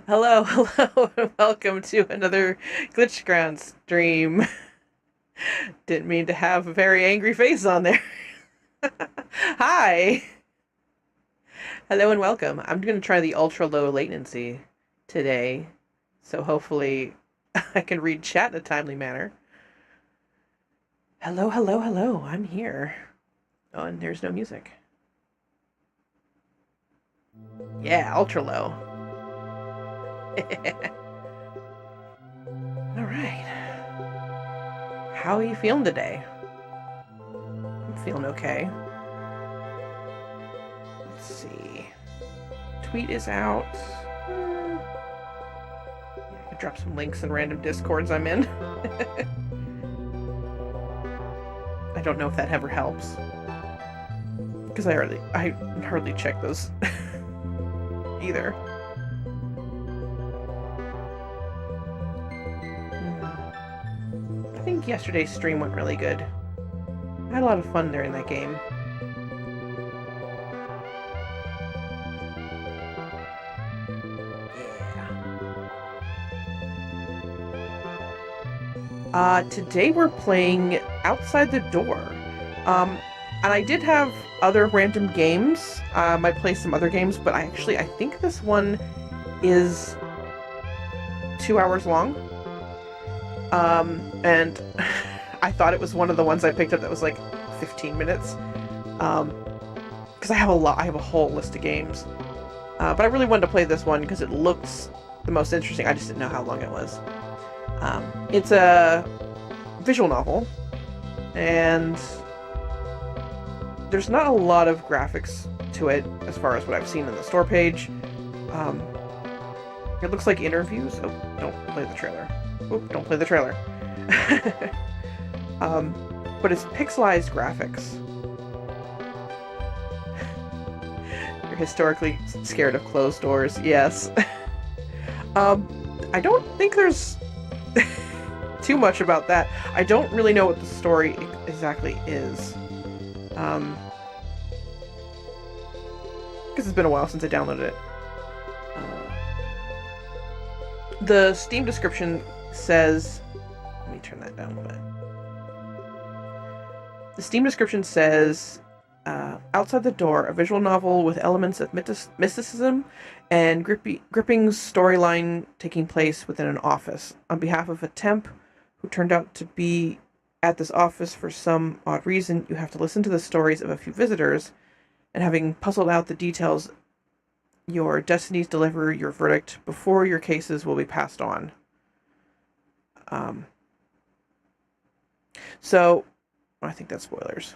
Hello, hello, and welcome to another Glitch Ground stream. Didn't mean to have a very angry face on there. Hi! Hello and welcome. I'm going to try the ultra low latency today, so hopefully I can read chat in a timely manner. Hello, hello, hello, I'm here. Oh, and there's no music. Yeah, ultra low. Alright. How are you feeling today? I'm feeling okay. Let's see. Tweet is out. Yeah, I could drop some links in random discords I'm in. I don't know if that ever helps. Because I hardly check those either. I think yesterday's stream went really good. I had a lot of fun during that game. Yeah. Today we're playing Outside the Door. And I did have other random games. I might play some other games, but I think this one is 2 hours long. And I thought it was one of the ones I picked up that was like 15 minutes. Because I have a whole list of games. But I really wanted to play this one because it looks the most interesting. I just didn't know how long it was. It's a visual novel, and there's not a lot of graphics to it as far as what I've seen in the store page. It looks like interviews. Oh, don't play the trailer. Oop, don't play the trailer. But it's pixelized graphics. You're historically scared of closed doors. Yes. I don't think there's too much about that. I don't really know what the story exactly is. Because it's been a while since I downloaded it. The Steam description says... Let me turn that down a bit. The Steam description says, outside the door, a visual novel with elements of mysticism and gripping storyline taking place within an office. On behalf of a temp who turned out to be at this office for some odd reason, you have to listen to the stories of a few visitors, and having puzzled out the details, your destinies deliver your verdict before your cases will be passed on. So, I think that's spoilers.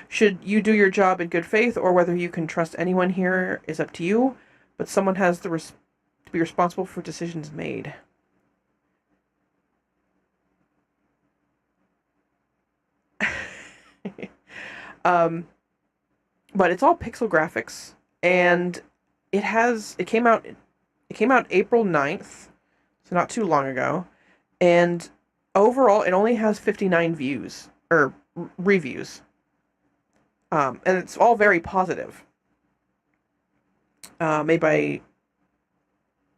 Should you do your job in good faith, or whether you can trust anyone here is up to you, but someone has to be responsible for decisions made. But it's all pixel graphics, and it came out April 9th, so not too long ago, and overall it only has 59 views or reviews. And it's all very positive. Made by,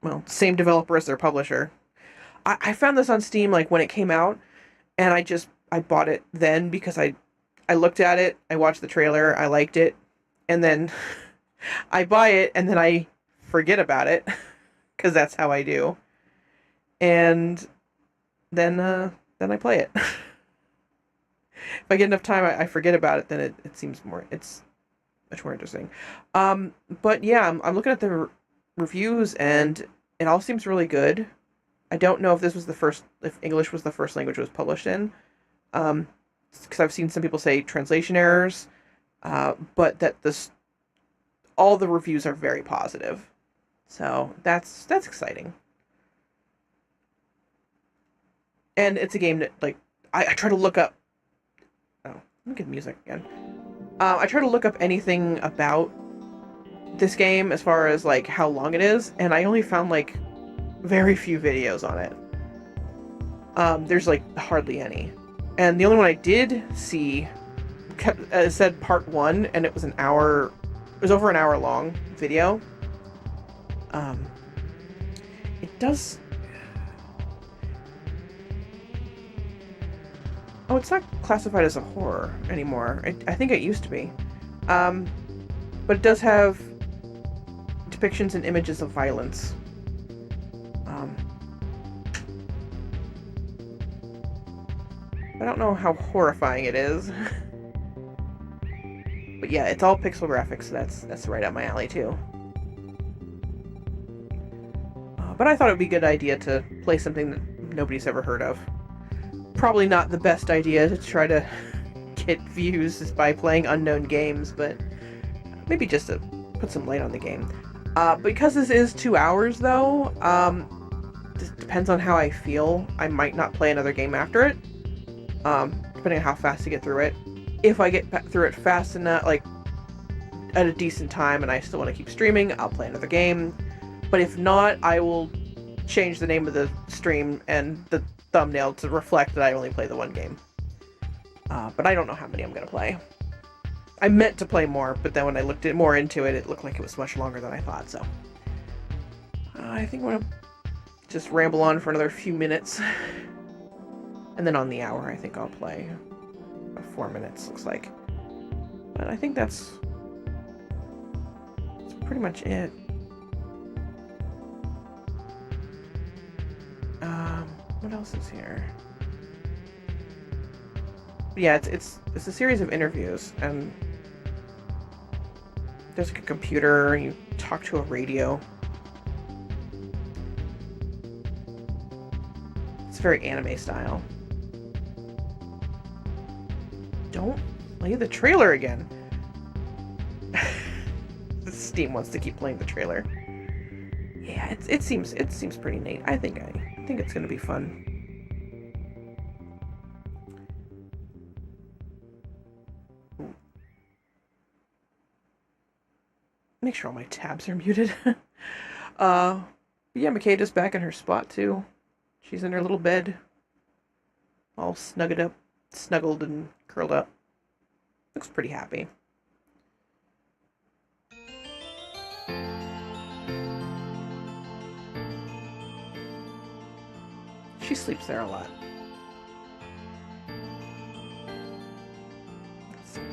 well, same developer as their publisher. I found this on Steam like when it came out, and I bought it then because I looked at it, I watched the trailer, I liked it, and then I buy it and then I forget about it because that's how I do. And then I play it. If I get enough time, I forget about it, then it's much more interesting. But yeah, I'm looking at the reviews and it all seems really good. I don't know if if English was the first language it was published in. Because I've seen some people say translation errors, but that all the reviews are very positive. So that's exciting. And it's a game that, like, I try to look up. Oh, let me get music again. I try to look up anything about this game as far as like how long it is, and I only found like very few videos on it. There's like hardly any. And the only one I did see said part 1, and it was an hour. It was over an hour long video. It does. Oh, it's not classified as a horror anymore. I think it used to be. But it does have depictions and images of violence. I don't know how horrifying it is. But yeah, it's all pixel graphics, so that's right up my alley too. But I thought it would be a good idea to play something that nobody's ever heard of. Probably not the best idea to try to get views by playing unknown games, but maybe just to put some light on the game. Because this is 2 hours though, it depends on how I feel. I might not play another game after it. Depending on how fast I get through it. If I get through it fast enough, like at a decent time, and I still want to keep streaming, I'll play another game. But if not, I will change the name of the stream and the thumbnail to reflect that I only play the one game. But I don't know how many I'm going to play. I meant to play more, but then when I looked more into it, it looked like it was much longer than I thought, so. I think I'm going to just ramble on for another few minutes. And then on the hour, I think I'll play 4 minutes, looks like. But I think that's pretty much it. What else is here? Yeah, it's a series of interviews, and there's like a computer, and you talk to a radio. It's very anime style. Don't play the trailer again. Steam wants to keep playing the trailer. Yeah, it seems pretty neat. I think it's gonna be fun. Make sure all my tabs are muted. Yeah, Makeda's back in her spot too. She's in her little bed, all snuggled and curled up. Looks pretty happy. She sleeps there a lot.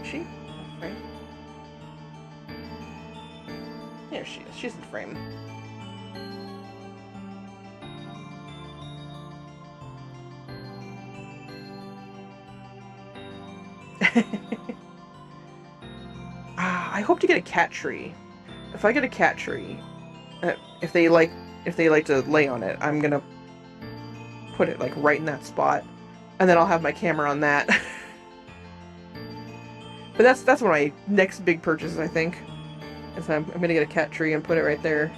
she? Frame? There she is. She's in frame. I hope to get a cat tree. If I get a cat tree, if they like to lay on it, I'm gonna put it like right in that spot, and then I'll have my camera on that. But that's one of my next big purchases, I think. Is I'm gonna get a cat tree and put it right there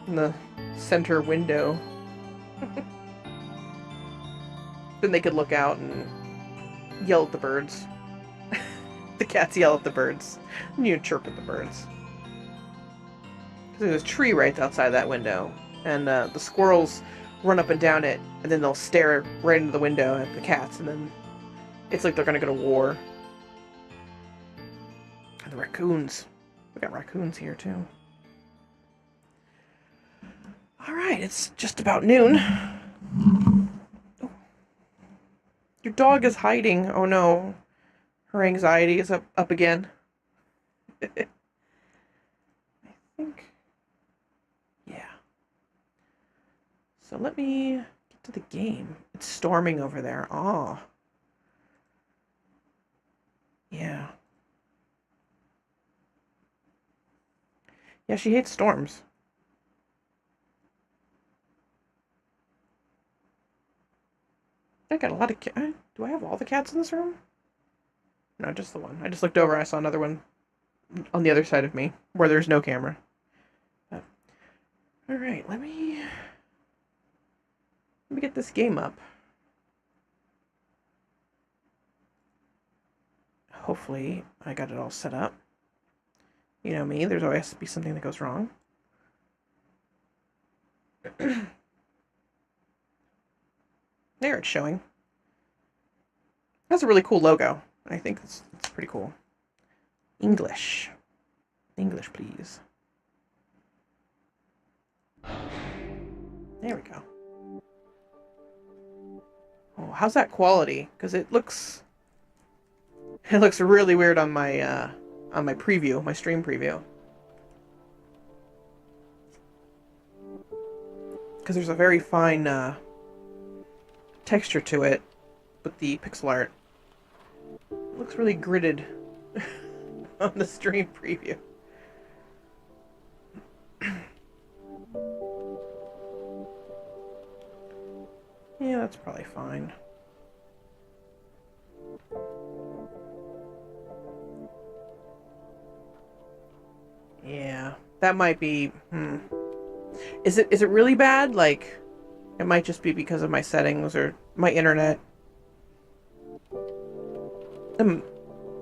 in the center window. Then they could look out and yell at the birds. The cats yell at the birds. And you chirp at the birds. Because there's a tree right outside that window. And the squirrels run up and down it. And then they'll stare right into the window at the cats. And then it's like they're going to go to war. And the raccoons. We got raccoons here too. Alright, it's just about noon. Oh. Your dog is hiding. Oh no. Her anxiety is up again. I think. Yeah. So let me get to the game. It's storming over there. Oh. Yeah. Yeah, she hates storms. I got a lot of cats. Do I have all the cats in this room? No, just the one. I just looked over. I saw another one on the other side of me where there's no camera. But, all right, let me get this game up. Hopefully, I got it all set up. You know me, there's always to be something that goes wrong. There, it's showing. That's a really cool logo. I think it's pretty cool. English. English, please. There we go. Oh, how's that quality? Because it looks really weird on my preview, my stream preview. Because there's a very fine texture to it with the pixel art. It looks really gridded on the stream preview. Yeah, that's probably fine. Yeah, that might be. Is it really bad? Like, it might just be because of my settings or my internet.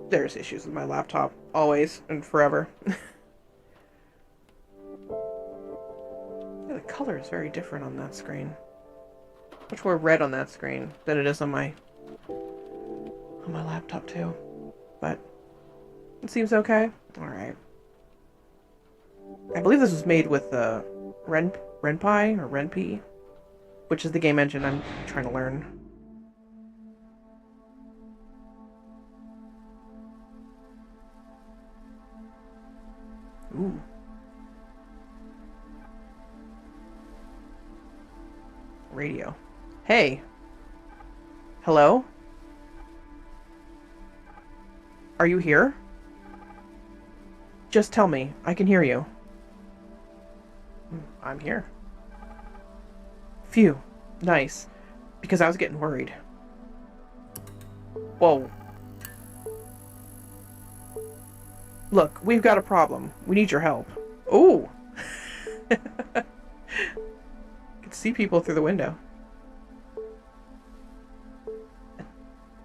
There's issues with my laptop, always and forever. Yeah, the color is very different on that screen. Much more red on that screen than it is on my laptop too. But it seems okay. All right. I believe this was made with Ren'Py or Ren'Py, which is the game engine I'm trying to learn. Ooh. Radio. Hey. Hello? Are you here? Just tell me. I can hear you. I'm here. Phew. Nice. Because I was getting worried. Whoa. Look, we've got a problem. We need your help. Ooh. I can see people through the window.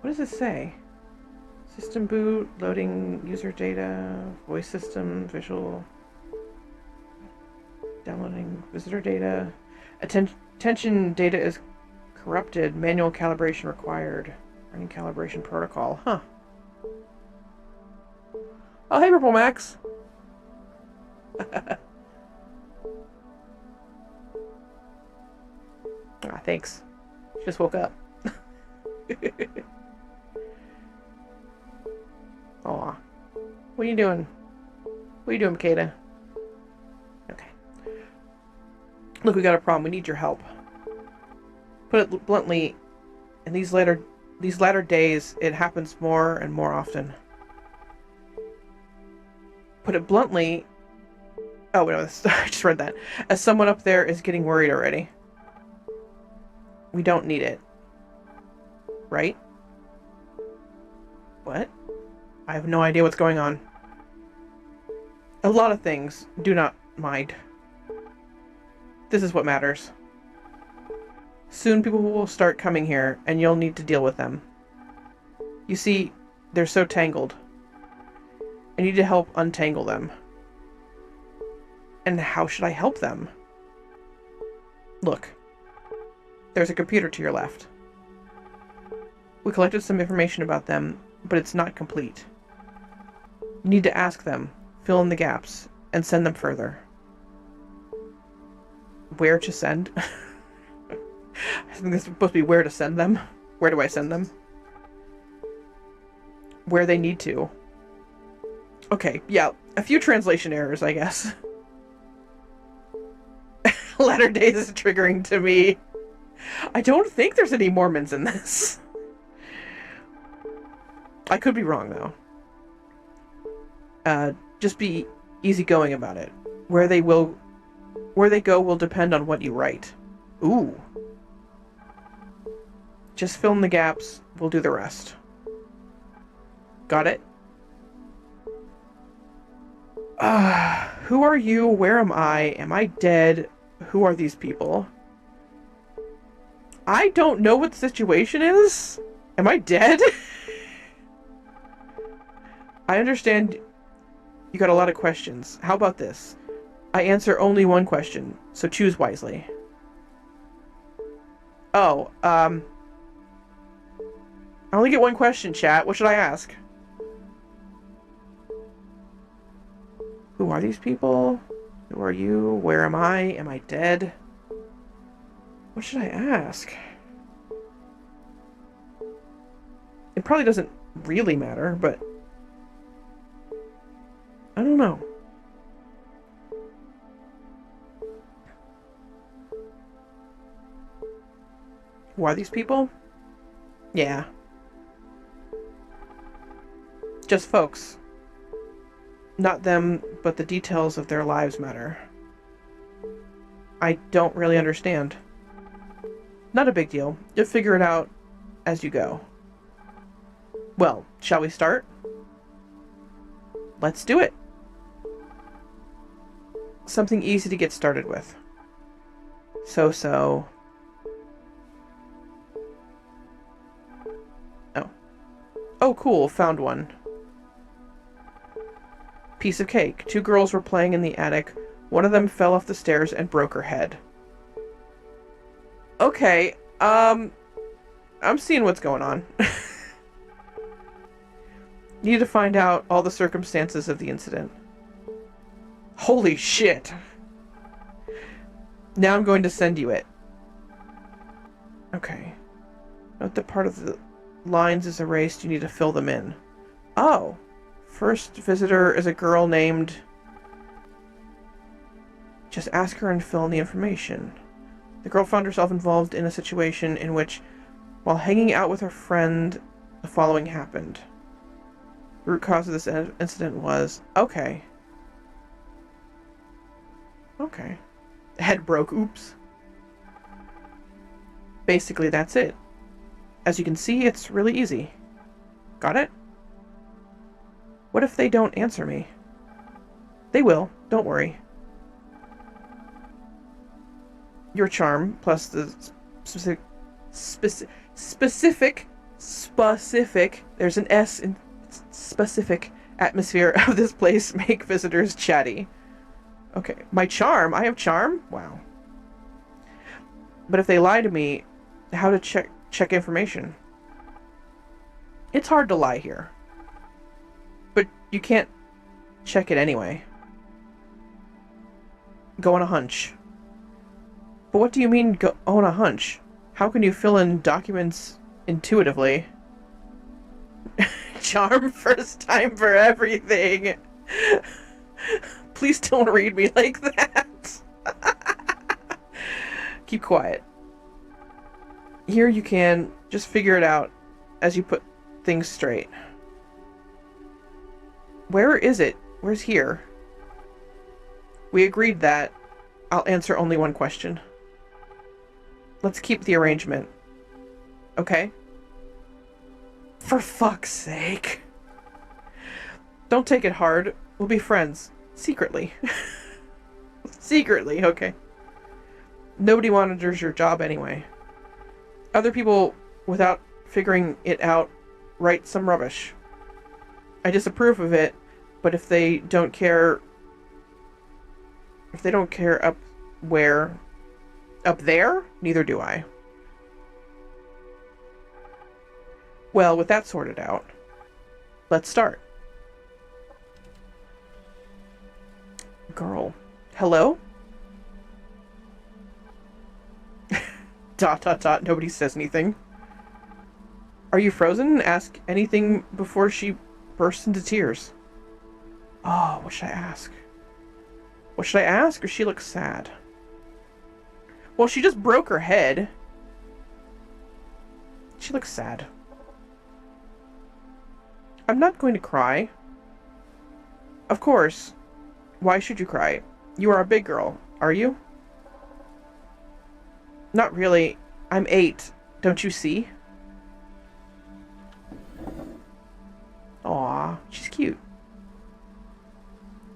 What does it say? System boot, loading user data, voice system, visual, downloading visitor data. Attention data is corrupted. Manual calibration required. Running calibration protocol. Huh. Oh, hey, Purple Max. Thanks. Just woke up. Aw. What are you doing? What are you doing, Makeda? Okay. Look, we got a problem. We need your help. Put it bluntly, in these latter days, it happens more and more often. Put it bluntly... Oh, no, I just read that. As someone up there is getting worried already. We don't need it. Right? What? I have no idea what's going on. A lot of things. Do not mind. This is what matters. Soon people will start coming here, and you'll need to deal with them. You see, they're so tangled. I need to help untangle them. And how should I help them? Look. There's a computer to your left. We collected some information about them, but it's not complete. You need to ask them, fill in the gaps, and send them further. Where to send? I think this is supposed to be where to send them. Where do I send them? Where they need to. Okay, yeah, a few translation errors, I guess. Latter days is triggering to me. I don't think there's any Mormons in this. I could be wrong, though. Just be easygoing about it. Where they go will depend on what you write. Ooh. Just fill in the gaps. We'll do the rest. Got it? Who are you? Where am I? Am I dead? Who are these people? I don't know what the situation is. Am I dead? I understand you got a lot of questions. How about this? I answer only one question, so choose wisely. Oh, I only get one question, chat. What should I ask? Who are these people? Who are you? Where am I? Am I dead? What should I ask? It probably doesn't really matter, but... I don't know. Who are these people? Yeah. Just folks. Not them, but the details of their lives matter. I don't really understand. Not a big deal. You'll figure it out as you go. Well, shall we start? Let's do it. Something easy to get started with. So. Oh. Oh, cool. Found one. Piece of cake. 2 girls were playing in the attic. One of them fell off the stairs and broke her head. Okay, I'm seeing what's going on. Need to find out all the circumstances of the incident. Holy shit. Now I'm going to send you it. Okay. Note that part of the lines is erased. You need to fill them in. Oh. First visitor is a girl named... Just ask her and fill in the information. The girl found herself involved in a situation in which, while hanging out with her friend, the following happened. The root cause of this incident was... Okay. Okay. Head broke. Oops. Basically, that's it. As you can see, it's really easy. Got it? What if they don't answer me? They will. Don't worry. Your charm, plus the specific, there's an S in specific atmosphere of this place make visitors chatty. Okay, my charm? I have charm? Wow. But if they lie to me, how to check information? It's hard to lie here. But you can't check it anyway. Go on a hunch. But what do you mean, go on a hunch? How can you fill in documents intuitively? charm, first time for everything. Please don't read me like that. Keep quiet. Here you can just figure it out as you put things straight. Where is it? Where's here? We agreed that I'll answer only one question. Let's keep the arrangement. Okay? For fuck's sake. Don't take it hard. We'll be friends. Secretly. Secretly, okay. Nobody monitors your job anyway. Other people, without figuring it out, write some rubbish. I disapprove of it, but if they don't care... If they don't care up where... Up there? Neither do I. Well, with that sorted out, let's start. Girl. Hello? Dot, dot, dot. Nobody says anything. Are you frozen? Ask anything before she bursts into tears. Oh, what should I ask? What should I ask? Or she looks sad? Well, she just broke her head. She looks sad. I'm not going to cry. Of course. Why should you cry? You are a big girl, are you? Not really. I'm 8. Don't you see? Aw, she's cute.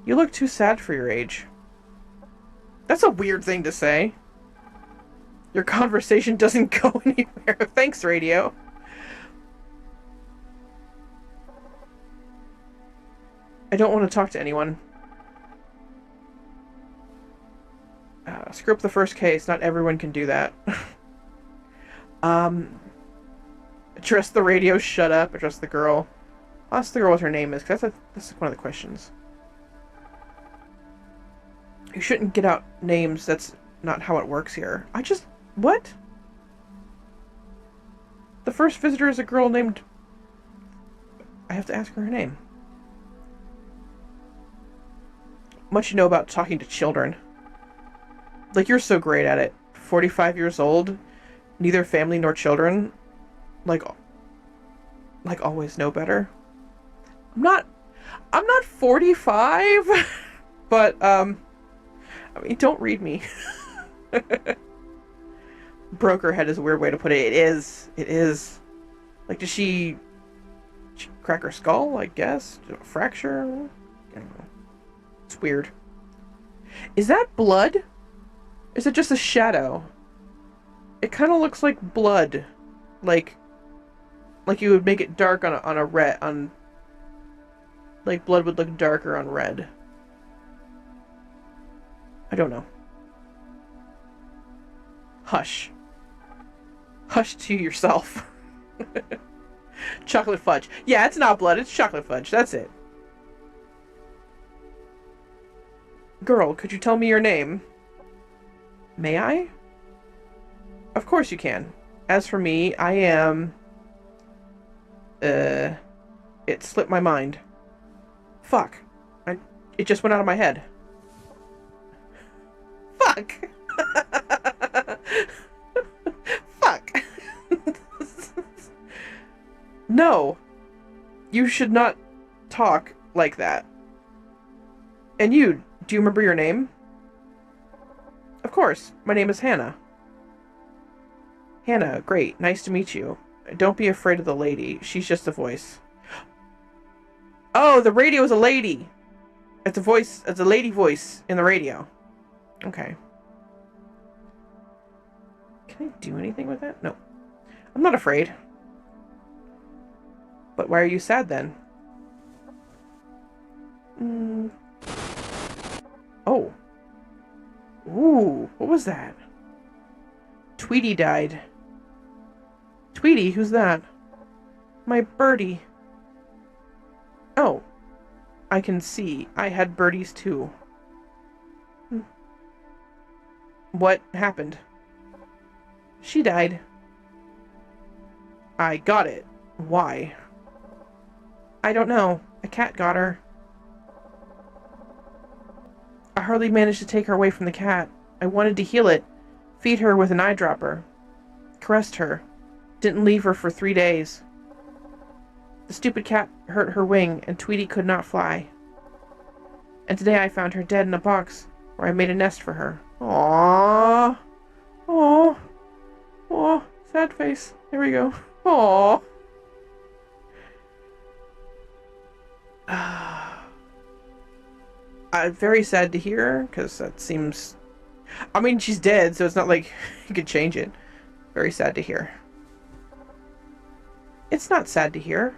You look too sad for your age. That's a weird thing to say. Your conversation doesn't go anywhere. Thanks, radio. I don't want to talk to anyone. Screw up the first case. Not everyone can do that. Address the radio. Shut up. Address the girl. I'll ask the girl what her name is, because that's one of the questions. You shouldn't get out names. That's not how it works here. What? The first visitor is a girl named... I have to ask her name. Much you know about talking to children. Like, you're so great at it. 45 years old, neither family nor children. Like always know better. I'm not 45, but, I mean, don't read me. Broke her head is a weird way to put it. It is. Like, did she crack her skull, I guess? Fracture? I don't know. It's weird. Is that blood? Is it just a shadow? It kind of looks like blood. Like you would make it dark on a red, like blood would look darker on red. I don't know. Hush. Hush to yourself. Chocolate fudge. Yeah, it's not blood, it's chocolate fudge. That's it. Girl, could you tell me your name? May I? Of course you can. As for me, I am... It slipped my mind. Fuck. It just went out of my head. Fuck. Fuck. No. You should not talk like that. And you, do you remember your name? Of course. My name is Hannah. Hannah, great. Nice to meet you. Don't be afraid of the lady. She's just a voice. Oh, the radio is a lady. It's a voice. It's a lady voice in the radio. Okay. Can I do anything with that? No. I'm not afraid. But why are you sad then? Oh. Ooh, what was that? Tweety died. Tweety? Who's that? My birdie. Oh. I can see. I had birdies too. What happened? She died. I got it. Why? I don't know. A cat got her. I hardly managed to take her away from the cat. I wanted to heal it, feed her with an eyedropper, caressed her, didn't leave her for 3 days. The stupid cat hurt her wing, and Tweety could not fly. And today I found her dead in a box where I made a nest for her. Aww. Aww. Aww. Sad face. There we go. Aww. I'm very sad to hear, because that seems... I mean, she's dead, so it's not like you could change it. Very sad to hear. It's not sad to hear.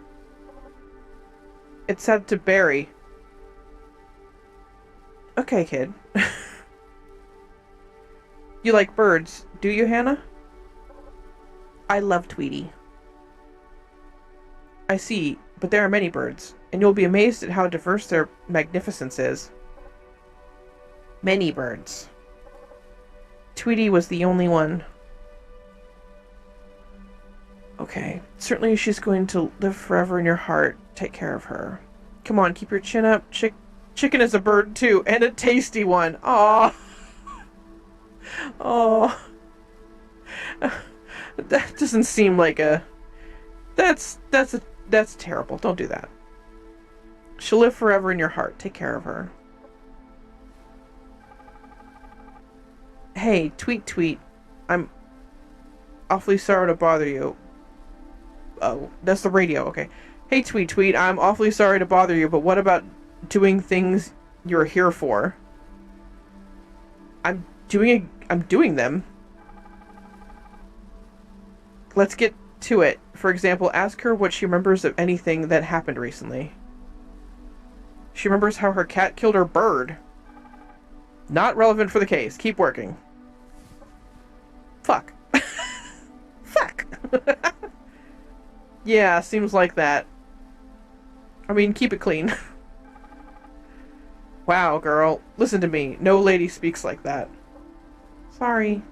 It's sad to bury. Okay, kid. You like birds, do you, Hannah? I love Tweety. I see, but there are many birds, and you'll be amazed at how diverse their magnificence is. Many birds. Tweety was the only one. Okay, certainly she's going to live forever in your heart. Take care of her. Come on, keep your chin up. Chicken is a bird too, and a tasty one. Aww. Oh. That doesn't seem like a... That's terrible. Don't do that. She'll live forever in your heart. Take care of her. Hey, Tweet. I'm awfully sorry to bother you. Oh, that's the radio. Okay. Hey, Tweet. I'm awfully sorry to bother you, but what about doing things you're here for? I'm doing them. Let's get to it. For example, ask her what she remembers of anything that happened recently. She remembers how her cat killed her bird. Not relevant for the case. Keep working. Fuck. Fuck. Yeah, seems like that. I mean, keep it clean. Wow, girl. Listen to me. No lady speaks like that. Sorry.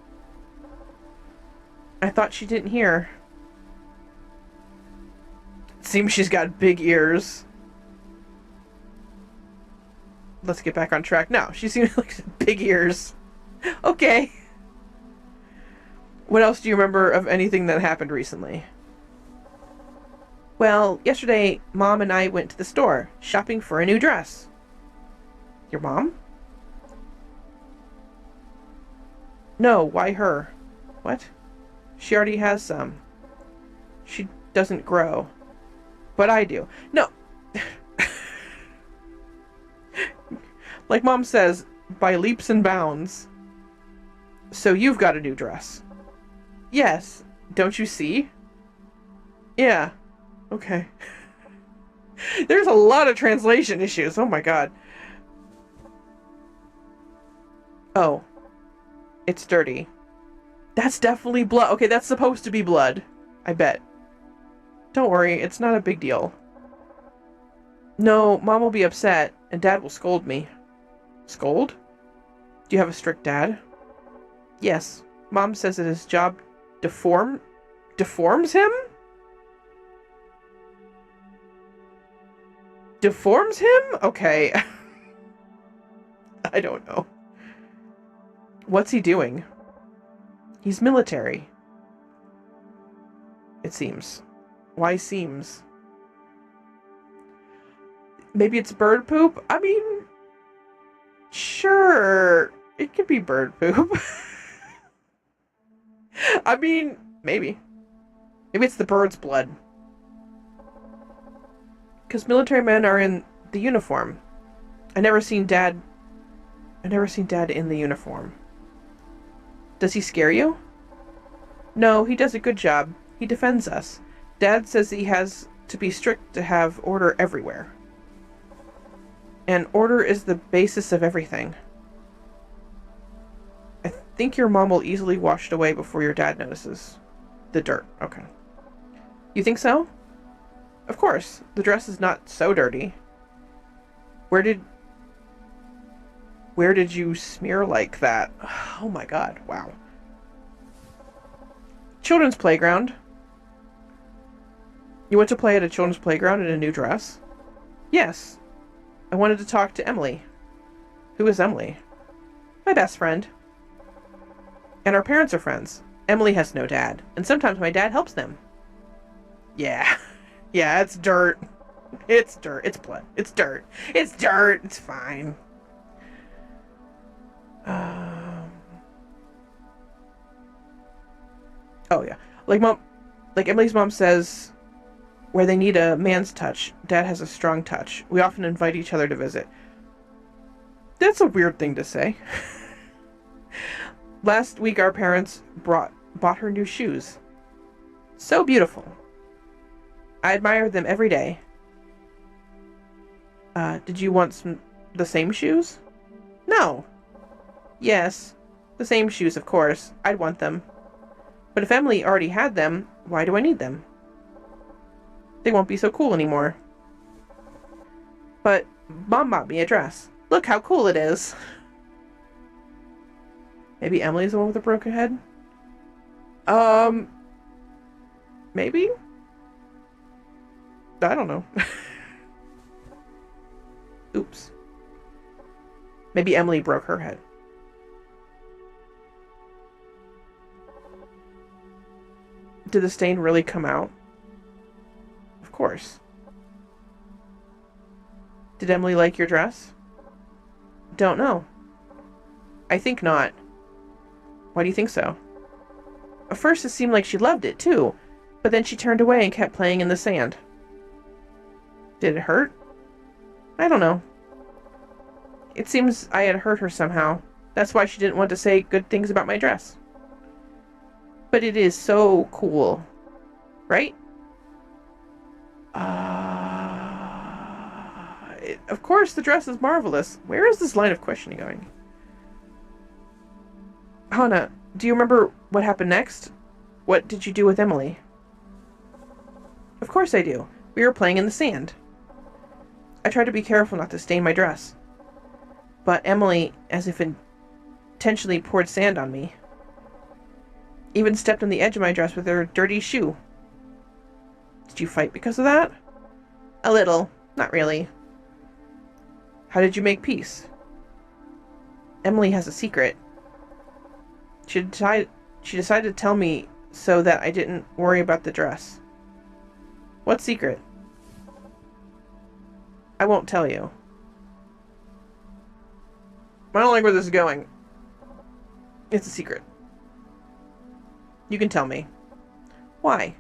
I thought she didn't hear. Seems she's got big ears. Let's get back on track. No, she seems like big ears. Okay. What else do you remember of anything that happened recently? Well, yesterday, Mom and I went to the store, shopping for a new dress. Your mom? No, why her? What? She already has some. She doesn't grow. But I do. No. Like Mom says, by leaps and bounds. So you've got a new dress. Yes. Don't you see? Yeah. Okay. There's a lot of translation issues. Oh my god. Oh. It's dirty. That's definitely blood. Okay, that's supposed to be blood. I bet. Don't worry, it's not a big deal. No, Mom will be upset, and Dad will scold me. Scold? Do you have a strict dad? Yes. Mom says that his job deforms him? Deforms him? Okay. I don't know. What's he doing? He's military. It seems. Why seems? Maybe it's bird poop? I mean, sure. It could be bird poop. I mean, maybe. Maybe it's the bird's blood. Because military men are in the uniform. I never seen Dad in the uniform. Does he scare you? No, he does a good job. He defends us. Dad says he has to be strict to have order everywhere. And order is the basis of everything. I think your mom will easily wash it away before your dad notices. The dirt. Okay. You think so? Of course. The dress is not so dirty. Where did you smear like that? Oh my god. Wow. Children's playground. You went to play at a children's playground in a new dress? Yes, I wanted to talk to Emily. Who is Emily? My best friend. And our parents are friends. Emily has no dad, and sometimes my dad helps them. Yeah. Yeah, it's dirt. It's dirt. It's blood. It's dirt. It's dirt. It's fine. Oh yeah. Like Emily's mom says, where they need a man's touch, dad has a strong touch. We often invite each other to visit. That's a weird thing to say. Last week our parents bought her new shoes. So beautiful. I admire them every day. Did you want the same shoes? No. Yes, the same shoes, of course. I'd want them. But if Emily already had them, why do I need them? They won't be so cool anymore. But Mom bought me a dress. Look how cool it is. Maybe Emily's the one with the broken head? Maybe? I don't know. Oops. Maybe Emily broke her head. Did the stain really come out? Of course. Did Emily like your dress? Don't know. I think not. Why do you think so? At first it seemed like she loved it too, but then she turned away and kept playing in the sand. Did it hurt? I don't know. It seems I had hurt her somehow. That's why she didn't want to say good things about my dress. But it is so cool. Right? Of course, the dress is marvelous. Where is this line of questioning going? Hana, do you remember what happened next? What did you do with Emily? Of course I do. We were playing in the sand. I tried to be careful not to stain my dress. But Emily, as if intentionally, poured sand on me. Even stepped on the edge of my dress with her dirty shoe. Did you fight because of that? A little. Not really. How did you make peace? Emily has a secret. She decided to tell me so that I didn't worry about the dress. What secret? I won't tell you. I don't like where this is going. It's a secret. You can tell me. Why?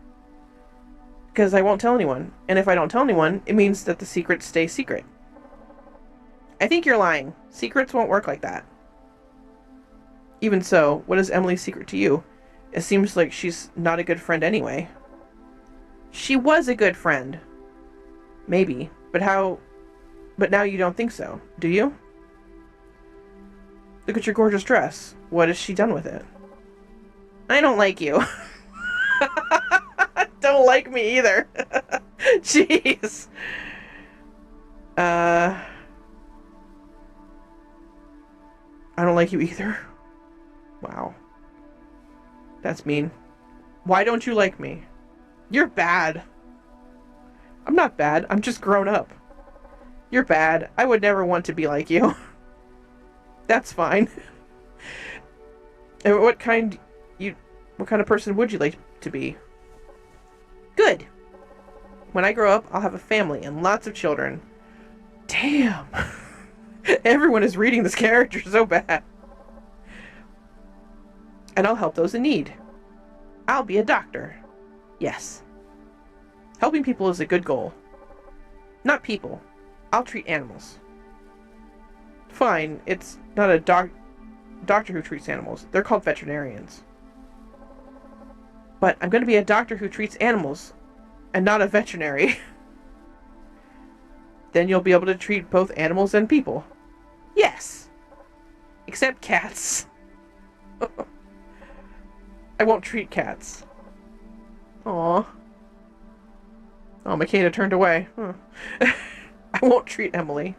Because I won't tell anyone. And if I don't tell anyone, it means that the secret stays secret. I think you're lying. Secrets won't work like that. Even so, what is Emily's secret to you? It seems like she's not a good friend anyway. She was a good friend. Maybe. But now you don't think so, do you? Look at your gorgeous dress. What has she done with it? I don't like you. Don't like me either. Jeez. I don't like you either. Wow. That's mean. Why don't you like me? You're bad. I'm not bad. I'm just grown up. You're bad. I would never want to be like you. That's fine. And what kind of person would you like to be? Good. When I grow up, I'll have a family and lots of children. Damn. Everyone is reading this character so bad. And I'll help those in need. I'll be a doctor. Yes. Helping people is a good goal. Not people. I'll treat animals. Fine, it's not a doctor who treats animals. They're called veterinarians. But I'm going to be a doctor who treats animals, and not a veterinary. Then you'll be able to treat both animals and people. Yes. Except cats. I won't treat cats. Aww. Oh, Makeda turned away. Huh. I won't treat Emily.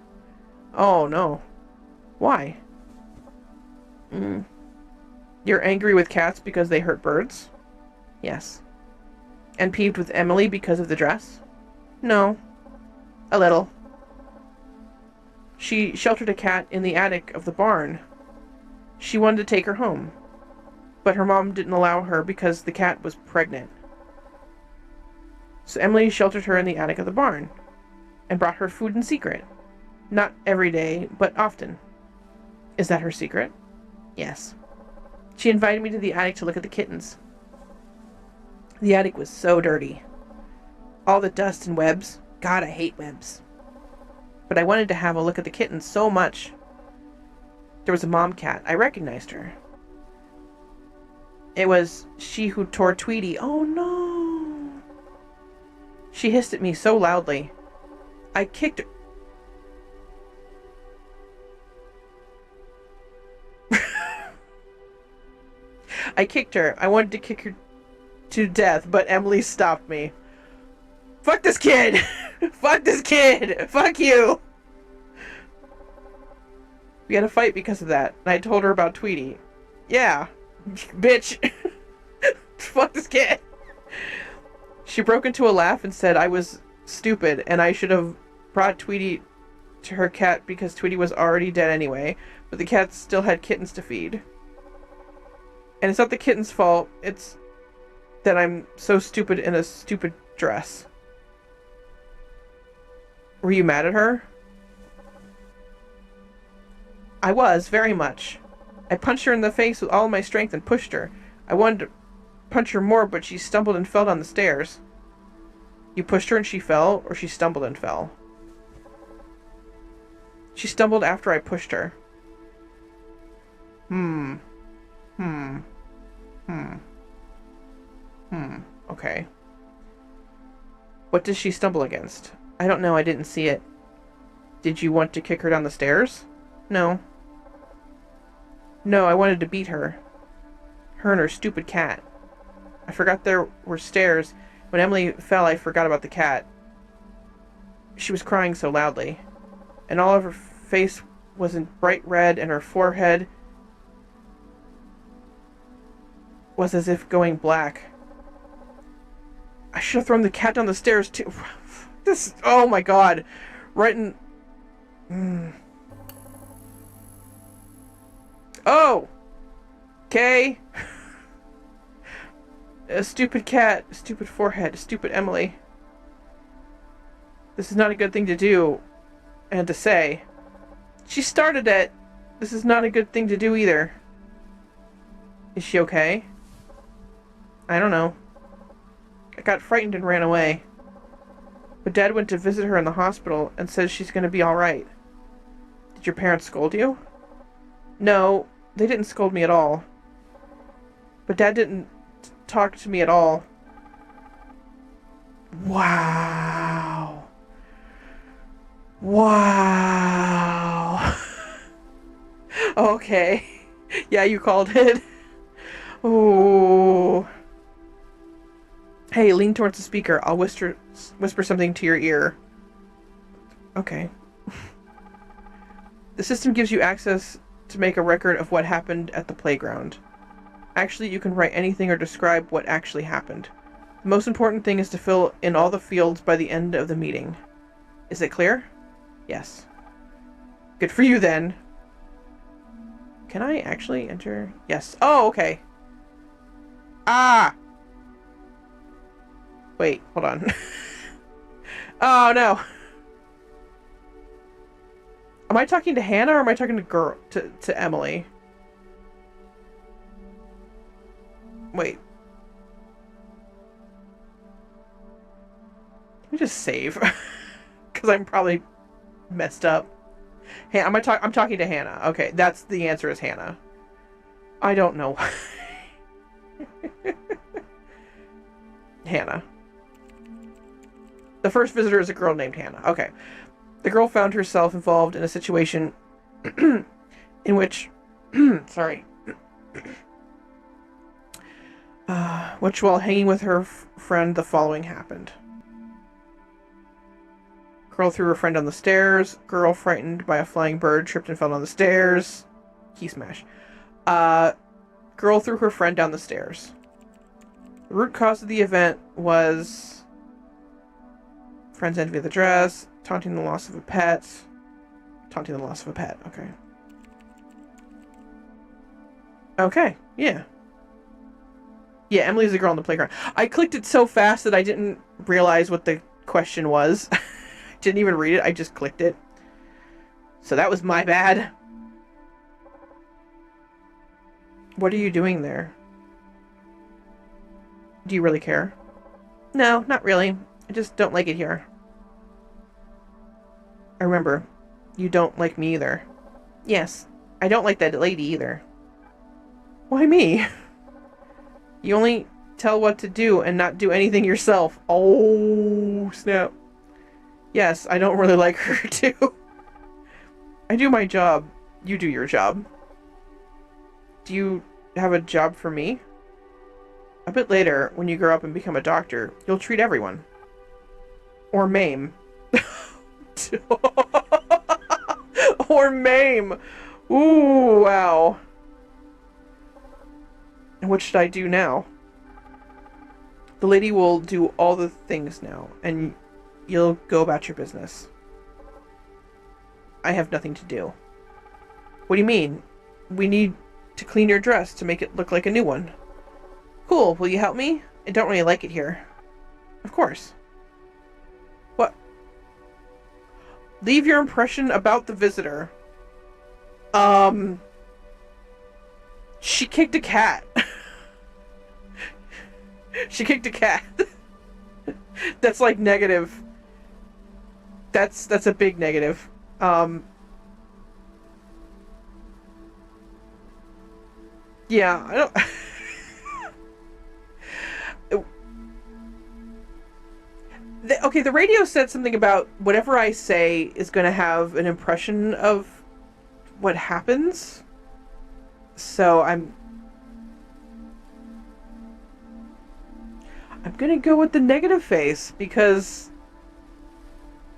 Oh, no. Why? You're angry with cats because they hurt birds? Yes. And peeved with Emily because of the dress? No. A little. She sheltered a cat in the attic of the barn. She wanted to take her home, but her mom didn't allow her because the cat was pregnant. So Emily sheltered her in the attic of the barn and brought her food in secret. Not every day, but often. Is that her secret? Yes. She invited me to the attic to look at the kittens. The attic was so dirty. All the dust and webs. God, I hate webs. But I wanted to have a look at the kittens so much. There was a mom cat. I recognized her. It was she who tore Tweety. Oh no! She hissed at me so loudly. I kicked her. I kicked her. I wanted to kick her to death, but Emily stopped me. Fuck this kid! Fuck this kid! Fuck you! We had a fight because of that, and I told her about Tweety. Yeah, bitch. Fuck this kid. She broke into a laugh and said I was stupid, and I should have brought Tweety to her cat because Tweety was already dead anyway, but the cat still had kittens to feed. And it's not the kitten's fault, it's that I'm so stupid in a stupid dress. Were you mad at her? I was, very much. I punched her in the face with all my strength and pushed her. I wanted to punch her more, but she stumbled and fell down the stairs. You pushed her and she fell, or she stumbled and fell? She stumbled after I pushed her. Okay. What does she stumble against? I don't know, I didn't see it. Did you want to kick her down the stairs? No. No, I wanted to beat her. Her and her stupid cat. I forgot there were stairs. When Emily fell, I forgot about the cat. She was crying so loudly. And all of her face was in bright red, and her forehead was as if going black. I should have thrown the cat down the stairs too. This, oh my god. Right in... Oh! Okay. A stupid cat, a stupid forehead, a stupid Emily. This is not a good thing to do and to say. She started it. This is not a good thing to do either. Is she okay? I don't know. I got frightened and ran away. But Dad went to visit her in the hospital and says she's going to be alright. Did your parents scold you? No, they didn't scold me at all. But Dad didn't talk to me at all. Wow. Wow. Okay. Yeah, you called it. Oh. Hey, lean towards the speaker. I'll whisper something to your ear. Okay. The system gives you access to make a record of what happened at the playground. Actually, you can write anything or describe what actually happened. The most important thing is to fill in all the fields by the end of the meeting. Is it clear? Yes. Good for you, then. Can I actually enter? Yes. Oh, okay. Ah! Wait, hold on. Oh, no. Am I talking to Hannah or am I talking to Emily? Wait. Let me just save. Because I'm probably messed up. Hey, I'm talking to Hannah. Okay, that's the answer is Hannah. I don't know. Hannah. The first visitor is a girl named Hannah. Okay. The girl found herself involved in a situation in which, sorry, which while hanging with her friend, the following happened. Girl threw her friend down the stairs. Girl frightened by a flying bird tripped and fell down the stairs. Key smash. Girl threw her friend down the stairs. The root cause of the event was friend's envy of the dress, taunting the loss of a pet. Taunting the loss of a pet. Okay. Okay, yeah. Yeah, Emily's the girl on the playground. I clicked it so fast that I didn't realize what the question was. Didn't even read it, I just clicked it. So that was my bad. What are you doing there? Do you really care? No, not really. I just don't like it here. I remember, you don't like me either. Yes, I don't like that lady either. Why me? You only tell what to do and not do anything yourself. Oh, snap. Yes, I don't really like her too. I do my job. You do your job. Do you have a job for me? A bit later, when you grow up and become a doctor, you'll treat everyone. Or maim. Or maim. Ooh, wow. And what should I do now? The lady will do all the things now, and you'll go about your business. I have nothing to do. What do you mean? We need to clean your dress to make it look like a new one. Cool, will you help me? I don't really like it here. Of course. What? Leave your impression about the visitor. She kicked a cat. She kicked a cat. That's like negative. That's a big negative. Yeah, I don't... Okay, the radio said something about whatever I say is going to have an impression of what happens. So I'm going to go with the negative face because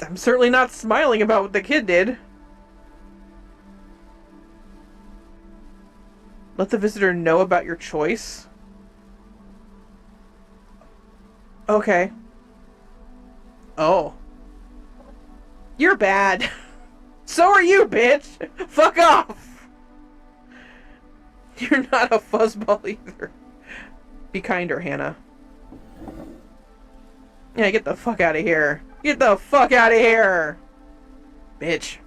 I'm certainly not smiling about what the kid did. Let the visitor know about your choice. Okay. Oh. You're bad. So are you, bitch. Fuck off. You're not a fuzzball either. Be kinder, Hannah. Yeah, get the fuck out of here. Get the fuck out of here. Bitch.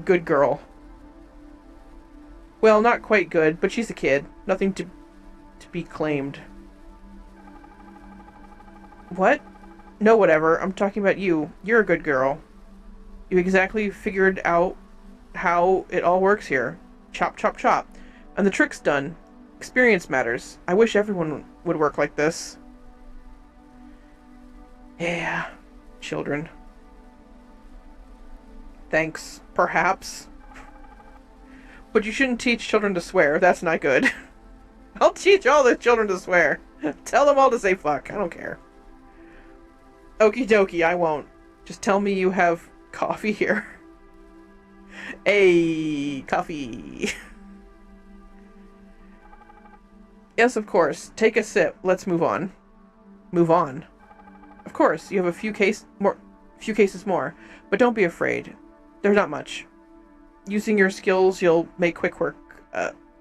Good girl. Well, not quite good, but she's a kid. Nothing to be claimed. What? No, whatever. I'm talking about you. You're a good girl. You exactly figured out how it all works here. Chop, chop, chop. And the trick's done. Experience matters. I wish everyone would work like this. Yeah. Children. Thanks. Perhaps. But you shouldn't teach children to swear. That's not good. I'll teach all the children to swear. Tell them all to say fuck. I don't care. Okie dokie, I won't. Just tell me you have coffee here. Hey, coffee. Yes, of course. Take a sip. Let's move on. Move on. Of course, you have a few cases more, but don't be afraid. There's not much. Using your skills, you'll make quick work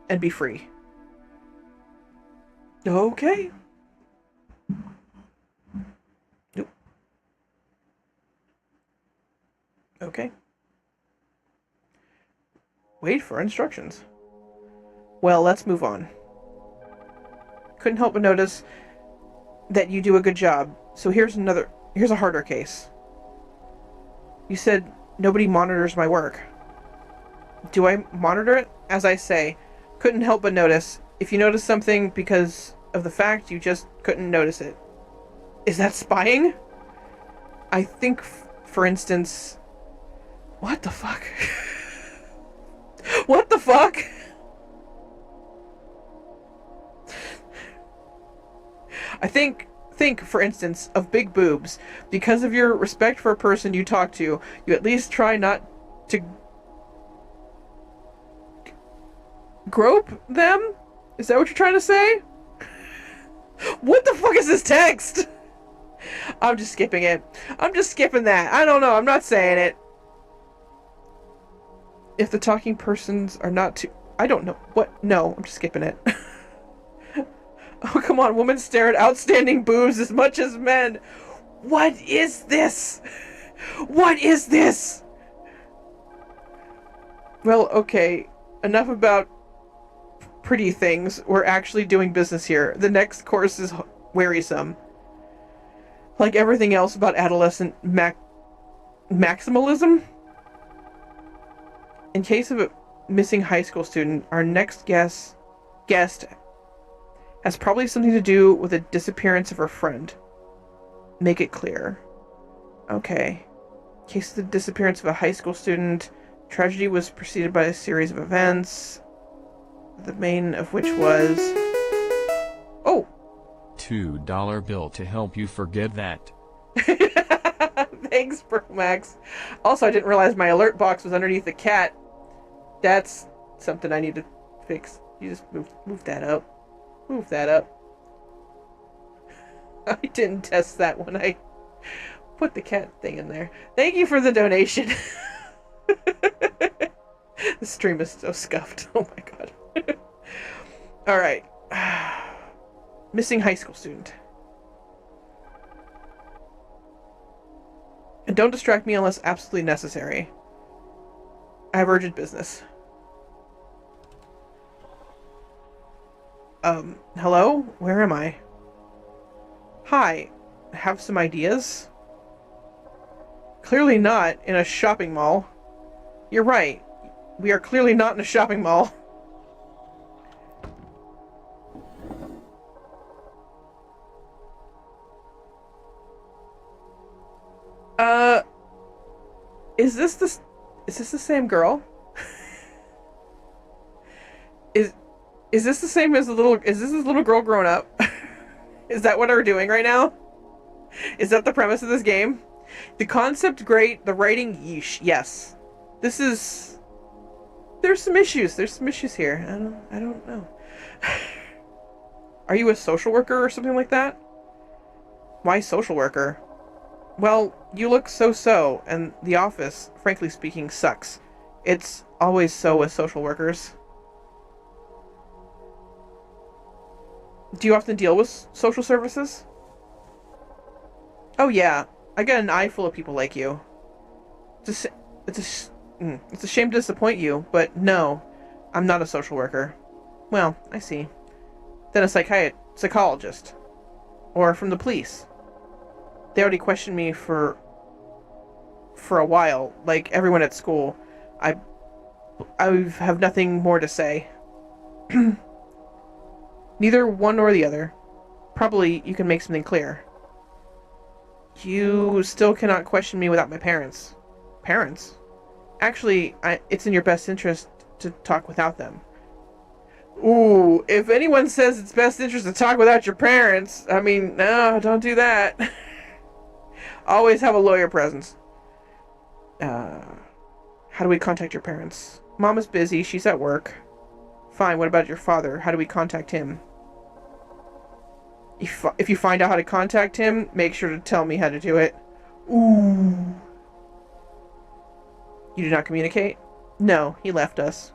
and be free. Okay. Nope. Okay. Wait for instructions. Well, let's move on. Couldn't help but notice that you do a good job. So here's a harder case. You said nobody monitors my work. Do I monitor it? As I say, couldn't help but notice. If you notice something because of the fact you just couldn't notice it. Is that spying? I think, for instance... What the fuck? What the fuck? I think, for instance, of big boobs. Because of your respect for a person you talk to, you at least try not to grope them? Is that what you're trying to say? What the fuck is this text? I'm just skipping it. I'm just skipping that. I don't know. I'm not saying it. If the talking persons are not too... I don't know. What? No, I'm just skipping it. Oh, come on. Women stare at outstanding boobs as much as men. What is this? What is this? Well, okay. Enough about pretty things. We're actually doing business here. The next course is wearisome. Like everything else about adolescent maximalism. In case of a missing high school student, our next guest has probably something to do with the disappearance of her friend. Make it clear. Okay. In case of the disappearance of a high school student, tragedy was preceded by a series of events, the main of which was... Oh! $2 bill to help you forget that. Thanks, Max. Also, I didn't realize my alert box was underneath the cat. That's something I need to fix. You just move that up. Move that up. I didn't test that when I put the cat thing in there. Thank you for the donation. The stream is so scuffed. Oh my god. Alright. Missing high school student. And don't distract me unless absolutely necessary. I have urgent business. Hello? Where am I? Hi. Have some ideas? Clearly not in a shopping mall. You're right. We are clearly not in a shopping mall. Is this the same girl? Is this the same as is this little girl grown up? Is that what we're doing right now? Is that the premise of this game? The concept great, the writing yeesh, yes. This is... There's some issues here. I don't know. Are you a social worker or something like that? Why social worker? Well, you look so-so, and the office, frankly speaking, sucks. It's always so with social workers. Do you often deal with social services? Oh yeah, I get an eye full of people like you. It's a shame to disappoint you, but no, I'm not a social worker. Well, I see. Then a psychologist. Or from the police. They already questioned me for a while, like everyone at school. I have nothing more to say. Neither one nor the other. Probably you can make something clear. You still cannot question me without my parents. Parents? Actually, it's in your best interest to talk without them. Ooh, if anyone says it's best interest to talk without your parents, I mean, no, don't do that. Always have a lawyer present. How do we contact your parents? Mom is busy, she's at work. Fine, what about your father? How do we contact him? If you find out how to contact him, make sure to tell me how to do it. Ooh. You do not communicate? No, he left us.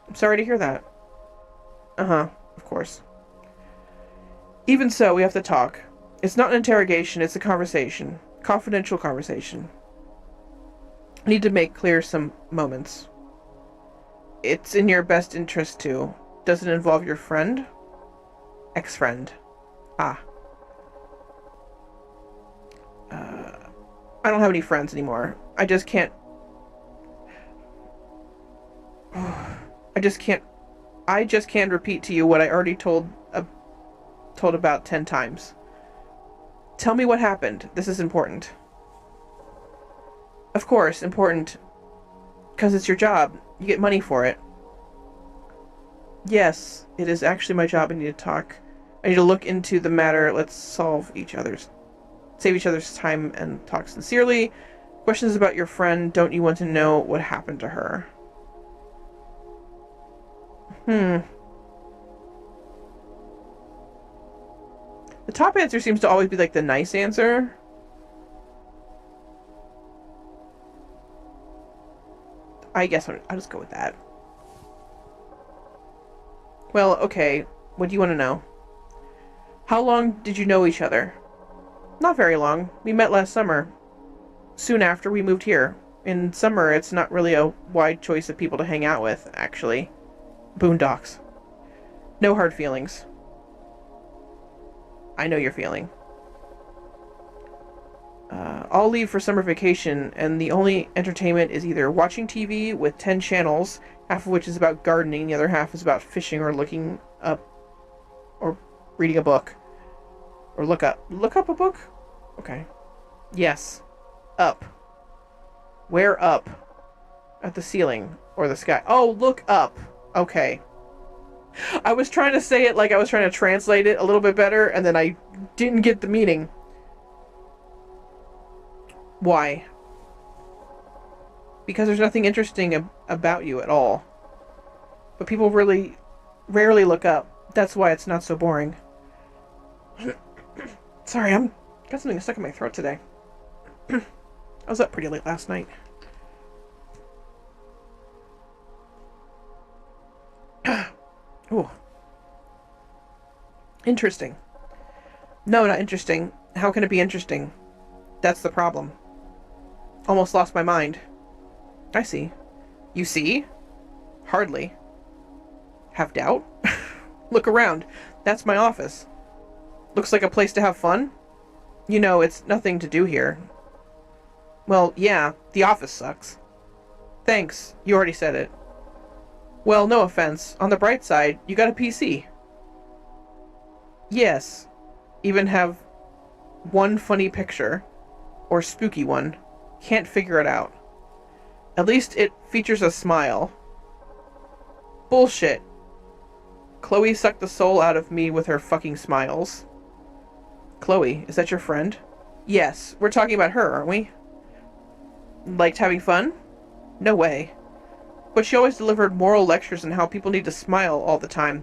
I'm sorry to hear that. Uh-huh, of course. Even so, we have to talk. It's not an interrogation, it's a conversation. Confidential conversation. I need to make clear some moments. It's in your best interest to. Does it involve your friend? Ex-friend. Ah. I don't have any friends anymore. I just can't repeat to you what I already told about 10 times. Tell me what happened. This is important. Of course, important. Because it's your job. You get money for it. Yes, it is actually my job. I need to talk. I need to look into the matter. Let's save each other's time and talk sincerely. Questions about your friend. Don't you want to know what happened to her? The top answer seems to always be like the nice answer. I guess I'll just go with that. Well, okay. What do you want to know? How long did you know each other? Not very long. We met last summer. Soon after we moved here. In summer, it's not really a wide choice of people to hang out with, actually. Boondocks. No hard feelings. I know you're feeling. I'll leave for summer vacation, and the only entertainment is either watching TV with 10 channels, half of which is about gardening, the other half is about fishing or looking up, or reading a book. Or look up a book? Okay. Yes. Up. Where up? At the ceiling, or the sky. Oh, look up. Okay. I was trying to say it like I was trying to translate it a little bit better, and then I didn't get the meaning. Why? Because there's nothing interesting about you at all. But people really rarely look up. That's why it's not so boring. Sorry, got something stuck in my throat today. I was up pretty late last night. Ooh. Interesting. No, not interesting. How can it be interesting? That's the problem. Almost lost my mind. I see. You see? Hardly. Have doubt? Look around. That's my office. Looks like a place to have fun? You know, it's nothing to do here. Well, yeah, the office sucks. Thanks, you already said it. Well, no offense. On the bright side, you got a PC. Yes. Even have one funny picture. Or spooky one. Can't figure it out. At least it features a smile. Bullshit. Chloe sucked the soul out of me with her fucking smiles. Chloe, is that your friend? Yes, we're talking about her, aren't we? Liked having fun? No way. But she always delivered moral lectures on how people need to smile all the time.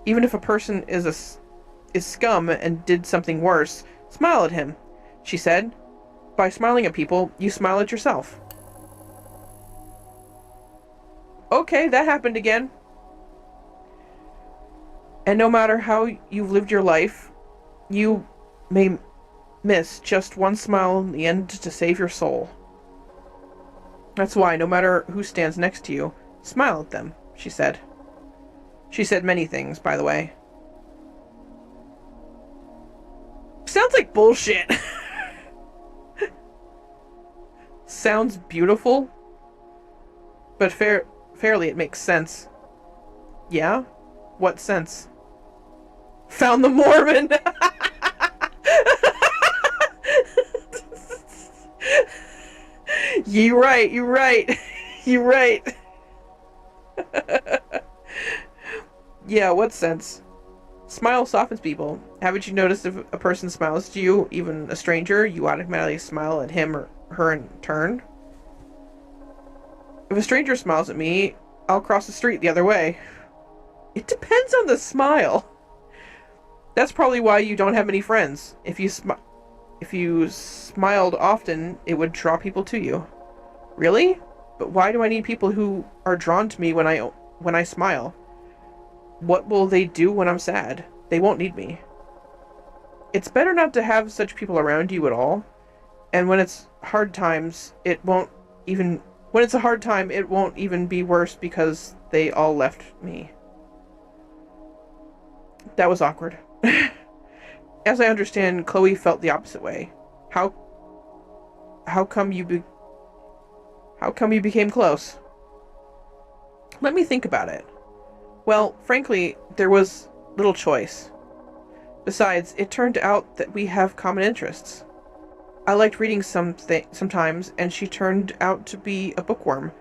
Even if a person is scum and did something worse, smile at him, she said. By smiling at people, you smile at yourself. Okay, that happened again. And no matter how you've lived your life, you may miss just one smile in the end to save your soul. That's why, no matter who stands next to you, smile at them, she said. She said many things, by the way. Sounds like bullshit. Sounds beautiful, but fairly it makes sense. Yeah? What sense? Found the Mormon! You right. You right. Yeah, what sense? Smile softens people. Haven't you noticed if a person smiles to you, even a stranger, you automatically smile at him or her in turn? If a stranger smiles at me, I'll cross the street the other way. It depends on the smile. That's probably why you don't have many friends. If you smiled often, it would draw people to you. Really? But why do I need people who are drawn to me when I smile? What will they do when I'm sad? They won't need me. It's better not to have such people around you at all. And when it's hard times, it won't even be worse because they all left me. That was awkward. As I understand, Chloe felt the opposite way. How come you became close? Let me think about it. Well, frankly, there was little choice. Besides, it turned out that we have common interests. I liked reading sometimes, and she turned out to be a bookworm.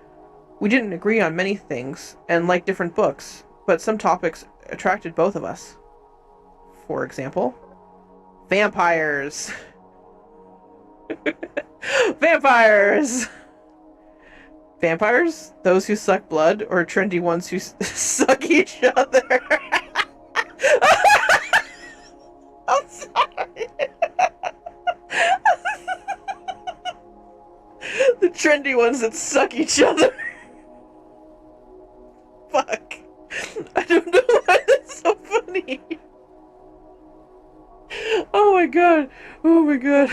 We didn't agree on many things, and liked different books, but some topics attracted both of us. For example, vampires. Vampires! Vampires? Those who suck blood, or trendy ones who suck each other? I'm sorry. The trendy ones that suck each other. Oh my god.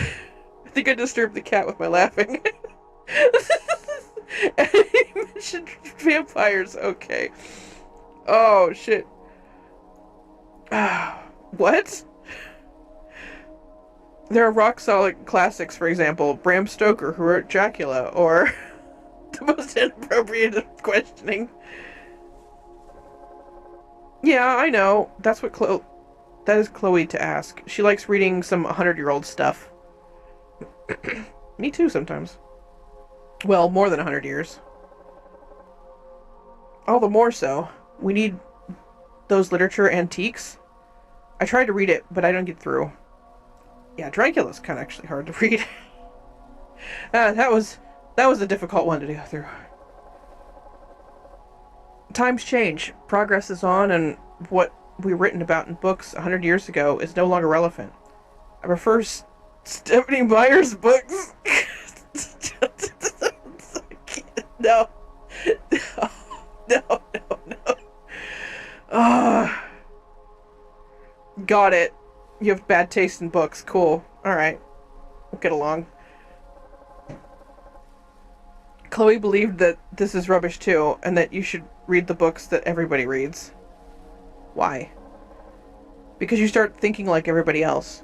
I think I disturbed the cat with my laughing. And he mentioned vampires. Okay. Oh, shit. What? There are rock-solid classics, for example, Bram Stoker, who wrote Dracula, or the most inappropriate of questioning. Yeah, I know. That is Chloe to ask. She likes reading some 100-year-old stuff. Me too, sometimes. Well, more than 100 years. All the more so. We need those literature antiques. I tried to read it, but I don't get through. Yeah, Dracula's kind of actually hard to read. That was a difficult one to go through. Times change. Progress is on, and what we written about in books 100 years ago is no longer relevant. I prefer Stephanie Meyer's books. No. No. Got it. You have bad taste in books. Cool. Alright. We'll get along. Chloe believed that this is rubbish too, and that you should read the books that everybody reads. Why? Because you start thinking like everybody else.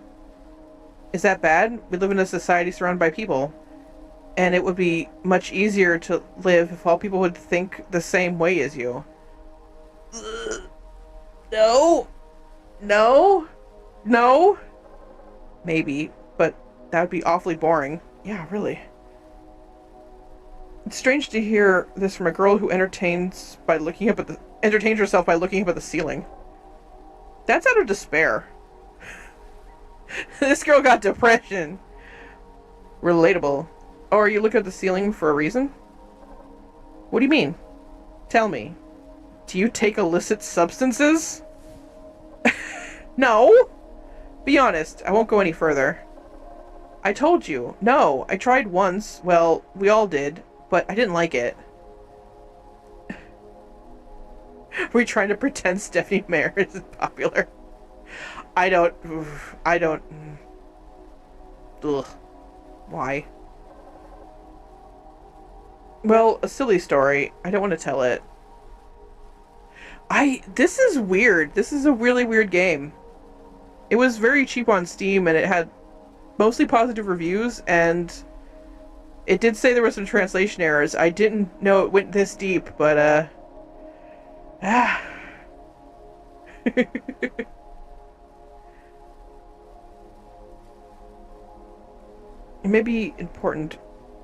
Is that bad? We live in a society surrounded by people. And it would be much easier to live if all people would think the same way as you. No. No. No. Maybe, but that would be awfully boring. Yeah, really. It's strange to hear this from a girl who entertains herself by looking up at the ceiling. That's out of despair. This girl got depression. Relatable. Oh, are you looking at the ceiling for a reason? What do you mean? Tell me. Do you take illicit substances? No. Be honest. I won't go any further. I told you. No, I tried once. Well, we all did, but I didn't like it. Were you trying to pretend Stephanie Meyer is popular? I don't. Ugh. Why? Well, a silly story. I don't want to tell it. This is weird. This is a really weird game. It was very cheap on Steam, and it had mostly positive reviews, and it did say there were some translation errors. I didn't know it went this deep, but, It may be important.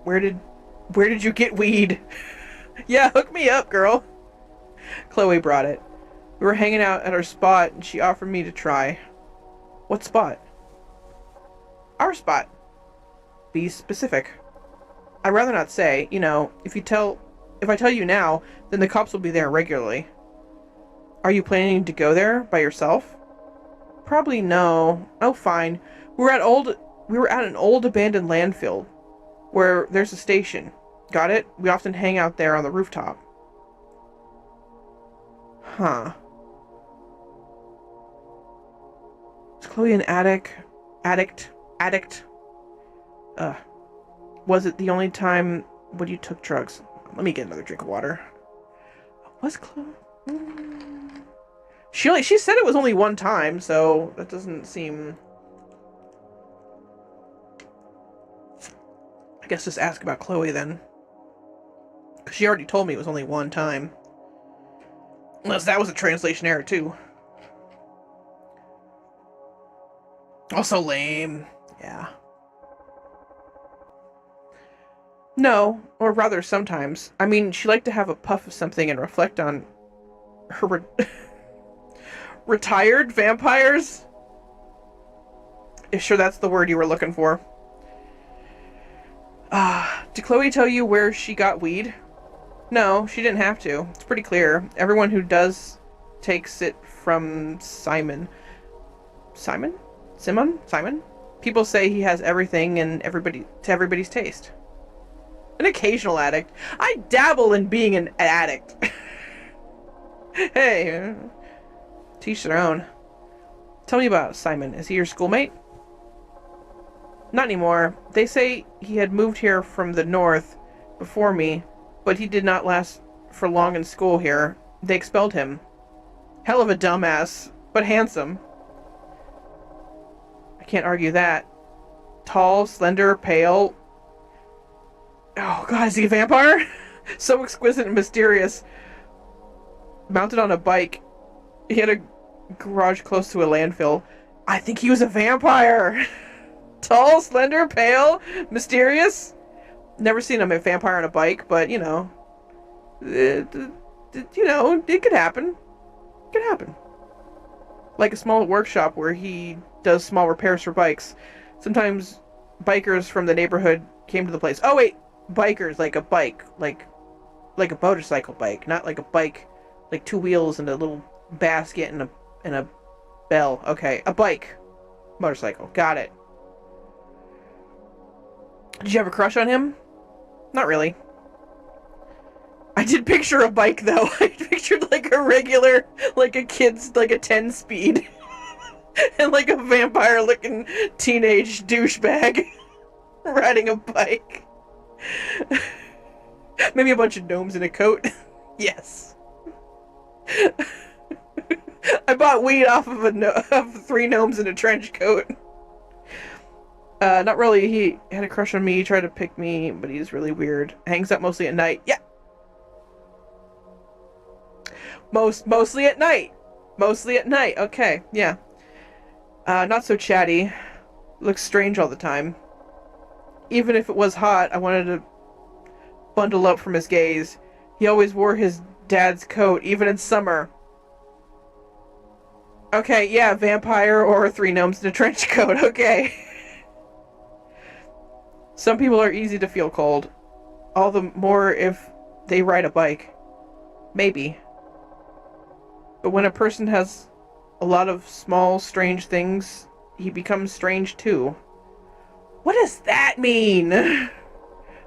Where did you get weed? Yeah, hook me up, girl. Chloe brought it. We were hanging out at our spot, and she offered me to try. What spot? Our spot. Be specific. I'd rather not say. You know, if I tell you now, then the cops will be there regularly. Are you planning to go there by yourself? Probably no. Oh, fine. We were at an old abandoned landfill where there's a station. Got it? We often hang out there on the rooftop. Huh. Is Chloe an addict? Was it the only time when you took drugs? Let me get another drink of water. Was Chloe? She said it was only one time, so that doesn't seem... I guess just ask about Chloe then. Because she already told me it was only one time. Unless that was a translation error too. Also lame. Yeah. No, or rather sometimes. I mean, she liked to have a puff of something and reflect on her retired vampires? If sure that's the word you were looking for. Did Chloe tell you where she got weed? No, she didn't have to. It's pretty clear. Everyone who does takes it from Simon. Simon? Simon? People say he has everything and everybody's taste. An occasional addict. I dabble in being an addict. Hey, teach their own. Tell me about Simon. Is he your schoolmate? Not anymore. They say he had moved here from the north before me, but he did not last for long in school here. They expelled him. Hell of a dumbass, but handsome. I can't argue that. Tall, slender, pale. Oh god, is he a vampire? So exquisite and mysterious. Mounted on a bike. He had a garage close to a landfill. I think he was a vampire. Tall, slender, pale, mysterious. Never seen a vampire on a bike, but it could happen. It could happen. Like a small workshop where he does small repairs for bikes. Sometimes bikers from the neighborhood came to the place. Oh wait, bikers, like a bike, like a motorcycle bike, not like a bike, like two wheels and a little basket and a bell. Okay, a bike, motorcycle. Got it. Did you have a crush on him? Not really. I did picture a bike though. I pictured like a regular, like a kid's, like a 10 speed. And like a vampire looking teenage douchebag riding a bike. Maybe a bunch of gnomes in a coat. Yes. I bought weed off of 3 gnomes in a trench coat. Not really. He had a crush on me. He tried to pick me, but he's really weird. Hangs out mostly at night. Yeah. Mostly at night. Mostly at night. Okay. Yeah. Not so chatty. Looks strange all the time. Even if it was hot, I wanted to bundle up from his gaze. He always wore his dad's coat, even in summer. Okay, yeah, vampire or 3 gnomes in a trench coat. Okay. Some people are easy to feel cold. All the more if they ride a bike. Maybe. But when a person has a lot of small, strange things, he becomes strange too. What does that mean?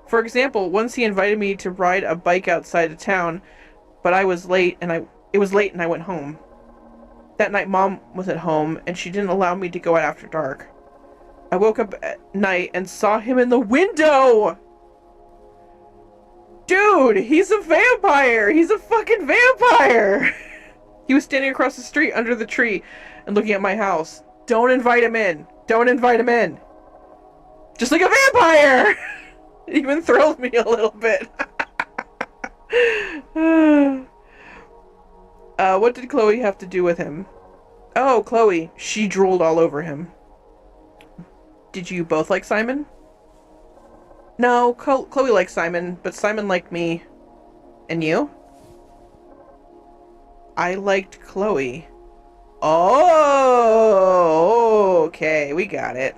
For example, once he invited me to ride a bike outside of town, but it was late and I went home. That night Mom was at home and she didn't allow me to go out after dark. I woke up at night and saw him in the window! Dude, he's a vampire! He's a fucking vampire! He was standing across the street under the tree and looking at my house. Don't invite him in. Don't invite him in. Just like a vampire! It even thrills me a little bit. What did Chloe have to do with him? Oh, Chloe. She drooled all over him. Did you both like Simon? No, Chloe liked Simon, but Simon liked me. And you? I liked Chloe. Oh, okay, we got it.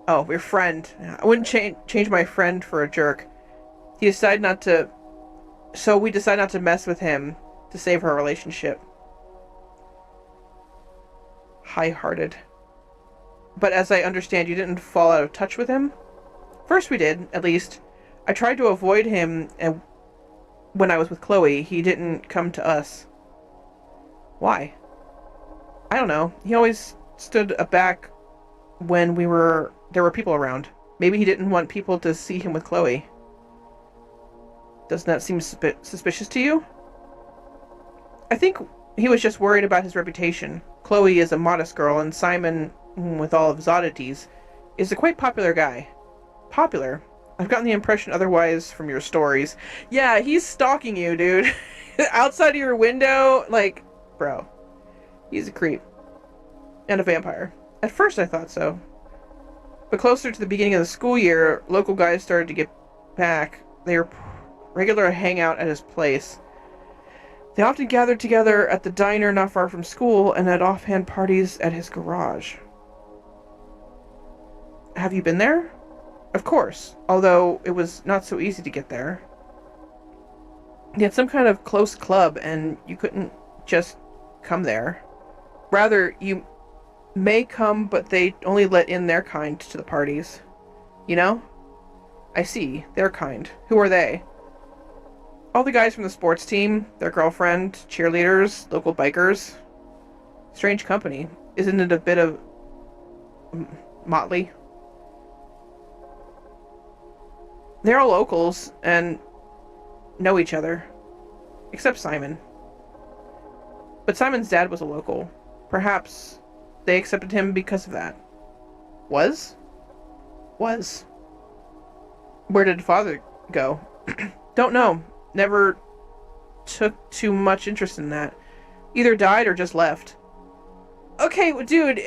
Oh, we're friend. I wouldn't change my friend for a jerk. He decided not to... So we decided not to mess with him to save our relationship. High-hearted. But as I understand, you didn't fall out of touch with him? First we did, at least. I tried to avoid him, and when I was with Chloe, he didn't come to us. Why? I don't know. He always stood aback when there were people around. Maybe he didn't want people to see him with Chloe. Doesn't that seem suspicious to you? I think he was just worried about his reputation. Chloe is a modest girl, and Simon, with all of his oddities, is a quite popular guy. Popular? I've gotten the impression otherwise from your stories. Yeah, he's stalking you, dude. Outside of your window, like, bro. He's a creep. And a vampire. At first I thought so. But closer to the beginning of the school year, local guys started to get back. They were regular hangout at his place. They often gathered together at the diner not far from school and had offhand parties at his garage. Have you been there? Of course, although it was not so easy to get there. He had some kind of close club and you couldn't just come there. Rather, you may come, but they only let in their kind to the parties. You know? I see, their kind. Who are they? All the guys from the sports team, their girlfriend, cheerleaders, local bikers. Strange company. Isn't it a bit motley. They're all locals and know each other. Except Simon. But Simon's dad was a local. Perhaps they accepted him because of that. Was? Was. Where did father go? Don't know. Never took too much interest in that. Either died or just left. Okay, dude.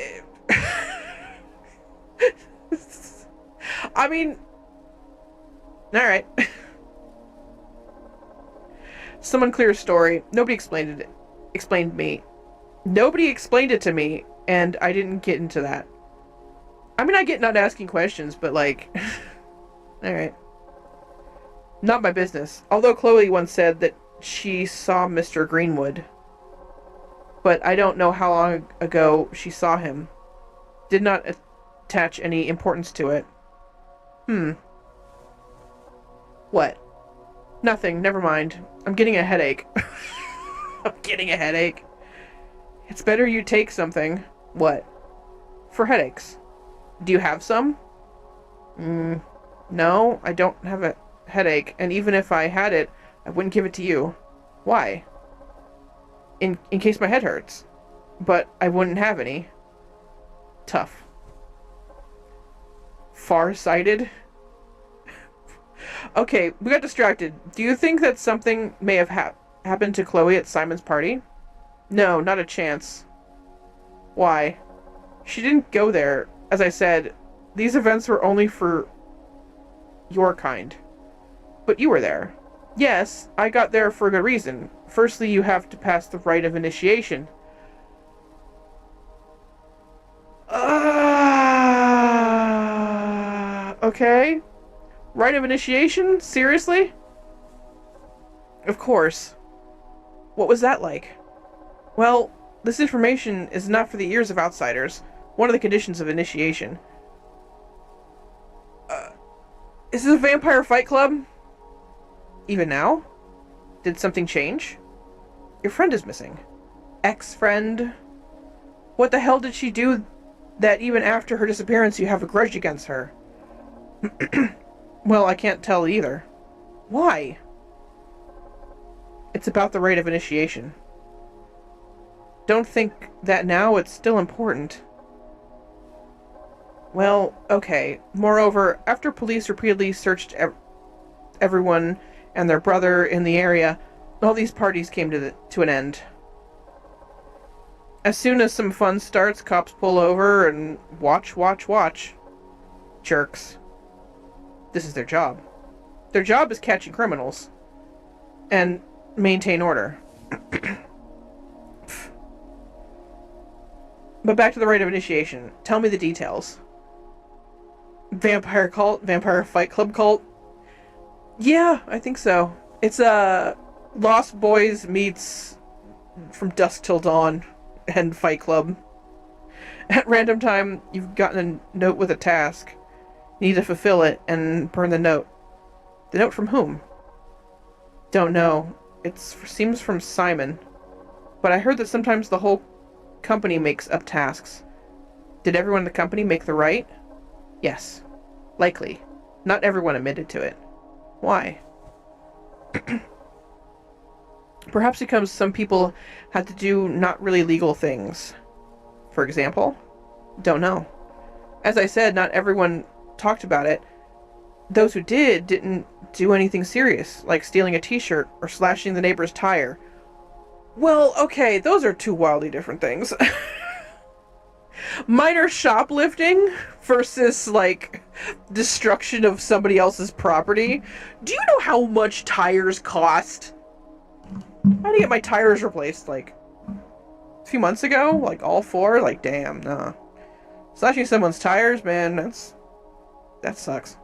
I mean... Alright. Some unclear story. Nobody explained it. Nobody explained it to me, and I didn't get into that. I mean, I get not asking questions, but like... Alright. Not my business. Although Chloe once said that she saw Mr. Greenwood. But I don't know how long ago she saw him. Did not attach any importance to it. What? Nothing, never mind. I'm getting a headache. I'm getting a headache. It's better you take something. What? For headaches. Do you have some? No, I don't have a headache, and even if I had it, I wouldn't give it to you. Why? In case my head hurts. But I wouldn't have any. Tough. Far-sighted? Okay, we got distracted. Do you think that something may have happened to Chloe at Simon's party? No, not a chance. Why? She didn't go there. As I said, these events were only for your kind. But you were there. Yes, I got there for a good reason. Firstly, you have to pass the rite of initiation. Okay. Rite of initiation? Seriously? Of course. What was that like? Well, this information is not for the ears of outsiders. One of the conditions of initiation. Is this a vampire fight club? Even now? Did something change? Your friend is missing. Ex-friend? What the hell did she do that even after her disappearance you have a grudge against her? Well, I can't tell either. Why? It's about the rite of initiation. Don't think that now, it's still important. Well, okay. Moreover, after police repeatedly searched everyone and their brother in the area, all these parties came to an end. As soon as some fun starts, cops pull over and watch. Jerks. This is their job. Their job is catching criminals. And maintain order. But back to the rite of initiation. Tell me the details. Vampire cult? Vampire fight club cult? Yeah, I think so. It's Lost Boys meets From Dusk Till Dawn and Fight Club. At random time, you've gotten a note with a task. You need to fulfill it and burn the note. The note from whom? Don't know. It seems from Simon. But I heard that sometimes the whole company makes up tasks. Did everyone in the company make the right? Yes. Likely. Not everyone admitted to it. Why? Perhaps because some people had to do not really legal things. For example? Don't know. As I said, not everyone talked about it. Those who didn't do anything serious, like stealing a t-shirt or slashing the neighbor's tire. Well, okay, those are two wildly different things. Minor shoplifting versus, like, destruction of somebody else's property. Do you know how much tires cost? I had to get my tires replaced, like, a few months ago. Like, all four. Like, damn, nah. Slashing someone's tires, man, that sucks.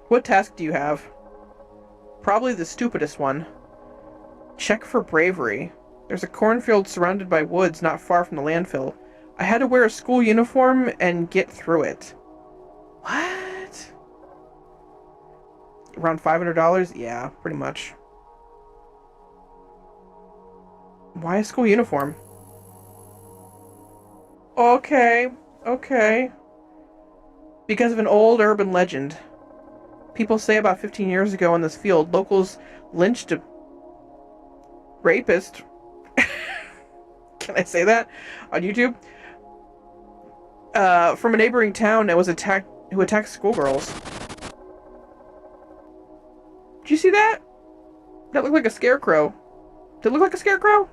What task do you have? Probably the stupidest one. Check for bravery. There's a cornfield surrounded by woods not far from the landfill. I had to wear a school uniform and get through it. What? Around $500? Yeah, pretty much. Why a school uniform? Okay. Okay. Because of an old urban legend. People say about 15 years ago in this field, locals lynched a rapist. Can I say that on YouTube? From a neighboring town that was who attacked schoolgirls. Did you see that? That looked like a scarecrow. Did it look like a scarecrow?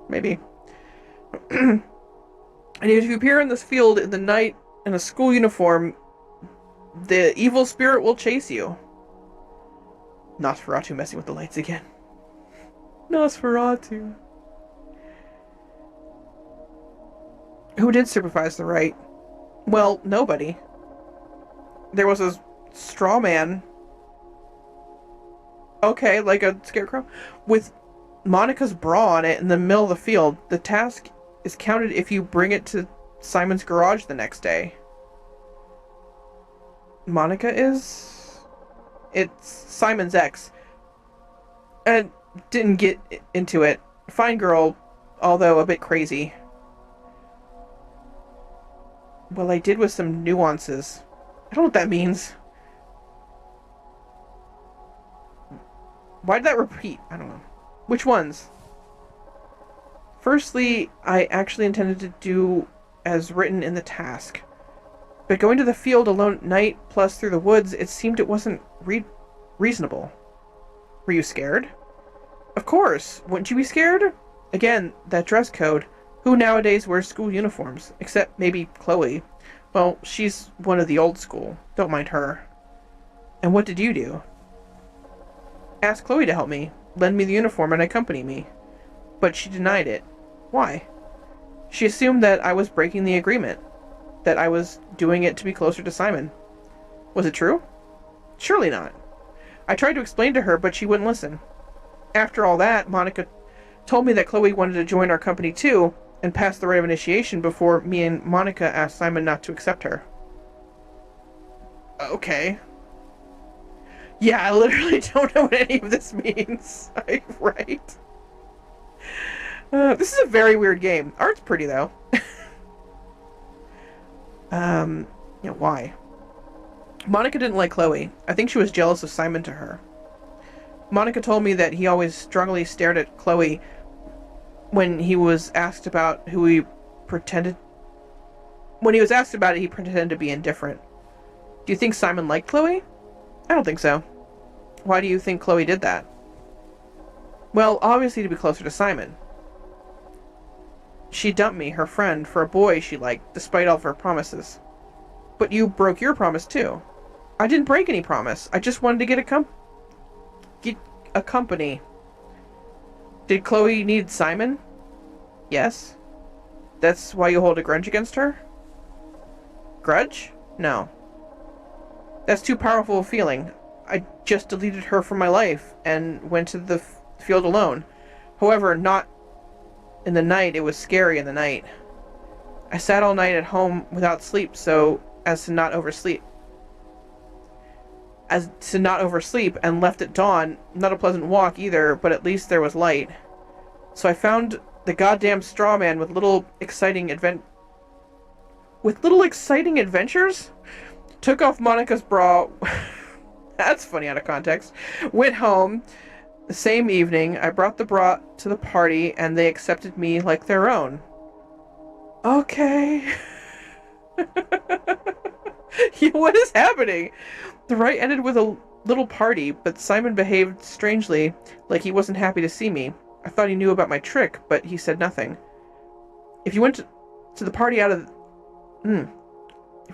Maybe. And if you appear in this field in the night in a school uniform, the evil spirit will chase you. Nosferatu messing with the lights again. Nosferatu. Who did supervise the rite? Well, nobody. There was a straw man. Okay, like a scarecrow. With Monica's bra on it in the middle of the field. The task is counted if you bring it to Simon's garage the next day. Monica is? It's Simon's ex. And didn't get into it. Fine girl, although a bit crazy. Well, I did with some nuances. I don't know what that means. Why did that repeat? I don't know. Which ones? Firstly, I actually intended to do as written in the task. But going to the field alone at night, plus through the woods, it seemed it wasn't reasonable. Were you scared? Of course. Wouldn't you be scared? Again, that dress code. Who nowadays wears school uniforms? Except maybe Chloe. Well, she's one of the old school. Don't mind her. And what did you do? Ask Chloe to help me. Lend me the uniform and accompany me. But she denied it. Why? She assumed that I was breaking the agreement. That I was doing it to be closer to Simon. Was it true? Surely not. I tried to explain to her, but she wouldn't listen. After all that, Monica told me that Chloe wanted to join our company too, and pass the rite of initiation before me and Monica asked Simon not to accept her. Okay. Yeah, I literally don't know what any of this means. Right? This is a very weird game. Art's pretty, though. Why? Monica didn't like Chloe. I think she was jealous of Simon to her. Monica told me that he always strongly stared at Chloe when he was asked about who he pretended... When he was asked about it, he pretended to be indifferent. Do you think Simon liked Chloe? I don't think so. Why do you think Chloe did that? Well, obviously to be closer to Simon. She dumped me, her friend, for a boy she liked, despite all of her promises. But you broke your promise, too. I didn't break any promise. I just wanted to get a company. Did Chloe need Simon? Yes. That's why you hold a grudge against her? Grudge? No. That's too powerful a feeling. I just deleted her from my life and went to the field alone. However, not in the night. It was scary in the night. I sat all night at home without sleep so as to not oversleep. And left at dawn. Not a pleasant walk either, but at least there was light. So I found the goddamn straw man with little exciting adventures? Took off Monica's bra. That's funny out of context. Went home. The same evening, I brought the bra to the party, and they accepted me like their own. Okay. Yeah, what is happening? The rite ended with a little party, but Simon behaved strangely, like he wasn't happy to see me. I thought he knew about my trick, but he said nothing. If you went to the party if you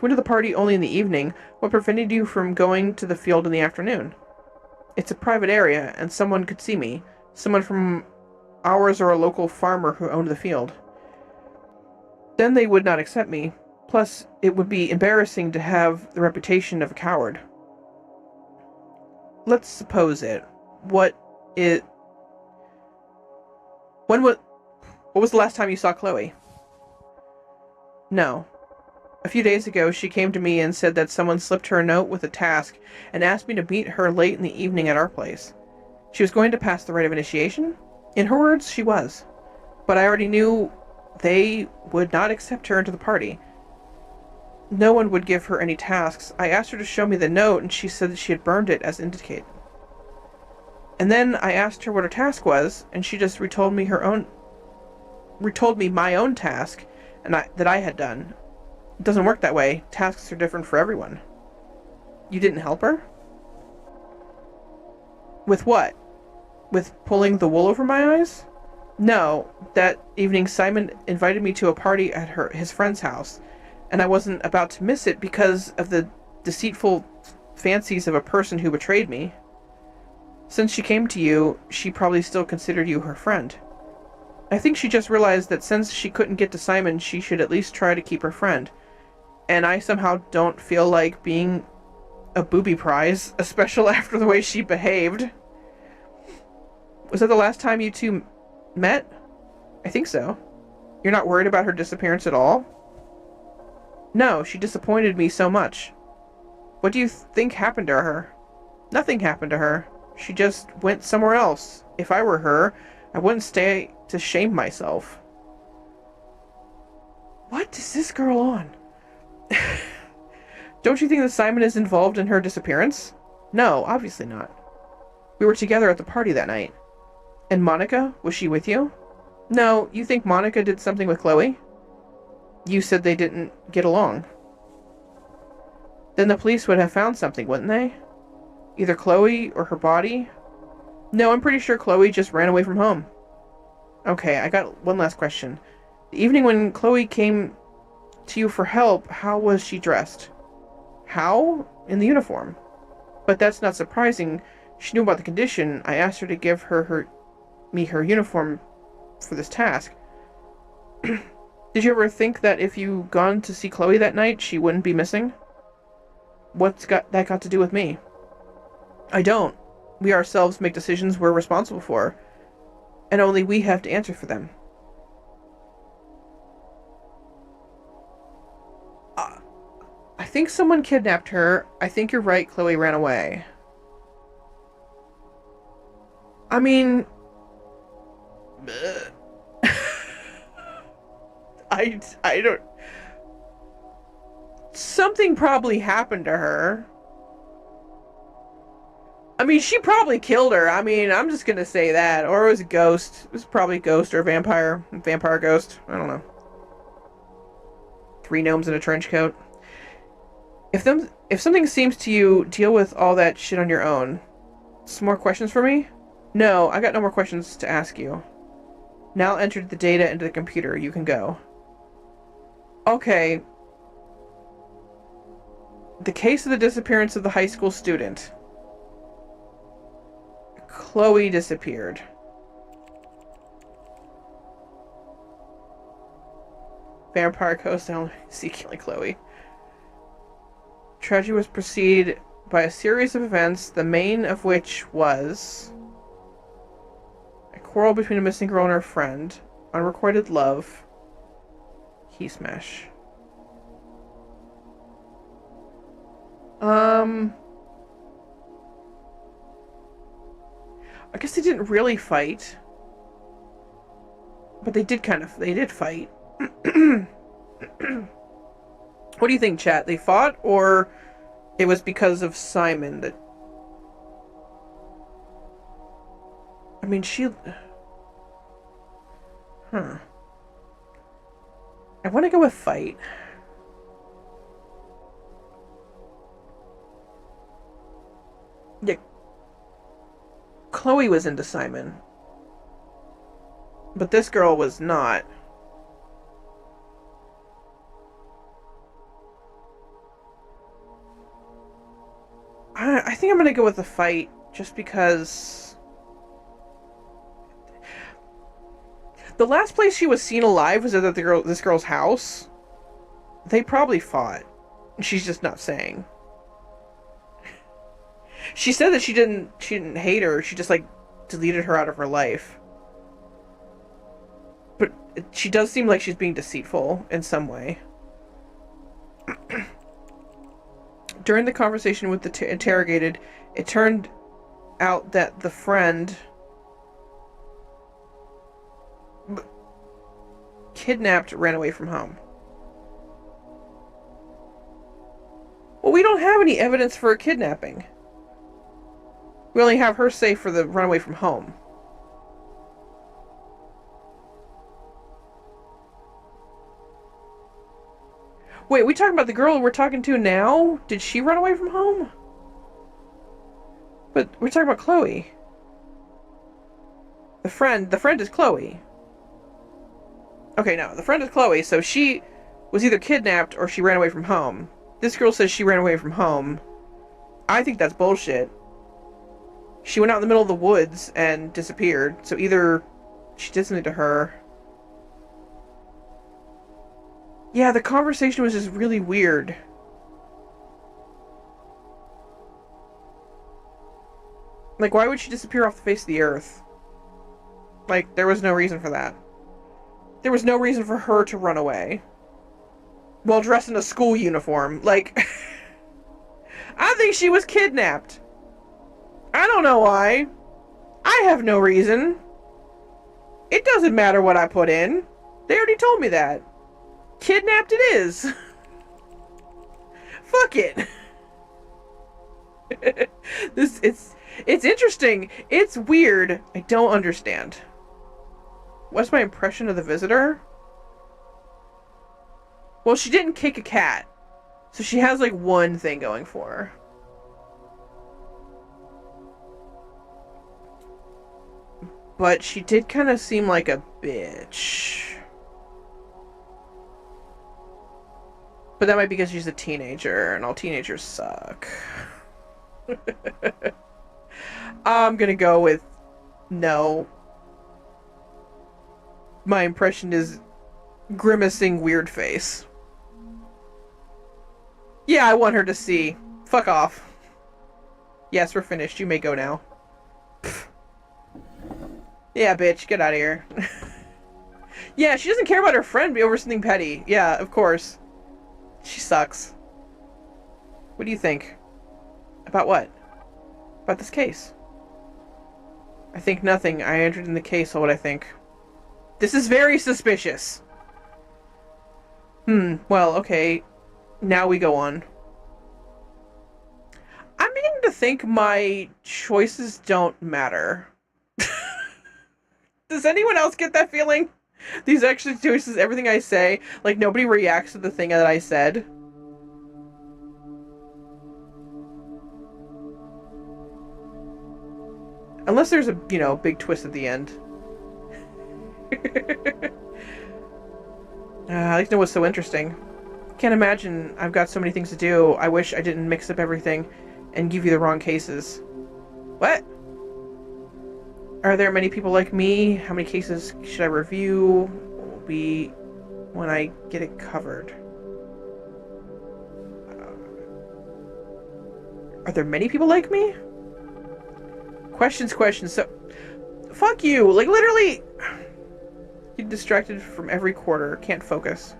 went to the party only in the evening, what prevented you from going to the field in the afternoon? It's a private area, and someone could see me. Someone from ours or a local farmer who owned the field. Then they would not accept me. Plus, it would be embarrassing to have the reputation of a coward. Let's suppose it. What was the last time you saw Chloe? No. A few days ago, she came to me and said that someone slipped her a note with a task and asked me to meet her late in the evening at our place. She was going to pass the rite of initiation? In her words, she was. But I already knew they would not accept her into the party. No one would give her any tasks. I asked her to show me the note, and she said that she had burned it as indicated. And then I asked her what her task was, and she just retold me my own task, and that I had done. It doesn't work that way. Tasks are different for everyone. You didn't help her? With what? With pulling the wool over my eyes? No. That evening Simon invited me to a party at his friend's house, and I wasn't about to miss it because of the deceitful fancies of a person who betrayed me. Since she came to you, she probably still considered you her friend. I think she just realized that since she couldn't get to Simon, she should at least try to keep her friend. And I somehow don't feel like being a booby prize, especially after the way she behaved. Was that the last time you two met? I think so. You're not worried about her disappearance at all? No, she disappointed me so much. What do you think happened to her? Nothing happened to her. She just went somewhere else. If I were her, I wouldn't stay to shame myself. What is this girl on? Don't you think that Simon is involved in her disappearance? No, obviously not. We were together at the party that night. And Monica, was she with you? No, you think Monica did something with Chloe? You said they didn't get along. Then the police would have found something, wouldn't they? Either Chloe or her body? No, I'm pretty sure Chloe just ran away from home. Okay, I got one last question. The evening when Chloe came to you for help, how was she dressed? How? In the uniform. But that's not surprising. She knew about the condition. I asked her to give me her uniform for this task. Did you ever think that if you gone to see Chloe that night, she wouldn't be missing? What's that got to do with me? I don't. We ourselves make decisions we're responsible for, and only we have to answer for them. I think someone kidnapped her. I think you're right, Chloe ran away. I mean... I don't... Something probably happened to her. I mean, she probably killed her. I mean, I'm just gonna say that. Or it was a ghost. It was probably a ghost or a vampire. Vampire ghost. I don't know. 3 gnomes in a trench coat. If something seems to you, deal with all that shit on your own. Some more questions for me? No, I got no more questions to ask you. Now enter the data into the computer. You can go. Okay. The case of the disappearance of the high school student. Chloe disappeared. Vampire ghost, I only see killing Chloe. Tragedy was preceded by a series of events, the main of which was a quarrel between a missing girl and her friend, unrequited love, key smash. I guess they didn't really fight, but they did fight. What do you think, chat? They fought, or it was because of Simon that... I mean, I want to go with fight. Yeah. Chloe was into Simon. But this girl was not. I think I'm gonna go with the fight, just because... The last place she was seen alive was at this girl's house. They probably fought. She's just not saying. She said that she didn't hate her, she just, like, deleted her out of her life. But she does seem like she's being deceitful in some way. During the conversation with the interrogated, it turned out that the friend ran away from home. we don't have any evidence for a kidnapping. We only have her say for the runaway from home. Wait, we talking about the girl we're talking to now? Did she run away from home? But we're talking about Chloe. The friend is Chloe. Okay, no, the friend is Chloe, so she was either kidnapped or she ran away from home. This girl says she ran away from home. I think that's bullshit. She went out in the middle of the woods and disappeared, so either she did something to her. Yeah, the conversation was just really weird. Like, why would she disappear off the face of the earth? Like, there was no reason for that. There was no reason for her to run away. While dressed in a school uniform. Like, I think she was kidnapped. I don't know why. I have no reason. It doesn't matter what I put in. They already told me that. Kidnapped it is. Fuck it. It's interesting. It's weird. I don't understand. What's my impression of the visitor? Well, she didn't kick a cat. So she has like one thing going for her. But she did kind of seem like a bitch. But that might be because she's a teenager, and all teenagers suck. I'm gonna go with no. My impression is grimacing weird face. Yeah, I want her to see. Fuck off. Yes, we're finished. You may go now. Pfft. Yeah, bitch, get out of here. Yeah, she doesn't care about her friend over something petty. Yeah, of course. She sucks. What do you think? About what? About this case? I think nothing. I entered in the case, so what I think. This is very suspicious. Well, okay. Now we go on. I'm beginning to think my choices don't matter. Does anyone else get that feeling? These extra choices, everything I say, like nobody reacts to the thing that I said. Unless there's a, you know, big twist at the end. I'd like to know what's so interesting. Can't imagine. I've got so many things to do. I wish I didn't mix up everything and give you the wrong cases. What? Are there many people like me? How many cases should I review? What will be when I get it covered? Are there many people like me? Questions. So, fuck you. Like, literally, get distracted from every quarter. Can't focus.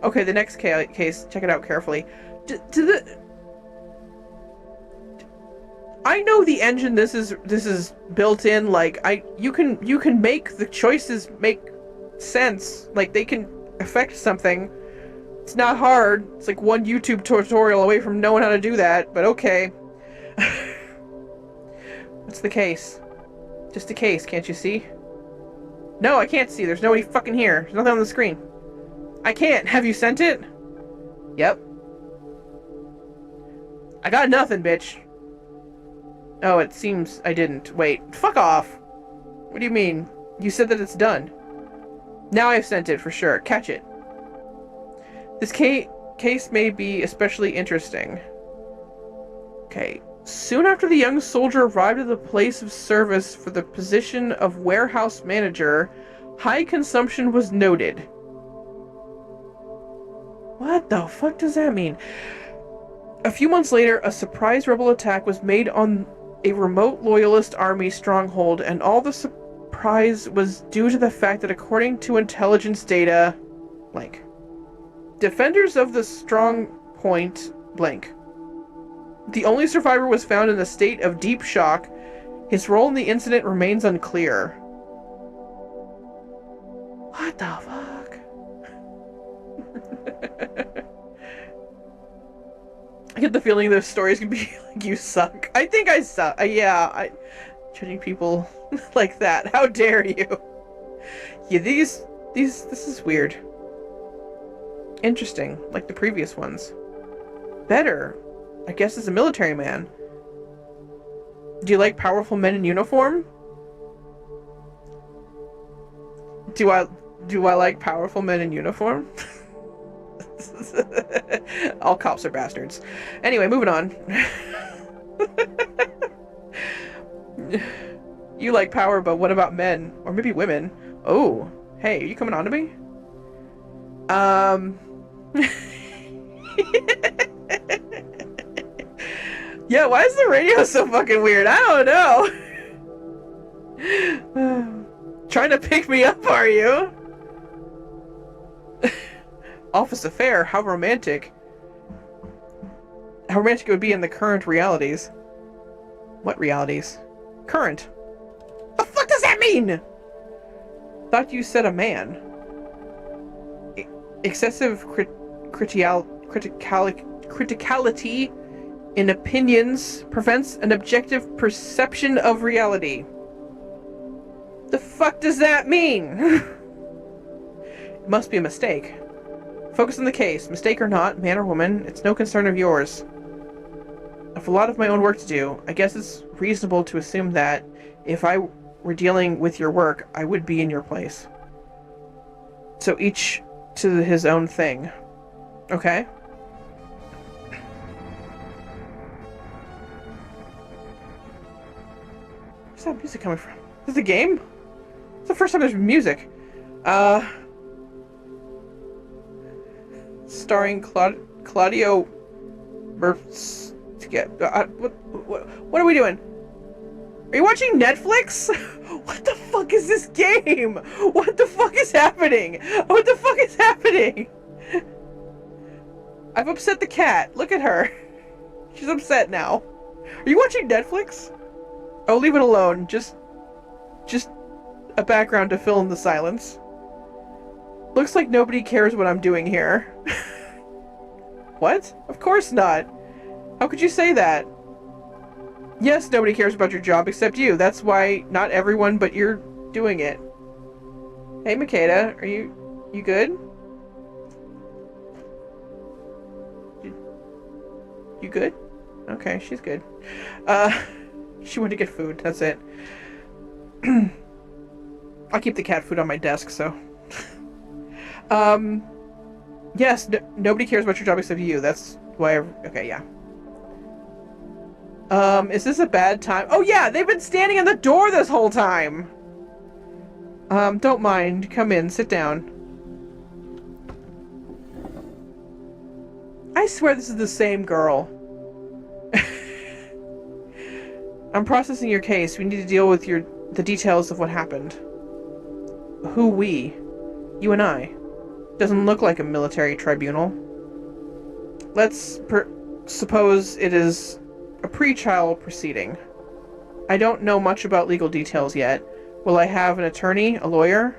Okay, the next case. Check it out carefully. I know the engine this is built in. Like, you can make the choices make sense. Like, they can affect something. It's not hard. It's like one YouTube tutorial away from knowing how to do that. But okay. What's the case? Just a case, can't you see? No, I can't see. There's nobody fucking here. There's nothing on the screen. I can't. Have you sent it? Yep. I got nothing, bitch. Oh, it seems I didn't. Wait. Fuck off. What do you mean? You said that it's done. Now I've sent it for sure. Catch it. This case may be especially interesting. Okay. Soon after the young soldier arrived at the place of service for the position of warehouse manager, high consumption was noted. What the fuck does that mean? A few months later, a surprise rebel attack was made on a remote loyalist army stronghold, and all the surprise was due to the fact that according to intelligence data, blank, defenders of the strong point, blank, the only survivor was found in a state of deep shock. His role in the incident remains unclear. What the fuck? get the feeling those stories can be like, you suck. I think I suck. Yeah, judging people like that. How dare you? Yeah, this is weird. Interesting, like the previous ones. Better, I guess, as a military man. Do you like powerful men in uniform? Do I like powerful men in uniform? All cops are bastards. Anyway, moving on. You like power, but what about men? Or maybe women? Oh, hey, are you coming on to me? Yeah, why is the radio so fucking weird? I don't know. Trying to pick me up, are you? Office affair, how romantic. How romantic it would be in the current realities. What realities? Current. The fuck does that mean? Thought you said a man. Excessive criticality in opinions prevents an objective perception of reality. The fuck does that mean? It must be a mistake. Focus on the case. Mistake or not, man or woman, it's no concern of yours. I have a lot of my own work to do. I guess it's reasonable to assume that if I were dealing with your work, I would be in your place. So each to his own thing. Okay? Where's that music coming from? Is this a game? It's the first time there's music. Starring Claudio Mertz. What are we doing? Are you watching Netflix? What the fuck is this game? What the fuck is happening? What the fuck is happening? I've upset the cat. Look at her. She's upset now. Are you watching Netflix? Oh, leave it alone. Just a background to fill in the silence. Looks like nobody cares what I'm doing here. What? Of course not. How could you say that? Yes, nobody cares about your job except you. That's why not everyone but you're doing it. Hey, Makeda, are you good? You good? Okay, she's good. She went to get food. That's it. I'll keep the cat food on my desk, so. Yes, nobody cares about your job except you. That's why okay, yeah. Is this a bad time? Oh yeah, they've been standing in the door this whole time! Don't mind. Come in, sit down. I swear this is the same girl. I'm processing your case. We need to deal with the details of what happened. Who we? You and I. Doesn't look like a military tribunal. Let's suppose it is a pre-trial proceeding. I don't know much about legal details yet. Will I have an attorney, a lawyer?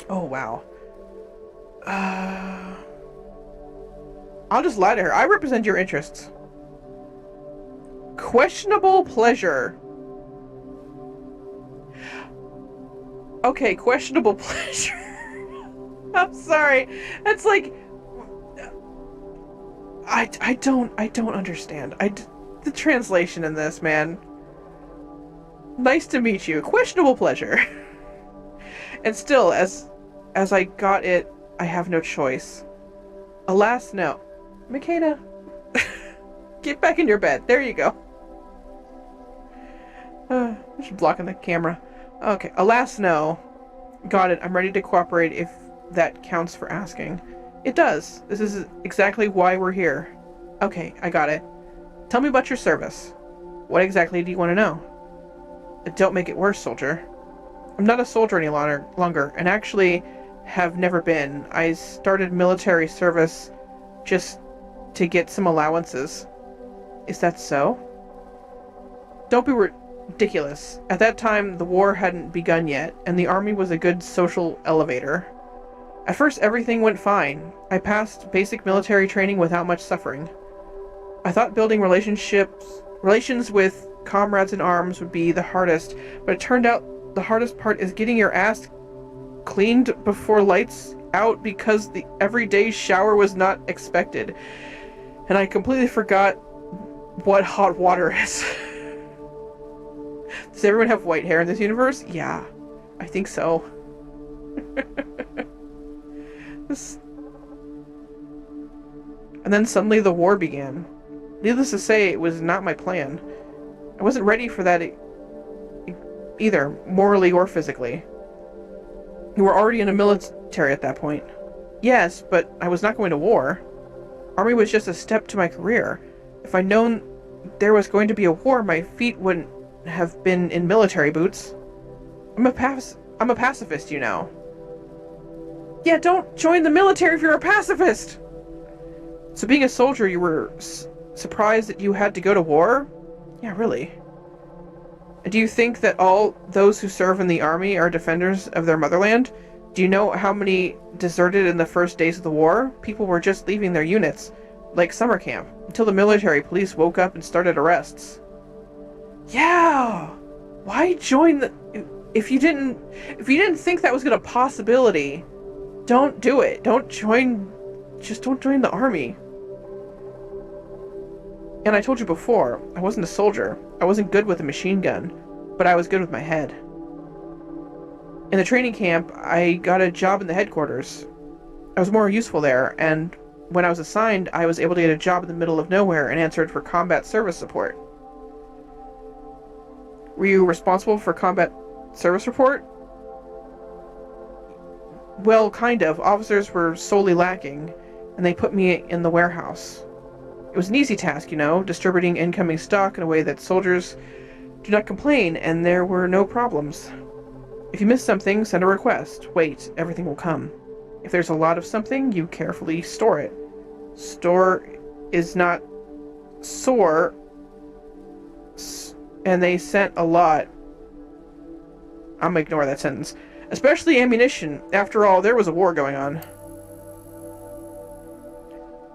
Oh, wow. I'll just lie to her. I represent your interests. Questionable pleasure. Okay, questionable pleasure. I'm sorry. That's like... I don't understand. The translation in this, man. Nice to meet you. Questionable pleasure. And still, as I got it, I have no choice. Alas, no. Makeda. Get back in your bed. There you go. Just blocking the camera. Okay. Alas, no. Got it. I'm ready to cooperate if that counts for asking. It does. This is exactly why we're here. Okay, I got it. Tell me about your service. What exactly do you want to know? Don't make it worse, soldier. I'm not a soldier any longer, and actually have never been. I started military service just to get some allowances. Is that so? Don't be ridiculous. At that time, the war hadn't begun yet, and the army was a good social elevator. At first, everything went fine. I passed basic military training without much suffering. I thought building relations with comrades in arms would be the hardest, but it turned out the hardest part is getting your ass cleaned before lights out because the everyday shower was not expected. And I completely forgot what hot water is. Does everyone have white hair in this universe? Yeah, I think so. And then suddenly the war began. Needless to say, it was not my plan. I wasn't ready for that either, morally or physically. We were already in the military at that point. Yes, but I was not going to war. Army was just a step to my career. If I'd known there was going to be a war, my feet wouldn't have been in military boots. I'm a pacifist, you know. Yeah, don't join the military if you're a pacifist! So being a soldier, you were surprised that you had to go to war? Yeah, really. Do you think that all those who serve in the army are defenders of their motherland? Do you know how many deserted in the first days of the war? People were just leaving their units, like summer camp, until the military police woke up and started arrests. Yeah! Why join the... If you didn't think that was a possibility, don't do it. Just don't join the army. And I told you before, I wasn't a soldier. I wasn't good with a machine gun, but I was good with my head. In the training camp, I got a job in the headquarters. I was more useful there, and when I was assigned, I was able to get a job in the middle of nowhere and answered for combat service support. Were you responsible for combat service report? Well, kind of. Officers were solely lacking, and they put me in the warehouse. It was an easy task, you know, distributing incoming stock in a way that soldiers do not complain, and there were no problems. If you miss something, send a request. Wait, everything will come. If there's a lot of something, you carefully store it. Store is not soar, and they sent a lot. I'm gonna ignore that sentence. Especially ammunition. After all, there was a war going on.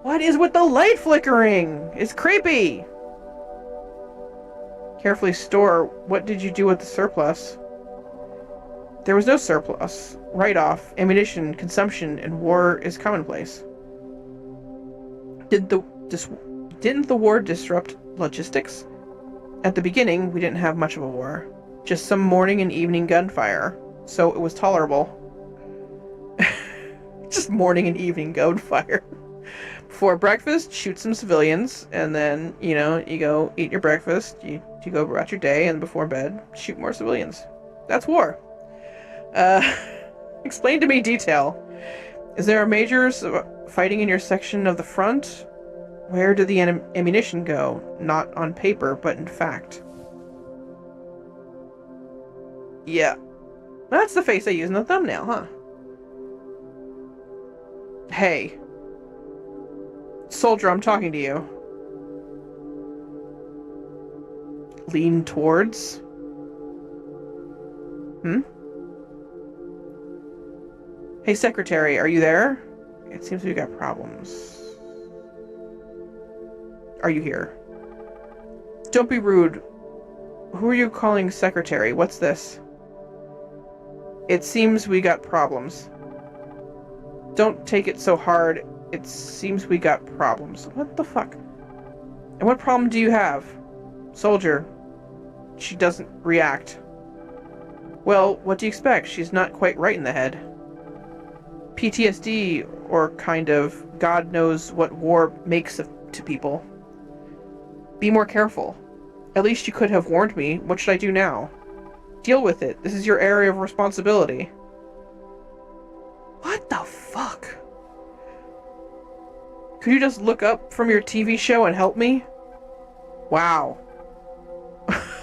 What is with the light flickering? It's creepy! Carefully store. What did you do with the surplus? There was no surplus. Write-off, ammunition, consumption, and war is commonplace. Didn't the war disrupt logistics? At the beginning, we didn't have much of a war. Just some morning and evening gunfire. So it was tolerable. Just morning and evening gunfire. Before breakfast, shoot some civilians, and then, you know, you go eat your breakfast, you go about your day, and before bed, shoot more civilians. That's war. Explain to me detail. Is there a majors fighting in your section of the front? Where did the ammunition go? Not on paper, but in fact. Yeah. That's the face I use in the thumbnail, huh? Hey. Soldier, I'm talking to you. Lean towards? Hey, secretary, are you there? It seems we got problems. Are you here? Don't be rude. Who are you calling secretary? What's this? It seems we got problems. Don't take it so hard. It seems we got problems. What the fuck? And what problem do you have? Soldier. She doesn't react. Well, what do you expect? She's not quite right in the head. PTSD, or kind of, God knows what war makes to people. Be more careful. At least you could have warned me. What should I do now? Deal with it. This is your area of responsibility. What the fuck? Could you just look up from your TV show and help me? Wow.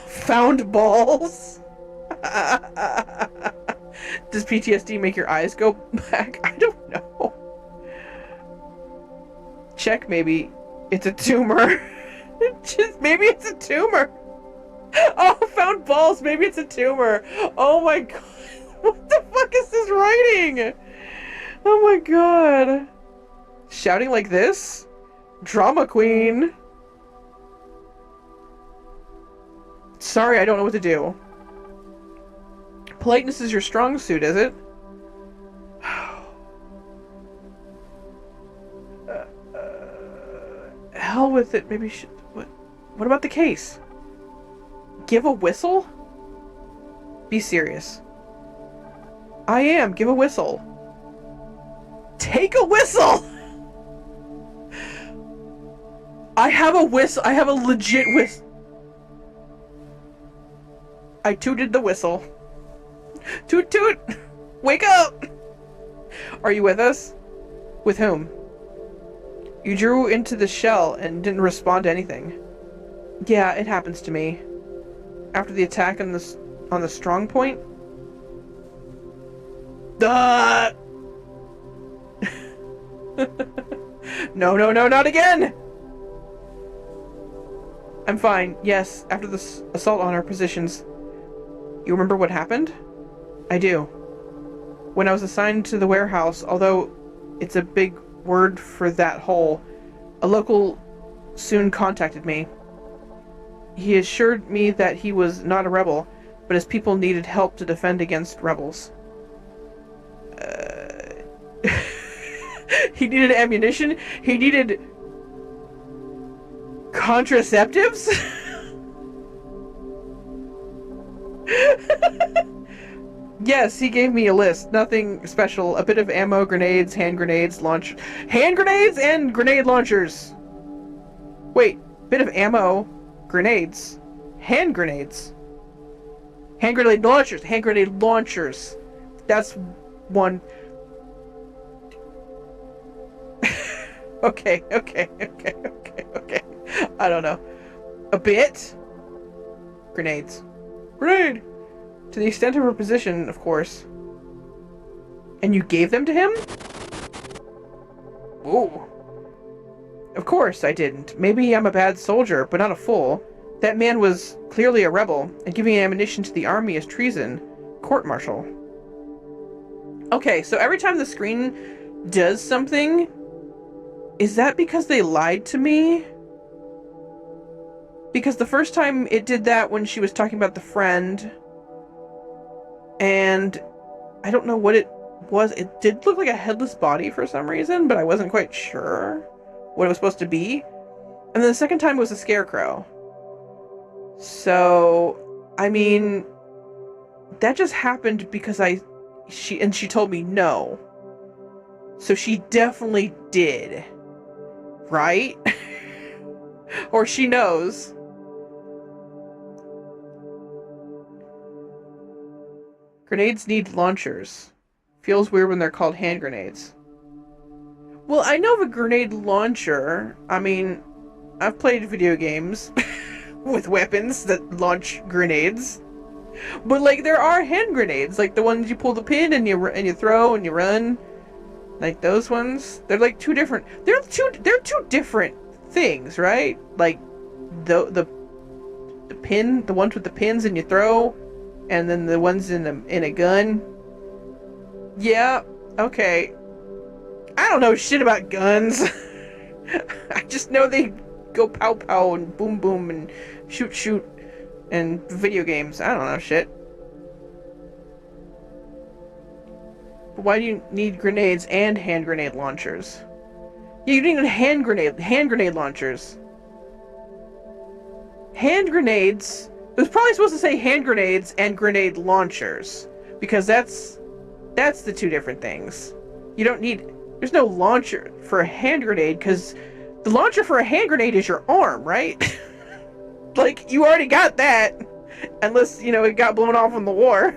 Found balls? Does PTSD make your eyes go back? I don't know. Check, maybe. It's a tumor. Maybe it's a tumor. Oh, found balls. Maybe it's a tumor. Oh my god. What the fuck is this writing? Oh my god. Shouting like this? Drama queen. Sorry, I don't know what to do. Politeness is your strong suit, is it? Hell with it. Maybe should... What about the case? Give a whistle? Be serious. I am. Give a whistle. Take a whistle! I have a whistle. I have a legit whistle. I tooted the whistle. Toot toot! Wake up! Are you with us? With whom? You drew into the shell and didn't respond to anything. Yeah, it happens to me. After the attack on the strong point? No, no, no, not again! I'm fine. Yes, after the assault on our positions. You remember what happened? I do. When I was assigned to the warehouse, although it's a big word for that hole, a local soon contacted me. He assured me that he was not a rebel, but his people needed help to defend against rebels. He needed ammunition? He needed contraceptives? Yes, he gave me a list. Nothing special. A bit of ammo, grenades, hand grenades, hand grenades and grenade launchers. Wait, bit of ammo, grenades, hand grenades. Hand grenade launchers. Hand grenade launchers. That's one. Okay. I don't know. A bit? Grenades. Grenade! To the extent of her position, of course. And you gave them to him? Whoa. Of course I didn't. Maybe I'm a bad soldier, but not a fool. That man was clearly a rebel, and giving ammunition to the army is treason. Court-martial. Okay, so every time the screen does something, is that because they lied to me? Because the first time it did that when she was talking about the friend, and I don't know what it was. It did look like a headless body for some reason, but I wasn't quite sure what it was supposed to be. And then the second time was a scarecrow. So, I mean, that just happened because she told me no. So she definitely did. Right? Or she knows. Grenades need launchers. Feels weird when they're called hand grenades. Well, I know of a grenade launcher. I mean, I've played video games with weapons that launch grenades. But like, there are hand grenades, like the ones you pull the pin and you throw and you run. Like those ones. They're like two different. They're two different things, right? Like the pin, the ones with the pins and you throw. And then the ones in a gun. Yeah, okay. I don't know shit about guns. I just know they go pow pow and boom boom and shoot shoot and video games. I don't know shit. But why do you need grenades and hand grenade launchers? Yeah, you need hand grenade launchers. Hand grenades. It was probably supposed to say hand grenades and grenade launchers, because that's the two different things. You don't need... There's no launcher for a hand grenade, because the launcher for a hand grenade is your arm, right? Like, you already got that, unless, you know, it got blown off in the war.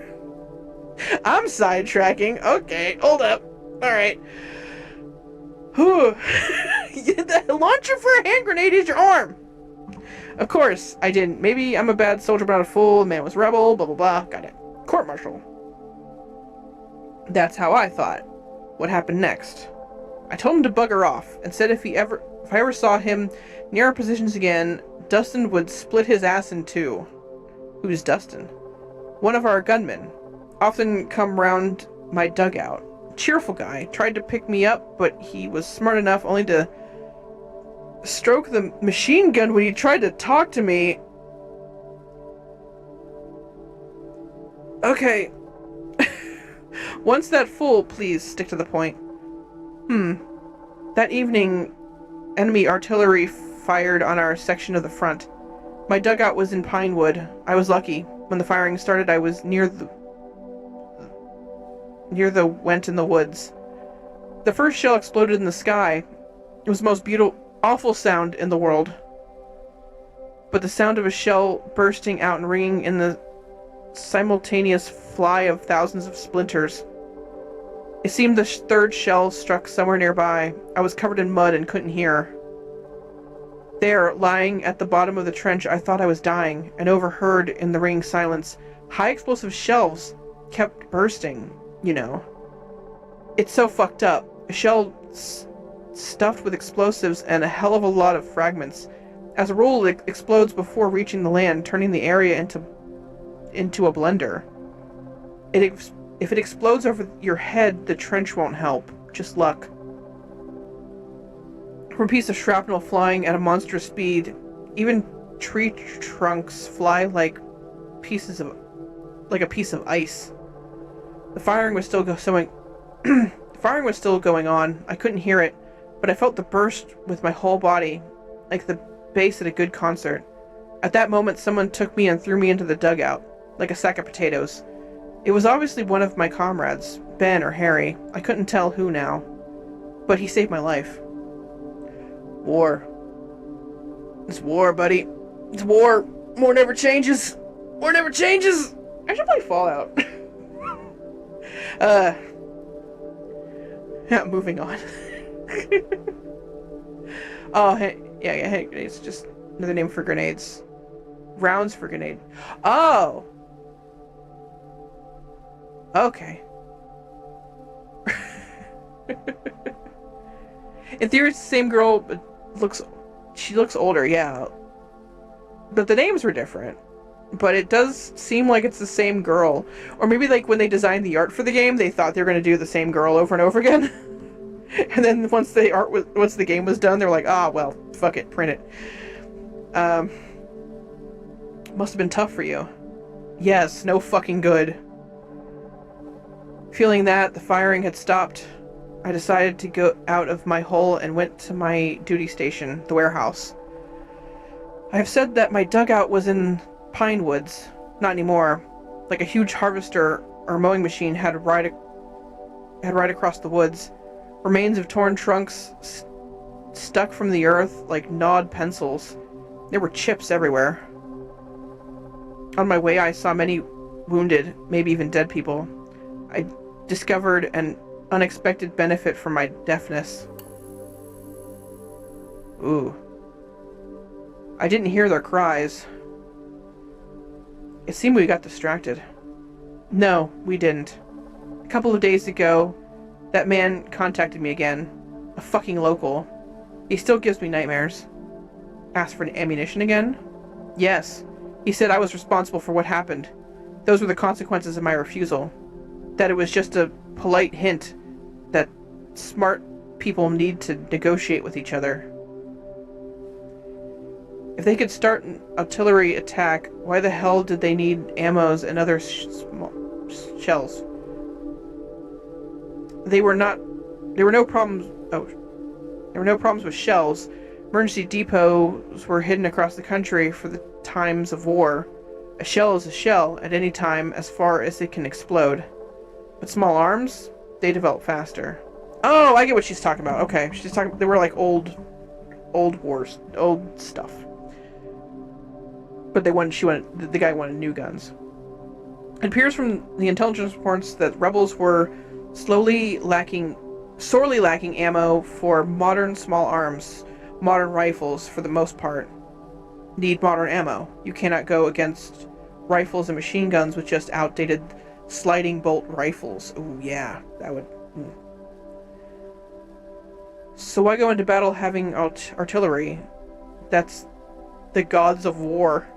I'm sidetracking. Okay, hold up. Alright. The launcher for a hand grenade is your arm. Of course, I didn't. Maybe I'm a bad soldier, but not a fool. The man was rebel, blah, blah, blah. Got it. Court-martial. That's how I thought. What happened next? I told him to bugger off, and said if I ever saw him near our positions again, Dustin would split his ass in two. Who's Dustin? One of our gunmen. Often come round my dugout. Cheerful guy. Tried to pick me up, but he was smart enough only to stroke the machine gun when he tried to talk to me. Okay. Once that full, please stick to the point. That evening, enemy artillery fired on our section of the front. My dugout was in Pinewood. I was lucky. When the firing started, I was near the went in the woods. The first shell exploded in the sky. It was the most beautiful, awful sound in the world. But the sound of a shell bursting out and ringing in the simultaneous fly of thousands of splinters. It seemed the third shell struck somewhere nearby. I was covered in mud and couldn't hear. There, lying at the bottom of the trench, I thought I was dying, and overheard in the ringing silence, high explosive shells kept bursting, you know. It's so fucked up. A shell stuffed with explosives and a hell of a lot of fragments. As a rule, it explodes before reaching the land, turning the area into a blender. If it explodes over your head, the trench won't help. Just luck. From a piece of shrapnel flying at a monstrous speed, even tree trunks fly like a piece of ice. The firing was still going on. I couldn't hear it, but I felt the burst with my whole body, like the bass at a good concert. At that moment, someone took me and threw me into the dugout, like a sack of potatoes. It was obviously one of my comrades, Ben or Harry. I couldn't tell who now, but he saved my life. War. It's war, buddy. It's war. War never changes. War never changes. I should play Fallout. Yeah, moving on. Oh, hey, yeah, hand grenades. Just another name for grenades. Rounds for grenade. Oh! Okay. In theory, it's the same girl, but she looks older, yeah. But the names were different. But it does seem like it's the same girl. Or maybe like when they designed the art for the game, they thought they were going to do the same girl over and over again. And then once the game was done, they were like, well, fuck it, print it. Must have been tough for you. Yes, no fucking good. Feeling that the firing had stopped, I decided to go out of my hole and went to my duty station, the warehouse. I have said that my dugout was in pine woods. Not anymore. Like a huge harvester or mowing machine had right across the woods. Remains of torn trunks stuck from the earth like gnawed pencils. There were chips everywhere. On my way, I saw many wounded, maybe even dead people. I discovered an unexpected benefit from my deafness. Ooh. I didn't hear their cries. It seemed we got distracted. No, we didn't. A couple of days ago, that man contacted me again. A fucking local. He still gives me nightmares. Asked for ammunition again? Yes. He said I was responsible for what happened. Those were the consequences of my refusal. That it was just a polite hint that smart people need to negotiate with each other. If they could start an artillery attack, why the hell did they need ammos and other shells? There were no problems with shells. Emergency depots were hidden across the country for the times of war. A shell is a shell at any time as far as it can explode. But small arms, they develop faster. Oh, I get what she's talking about. Okay, she's talking. They were like old wars, old stuff. But the guy wanted new guns. It appears from the intelligence reports that rebels were sorely lacking ammo for modern small arms. Modern rifles, for the most part, need modern ammo. You cannot go against rifles and machine guns with just outdated sliding bolt rifles. Ooh, yeah, that would... So why go into battle having artillery? That's the gods of war.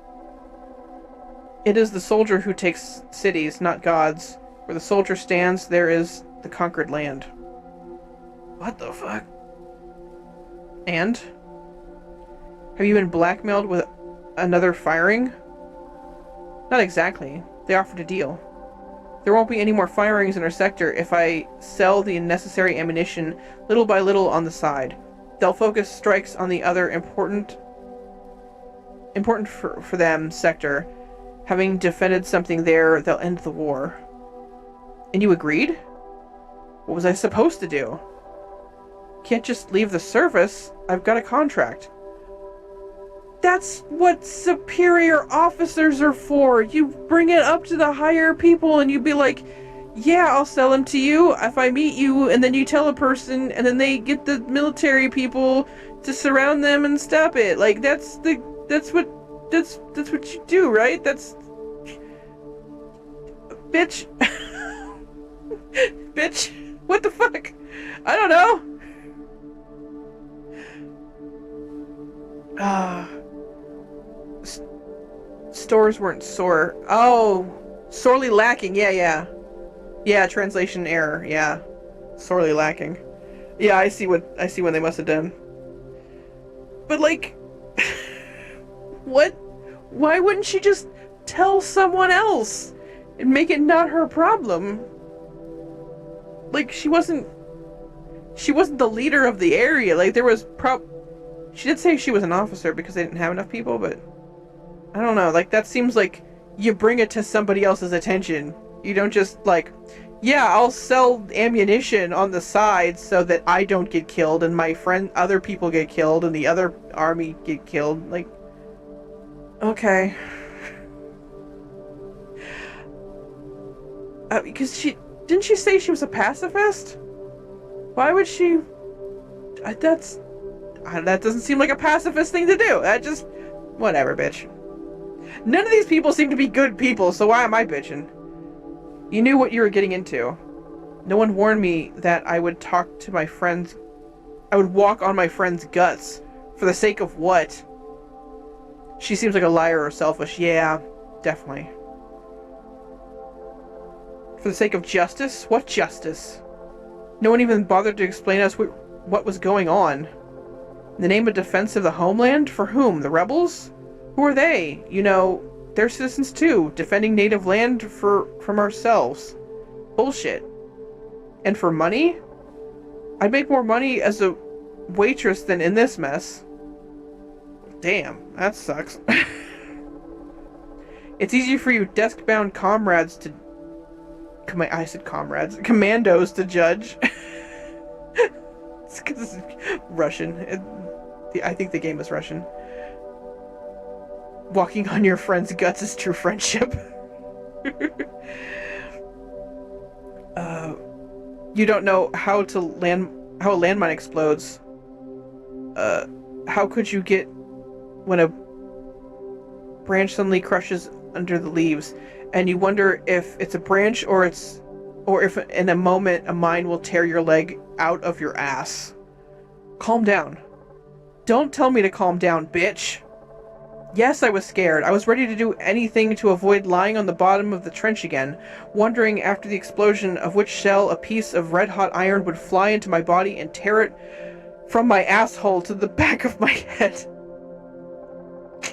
It is the soldier who takes cities, not gods. Where the soldier stands, there is the conquered land. What the fuck? And? Have you been blackmailed with another firing? Not exactly. They offered a deal. There won't be any more firings in our sector if I sell the necessary ammunition little by little on the side. They'll focus strikes on the other important for them sector. Having defended something there, they'll end the war. And you agreed? What was I supposed to do? Can't just leave the service. I've got a contract. That's what superior officers are for. You bring it up to the higher people and you be like, yeah, I'll sell them to you if I meet you, and then you tell a person, and then they get the military people to surround them and stop it. Like, that's what you do, right? That's... Bitch. Bitch. What the fuck? I don't know. Stores weren't sore. Oh, sorely lacking. Yeah. Yeah, translation error. Yeah, sorely lacking. Yeah, I see what they must have done. But like, what? Why wouldn't she just tell someone else and make it not her problem? Like, she wasn't the leader of the area. Like, there was she did say she was an officer because they didn't have enough people, but I don't know. Like, that seems like you bring it to somebody else's attention. You don't just, like, yeah, I'll sell ammunition on the side so that I don't get killed and my other people get killed and the other army get killed. Like, okay. Because didn't she say she was a pacifist? Why would she... that doesn't seem like a pacifist thing to do. That just... Whatever, bitch. None of these people seem to be good people, so why am I bitching? You knew what you were getting into. No one warned me that I would talk to my friends... I would walk on my friend's guts. For the sake of what? She seems like a liar or selfish. Yeah, definitely. For the sake of justice? What justice? No one even bothered to explain to us what was going on. In the name of defense of the homeland? For whom? The rebels? Who are they? You know, they're citizens too, defending native land from ourselves. Bullshit. And for money? I'd make more money as a waitress than in this mess. Damn, that sucks. It's easy for you desk-bound comrades to... I said comrades. Commandos to judge. It's because it's Russian. I think the game is Russian. Walking on your friend's guts is true friendship. You don't know how a landmine explodes. How could you get when a branch suddenly crushes under the leaves, and you wonder if it's a branch or if in a moment a mine will tear your leg out of your ass. Calm down. Don't tell me to calm down, bitch. Yes, I was scared. I was ready to do anything to avoid lying on the bottom of the trench again, wondering after the explosion of which shell a piece of red-hot iron would fly into my body and tear it from my asshole to the back of my head.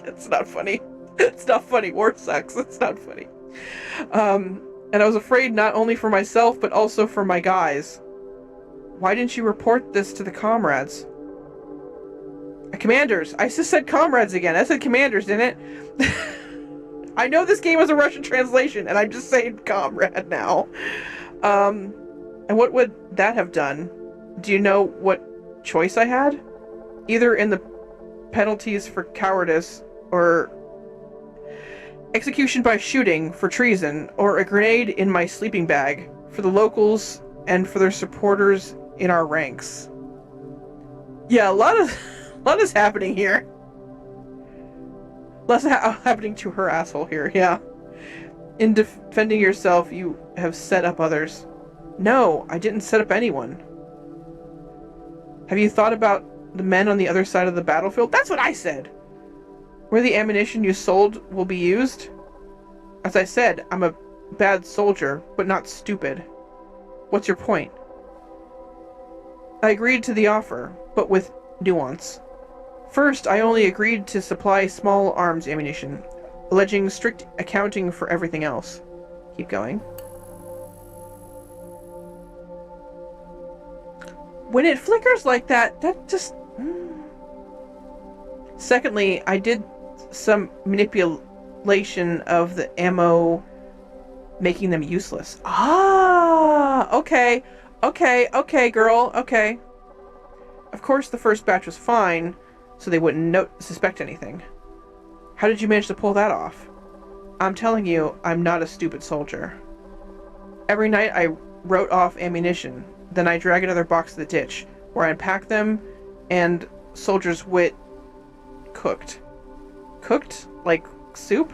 It's not funny. It's not funny. War sucks. It's not funny. And I was afraid not only for myself, but also for my guys. Why didn't you report this to the comrades? Commanders. I just said comrades again. I said commanders, didn't it? I know this game is a Russian translation, and I'm just saying comrade now. And what would that have done? Do you know what choice I had? Either in the penalties for cowardice, or execution by shooting for treason, or a grenade in my sleeping bag for the locals and for their supporters in our ranks. Yeah, a lot is happening here. Less happening to her asshole here, yeah. In defending yourself, you have set up others. No, I didn't set up anyone. Have you thought about the men on the other side of the battlefield? That's what I said! Where the ammunition you sold will be used? As I said, I'm a bad soldier, but not stupid. What's your point? I agreed to the offer, but with nuance. First, I only agreed to supply small arms ammunition, alleging strict accounting for everything else. Keep going. When it flickers like that, that just... Secondly, I did some manipulation of the ammo, making them useless. Ah, okay. Okay, girl, okay. Of course, the first batch was fine, so they wouldn't suspect anything. How did you manage to pull that off? I'm telling you, I'm not a stupid soldier. Every night I wrote off ammunition, then I drag another box to the ditch, where I unpack them, and soldier's wit cooked. Cooked? Like soup?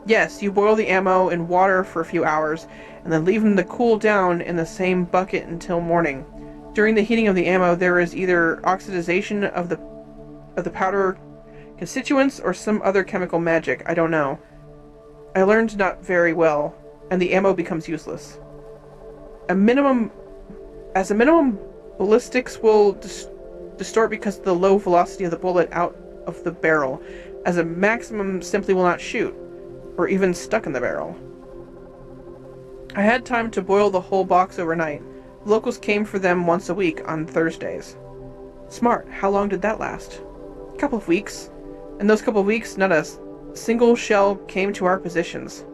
Yes, you boil the ammo in water for a few hours, and then leave them to cool down in the same bucket until morning. During the heating of the ammo, there is either oxidation of the powder constituents or some other chemical magic. I don't know. I learned not very well, and the ammo becomes useless. As a minimum, ballistics will distort because of the low velocity of the bullet out of the barrel. As a maximum, simply will not shoot, or even stuck in the barrel. I had time to boil the whole box overnight. The locals came for them once a week on Thursdays. Smart. How long did that last? A couple of weeks. In those couple of weeks, not a single shell came to our positions.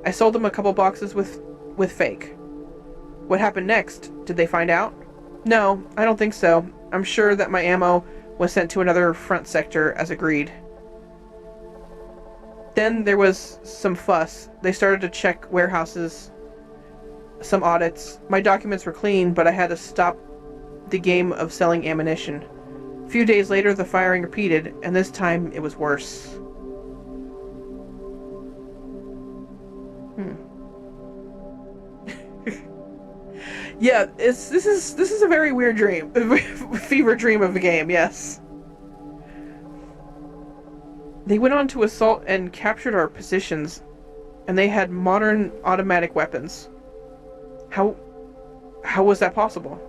I sold them a couple boxes with fake. What happened next? Did they find out? No, I don't think so. I'm sure that my ammo was sent to another front sector as agreed. Then there was some fuss. They started to check warehouses, some audits. My documents were clean, but I had to stop the game of selling ammunition. A few days later, the firing repeated, and this time it was worse. Yeah, this is a very weird dream. Fever dream of a game, yes. They went on to assault and captured our positions, and they had modern automatic weapons. How was that possible?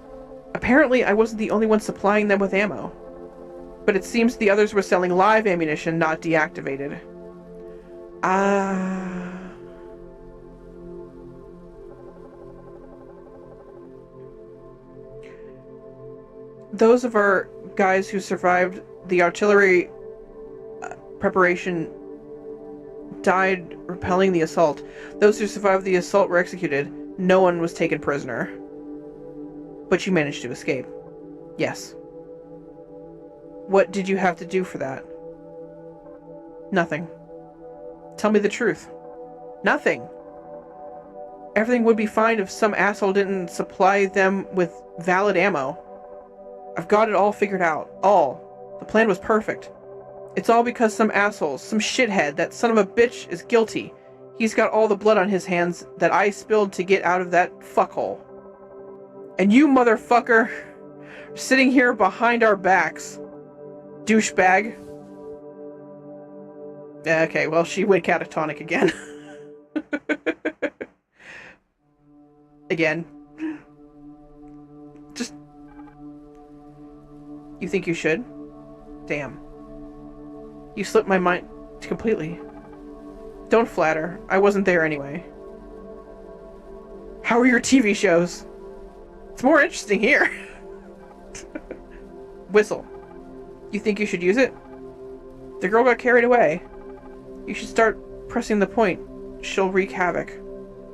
Apparently, I wasn't the only one supplying them with ammo. But it seems the others were selling live ammunition, not deactivated. Those of our guys who survived the artillery preparation died repelling the assault. Those who survived the assault were executed. No one was taken prisoner. But you managed to escape. Yes. What did you have to do for that? Nothing. Tell me the truth. Nothing. Everything would be fine if some asshole didn't supply them with valid ammo. I've got it all figured out. All. The plan was perfect. It's all because some asshole, some shithead, that son of a bitch is guilty. He's got all the blood on his hands that I spilled to get out of that fuckhole. And you motherfucker are sitting here behind our backs. Douchebag. Okay, well, she went catatonic again. Again. Just... You think you should? Damn. You slipped my mind completely. Don't flatter. I wasn't there anyway. How are your TV shows? It's more interesting here. Whistle. You think you should use it? The girl got carried away. You should start pressing the point. She'll wreak havoc.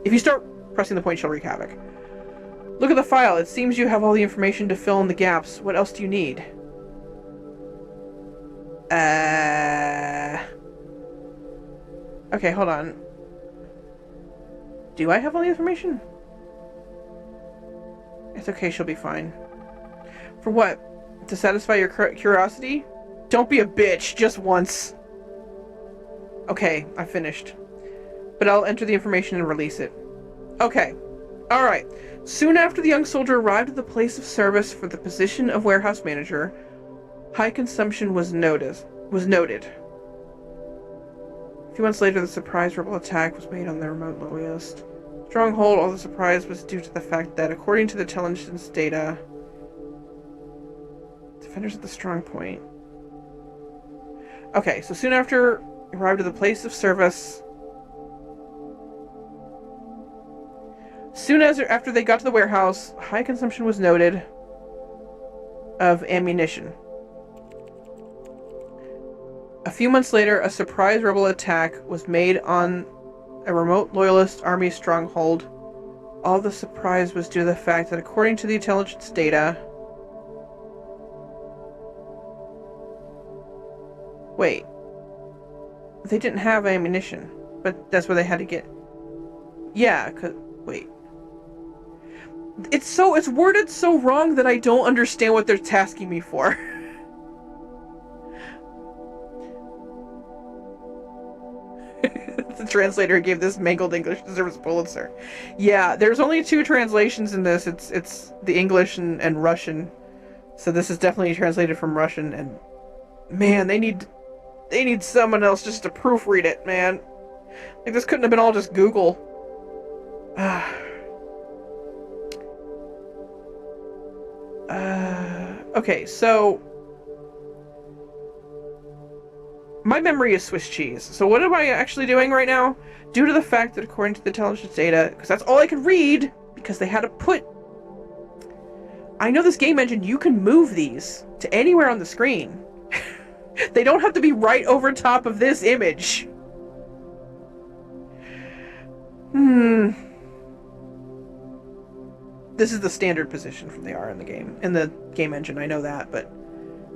If you start pressing the point, she'll wreak havoc. Look at the file. It seems you have all the information to fill in the gaps. What else do you need? Okay, hold on. Do I have all the information? It's okay, she'll be fine. For what? To satisfy your curiosity? Don't be a bitch, just once. Okay, I finished. But I'll enter the information and release it. Okay. Alright. Soon after the young soldier arrived at the place of service for the position of warehouse manager, high consumption was noted. A few months later, the surprise rebel attack was made on the remote lowest stronghold. All the surprise was due to the fact that, according to the intelligence data, defenders at the strong point. Okay, so soon after arrived at the place of service. Soon after they got to the warehouse, high consumption was noted. of ammunition. A few months later, a surprise rebel attack was made on a remote loyalist army stronghold. All the surprise was due to the fact that, according to the intelligence data... Wait. They didn't have ammunition, but that's where they had to get... Yeah, wait. It's worded so wrong that I don't understand what they're tasking me for. The translator who gave this mangled English deserves a Pulitzer. Yeah, there's only 2 translations in this. It's the English and Russian. So this is definitely translated from Russian, and man, they need someone else just to proofread it, man. Like, this couldn't have been all just Google. Okay, so my memory is Swiss cheese. So what am I actually doing right now? Due to the fact that, according to the intelligence data, because that's all I could read, because they had to put... I know this game engine, you can move these to anywhere on the screen. They don't have to be right over top of this image. This is the standard position from they are in the game. In the game engine, I know that, but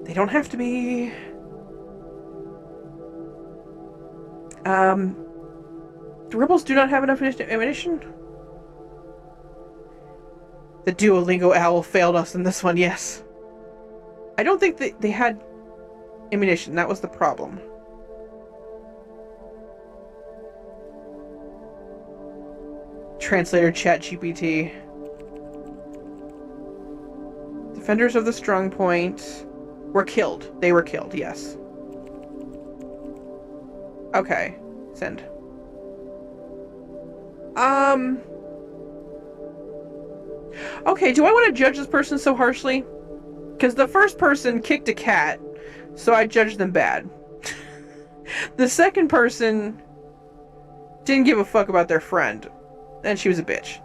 they don't have to be... The rebels do not have enough ammunition? The Duolingo owl failed us in this one, yes. I don't think they had ammunition. That was the problem. Translator ChatGPT. Defenders of the strong point were killed. They were killed, yes. Okay. Send. Okay, do I want to judge this person so harshly? Because the first person kicked a cat, so I judged them bad. The second person didn't give a fuck about their friend, and she was a bitch.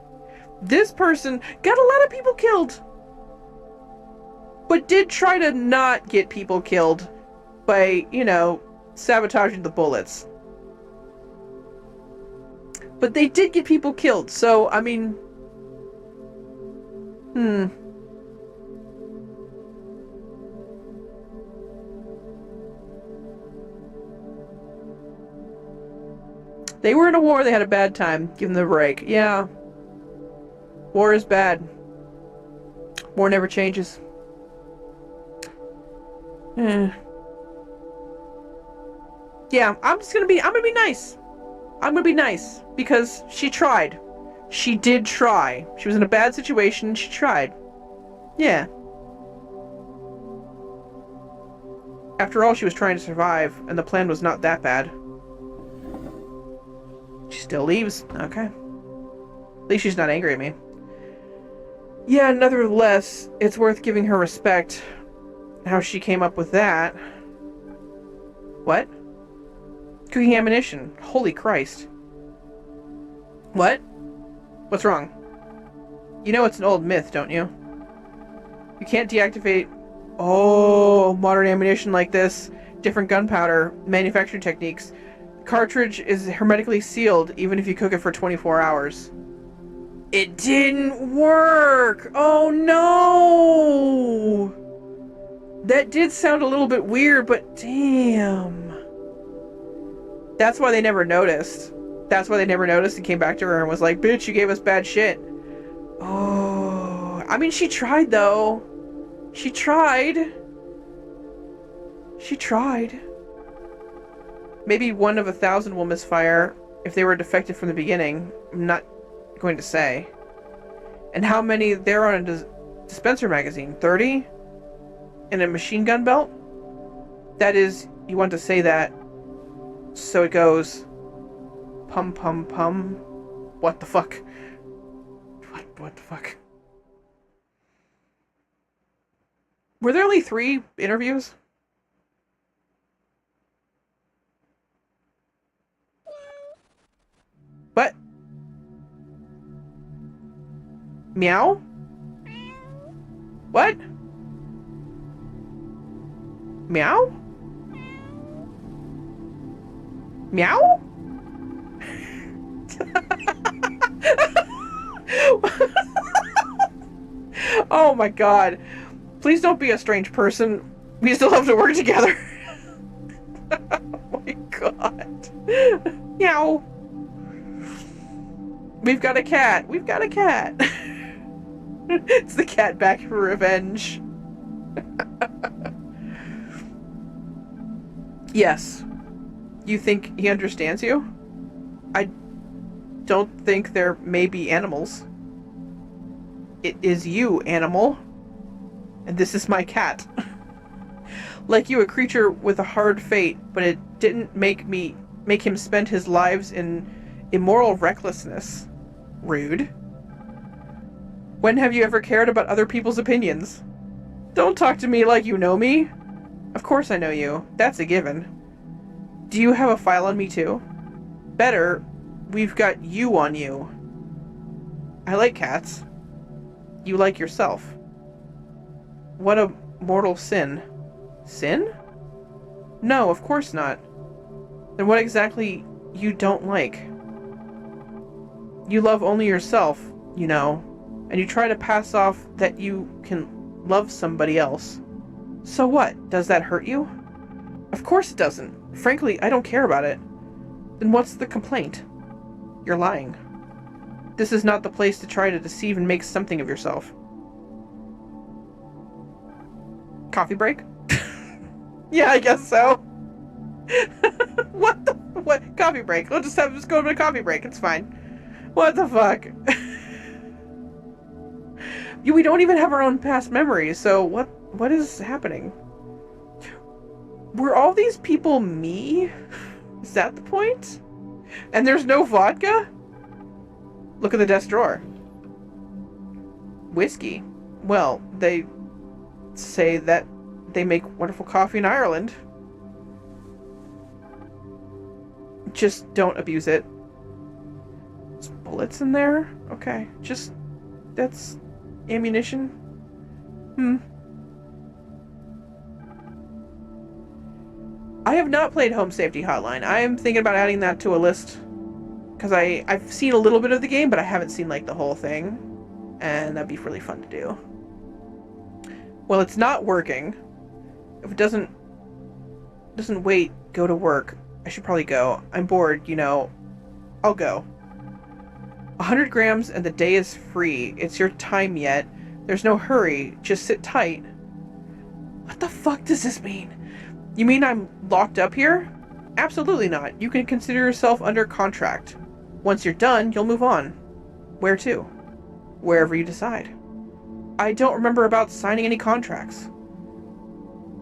This person got a lot of people killed, but did try to not get people killed by, you know, sabotaging the bullets. But they did get people killed, so, I mean... They were in a war, they had a bad time. Give them the break. Yeah. War is bad. War never changes. Yeah, I'm gonna be nice. I'm gonna be nice. Because she tried. She did try. She was in a bad situation, she tried. Yeah. After all, she was trying to survive, and the plan was not that bad. She still leaves. Okay. At least she's not angry at me. Yeah, nevertheless, it's worth giving her respect. How she came up with that. What? Cooking ammunition. Holy Christ. What? What's wrong? You know it's an old myth, don't you? You can't deactivate... Oh, modern ammunition like this. Different gunpowder. Manufacturing techniques. Cartridge is hermetically sealed even if you cook it for 24 hours. It didn't work! Oh no! That did sound a little bit weird, but damn. That's why they never noticed. That's why they never noticed and came back to her and was like, bitch, you gave us bad shit. Oh, I mean, she tried though. She tried. She tried. Maybe 1 of 1,000 will misfire if they were defective from the beginning. I'm not going to say. And how many there are on a dispenser magazine? 30? In a machine gun belt? That is, you want to say that. So it goes... Pum pum pum. What the fuck? What the fuck? Were there only 3 interviews? What? Meow? What? Meow? Meow? Oh my god. Please don't be a strange person. We still have to work together. Oh my god. Meow. We've got a cat. We've got a cat. It's the cat back for revenge. Yes. You think he understands you? I don't think there may be animals. It is you, animal. And this is my cat. Like you, a creature with a hard fate, but it didn't make him spend his lives in immoral recklessness. Rude. When have you ever cared about other people's opinions? Don't talk to me like you know me. Of course I know you. That's a given. Do you have a file on me too? Better, we've got you on you. I like cats. You like yourself. What a mortal sin. Sin? No, of course not. Then what exactly you don't like? You love only yourself, you know, and you try to pass off that you can love somebody else. So what? Does that hurt you? Of course it doesn't. Frankly, I don't care about it. Then what's the complaint? You're lying. This is not the place to try to deceive and make something of yourself. Coffee break? Yeah, I guess so. What? Coffee break. We'll just go to a coffee break. It's fine. What the fuck? We don't even have our own past memories, so what is happening? Were all these people me? Is that the point? And there's no vodka? Look at the desk drawer. Whiskey. Well, they say that they make wonderful coffee in Ireland. Just don't abuse it. There's bullets in there? Okay. That's ammunition? I have not played Home Safety Hotline. I am thinking about adding that to a list. Because I've seen a little bit of the game, but I haven't seen, like, the whole thing. And that'd be really fun to do. Well, it's not working. If it doesn't wait, go to work. I should probably go. I'm bored, you know. I'll go. 100 grams and the day is free. It's your time yet. There's no hurry. Just sit tight. What the fuck does this mean? You mean I'm locked up here? Absolutely not. You can consider yourself under contract. Once you're done, you'll move on. Where to? Wherever you decide. I don't remember about signing any contracts.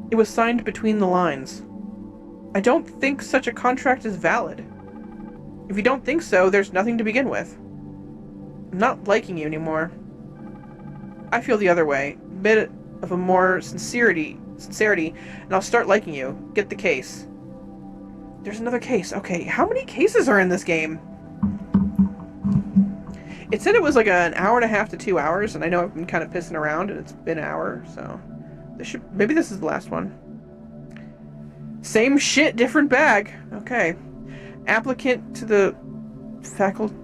It was signed between the lines. I don't think such a contract is valid. If you don't think so, there's nothing to begin with. I'm not liking you anymore. I feel the other way. A bit of a more sincerity, and I'll start liking you. Get the case. There's another case. Okay, how many cases are in this game? It said it was like an hour and a half to 2 hours, and I know I've been kind of pissing around, and it's been an hour, so... Maybe this is the last one. Same shit, different bag. Okay. Applicant to the Faculty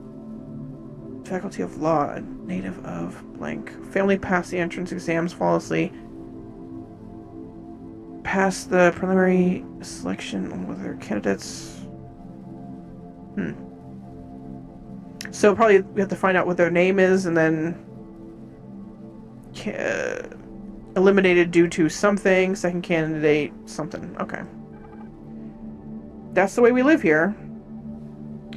of Law, a native of blank. Family passed the entrance exams flawlessly. Passed the preliminary selection with their candidates. So probably we have to find out what their name is and then eliminated due to something, second candidate, something. Okay. That's the way we live here.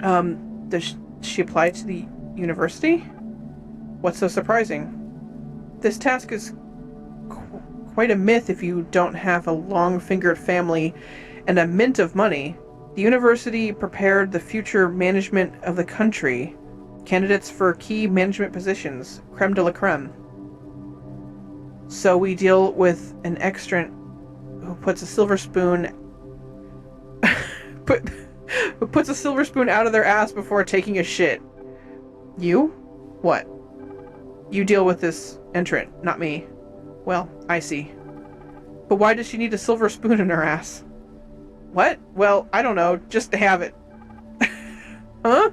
Does she apply to the university? What's so surprising? This task is quite a myth if you don't have a long-fingered family and a mint of money. The university prepared the future management of the country. Candidates for key management positions. Creme de la creme. So we deal with an extrant who puts a silver spoon puts a silver spoon out of their ass before taking a shit. You? What? You deal with this entrant, not me. Well, I see. But why does she need a silver spoon in her ass? What? Well, I don't know. Just to have it. Huh?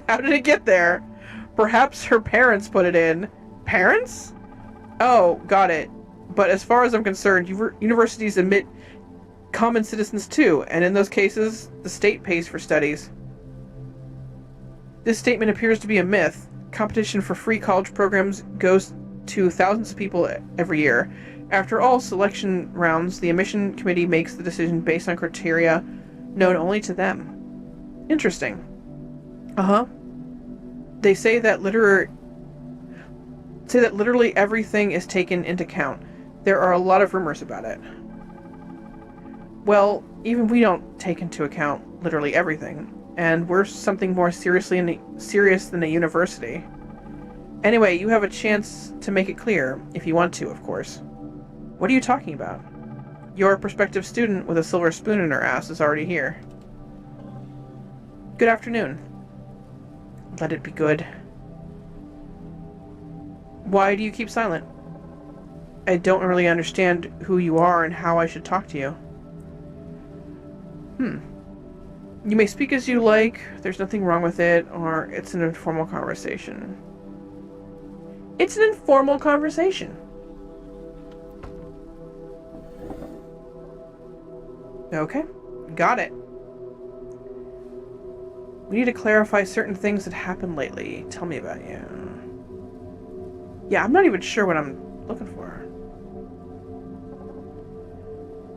How did it get there? Perhaps her parents put it in. Parents? Oh, got it. But as far as I'm concerned, universities admit common citizens too, and in those cases, the state pays for studies. This statement appears to be a myth. Competition for free college programs goes to thousands of people every year. After all selection rounds, the admission committee makes the decision based on criteria known only to them. Interesting. Uh-huh. They say that literally everything is taken into account. There are a lot of rumors about it. Well, even we don't take into account literally everything, and we're something more serious than a university. Anyway, you have a chance to make it clear, if you want to, of course. What are you talking about? Your prospective student with a silver spoon in her ass is already here. Good afternoon. Let it be good. Why do you keep silent? I don't really understand who you are and how I should talk to you. You may speak as you like, there's nothing wrong with it, or it's an informal conversation. It's an informal conversation. Okay, got it. We need to clarify certain things that happened lately. Tell me about you. Yeah, I'm not even sure what I'm looking for.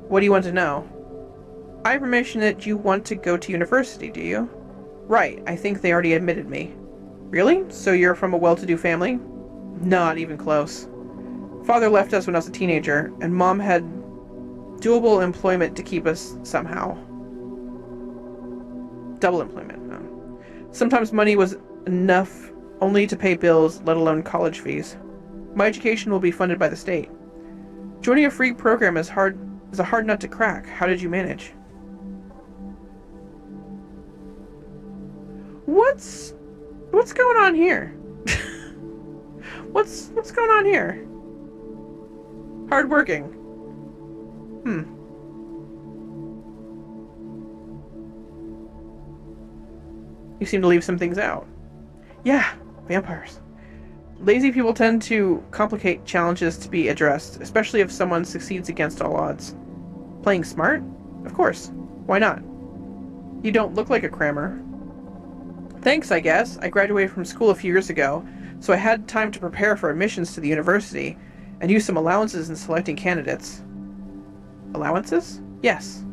What do you want to know? I have information that you want to go to university, do you? Right, I think they already admitted me. Really? So you're from a well-to-do family? Not even close. Father left us when I was a teenager, and Mom had doable employment to keep us somehow. Double employment. Sometimes money was enough only to pay bills, let alone college fees. My education will be funded by the state. Joining a free program is a hard nut to crack. How did you manage? What's going on here? What's going on here? Hardworking. You seem to leave some things out. Yeah, vampires. Lazy people tend to complicate challenges to be addressed, especially if someone succeeds against all odds. Playing smart? Of course. Why not? You don't look like a crammer. Thanks, I guess. I graduated from school a few years ago, so I had time to prepare for admissions to the university and use some allowances in selecting candidates. Allowances? Yes.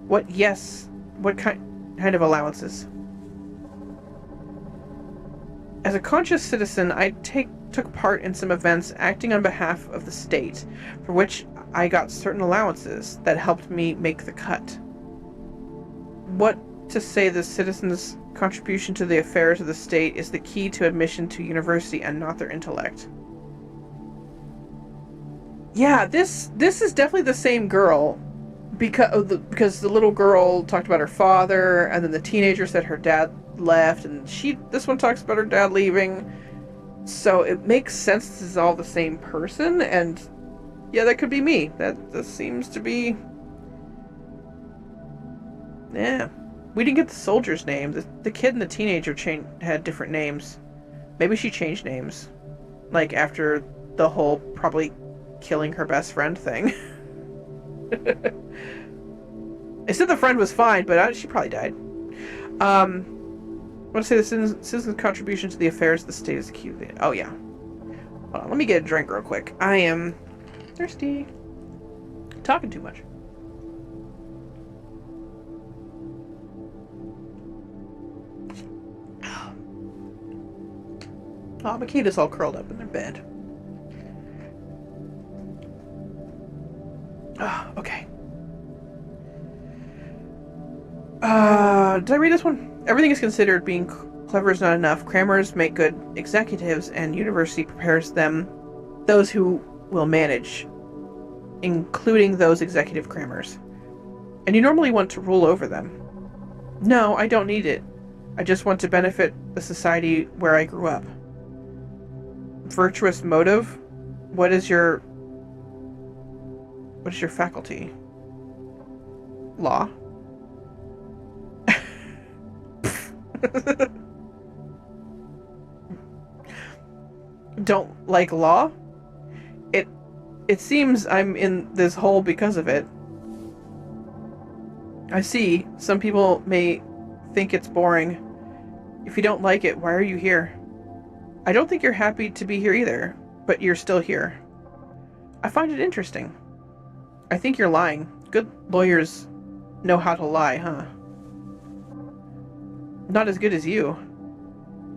What? Yes. What kind of allowances? As a conscious citizen, I took part in some events acting on behalf of the state, for which I got certain allowances that helped me make the cut. What to say the citizens' contribution to the affairs of the state is the key to admission to university and not their intellect. Yeah, this is definitely the same girl, because the little girl talked about her father, and then the teenager said her dad left, and this one talks about her dad leaving. So it makes sense this is all the same person, and yeah, that could be me. That seems to be... Yeah. We didn't get the soldier's name. The kid and the teenager had different names. Maybe she changed names. Like, after the whole probably killing her best friend thing. I said the friend was fine, but she probably died. I want to say the citizen's contribution to the affairs of the state is the key. Oh, yeah. Hold on, let me get a drink real quick. I am thirsty. Talking too much. Oh, Makita's all curled up in their bed. Okay. Did I read this one? Everything is considered. Being clever is not enough. Crammers make good executives, and university prepares those who will manage, including those executive crammers. And you normally want to rule over them. No, I don't need it. I just want to benefit the society where I grew up. Virtuous motive? What is your What is your faculty? Law. Don't like law? It seems I'm in this hole because of it. I see. Some people may think it's boring. If you don't like it, why are you here? I don't think you're happy to be here either, but you're still here. I find it interesting. I think you're lying. Good lawyers know how to lie, huh? Not as good as you.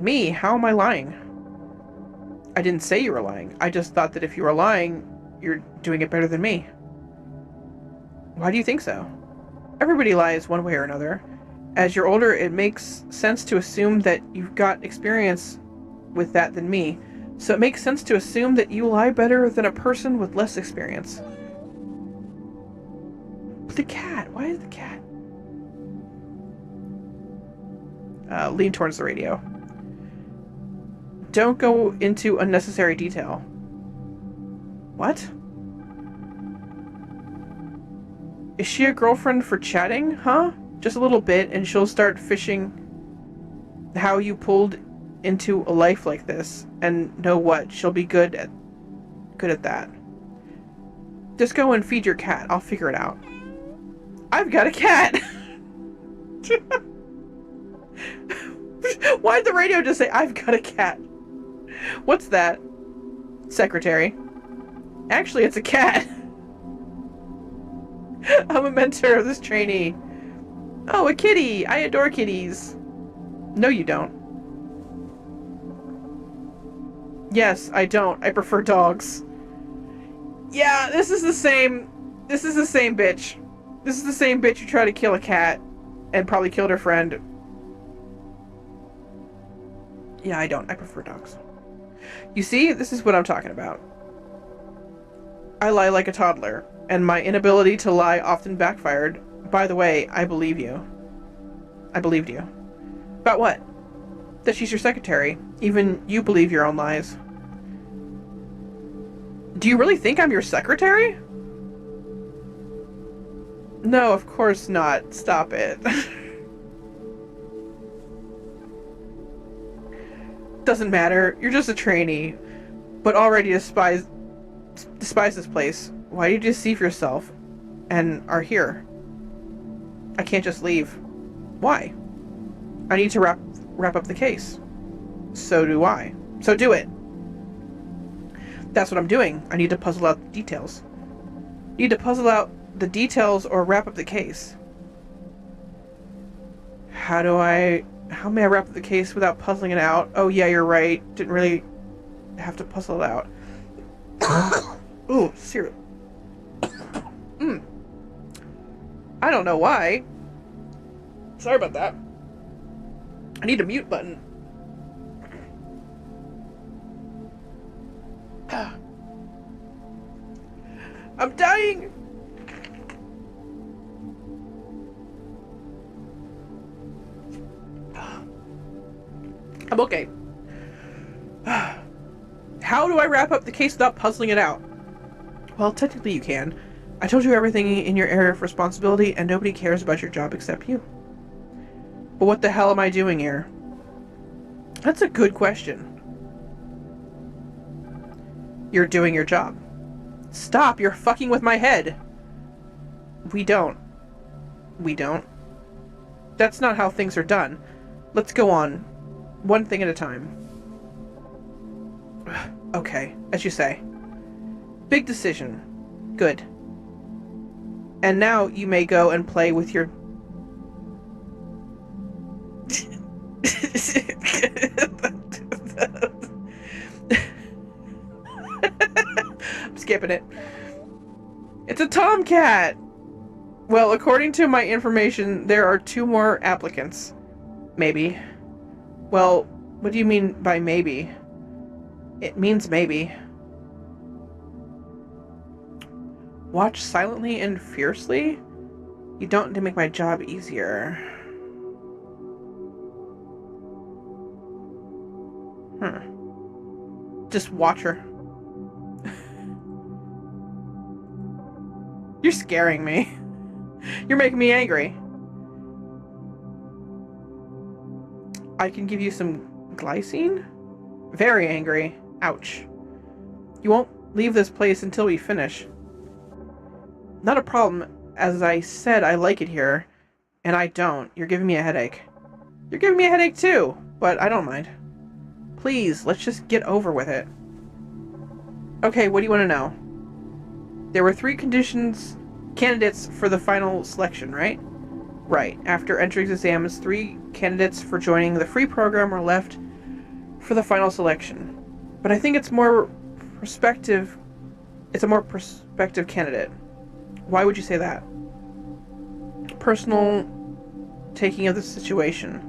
Me? How am I lying? I didn't say you were lying. I just thought that if you were lying, you're doing it better than me. Why do you think so? Everybody lies one way or another. As you're older, it makes sense to assume that you've got experience with that than me. So it makes sense to assume that you lie better than a person with less experience. But the cat. Why is the cat? Lean towards the radio. Don't go into unnecessary detail. What? Is she a girlfriend for chatting, huh? Just a little bit and she'll start fishing how you pulled into a life like this. And know what? She'll be good at that. Just go and feed your cat. I'll figure it out. I've got a cat! Why'd the radio just say, I've got a cat? What's that? Secretary. Actually, it's a cat. I'm a mentor of this trainee. Oh, a kitty. I adore kitties. No, you don't. Yes, I don't. I prefer dogs. Yeah, this is the same bitch. This is the same bitch who tried to kill a cat and probably killed her friend. Yeah, I don't. I prefer dogs. You see, this is what I'm talking about. I lie like a toddler, and my inability to lie often backfired. By the way, I believe you. I believed you. About what? That she's your secretary. Even you believe your own lies. Do you really think I'm your secretary? No, of course not. Stop it. Doesn't matter. You're just a trainee, but already despise this place. Why do you deceive yourself and are here? I can't just leave. Why? I need to wrap up the case. So do I. So do it. That's what I'm doing. I need to puzzle out the details. Need to puzzle out the details or wrap up the case. How may I wrap up the case without puzzling it out? Oh yeah, you're right. Didn't really have to puzzle it out. Ooh, cereal. I don't know why. Sorry about that. I need a mute button. I'm dying! I'm okay. How do I wrap up the case without puzzling it out? Well, technically you can. I told you everything in your area of responsibility, and nobody cares about your job except you. But what the hell am I doing here? That's a good question. You're doing your job. Stop, you're fucking with my head. We don't. That's not how things are done. Let's go on. One thing at a time. Okay, as you say. Big decision. Good. And now you may go and play with your... I'm skipping it. It's a tomcat! Well, according to my information, there are 2 more applicants. Maybe. Well, what do you mean by maybe? It means maybe. Watch silently and fiercely? You don't need to make my job easier. Just watch her. You're scaring me. You're making me angry. I can give you some glycine? Very angry. Ouch. You won't leave this place until we finish. Not a problem. As I said, I like it here. And I don't. You're giving me a headache. You're giving me a headache too, but I don't mind. Please, let's just get over with it. Okay, what do you want to know? There were 3 candidates for the final selection, right? Right. After entrance exams, 3 candidates for joining the free program were left for the final selection. But I think it's a more prospective candidate. Why would you say that? Personal taking of the situation.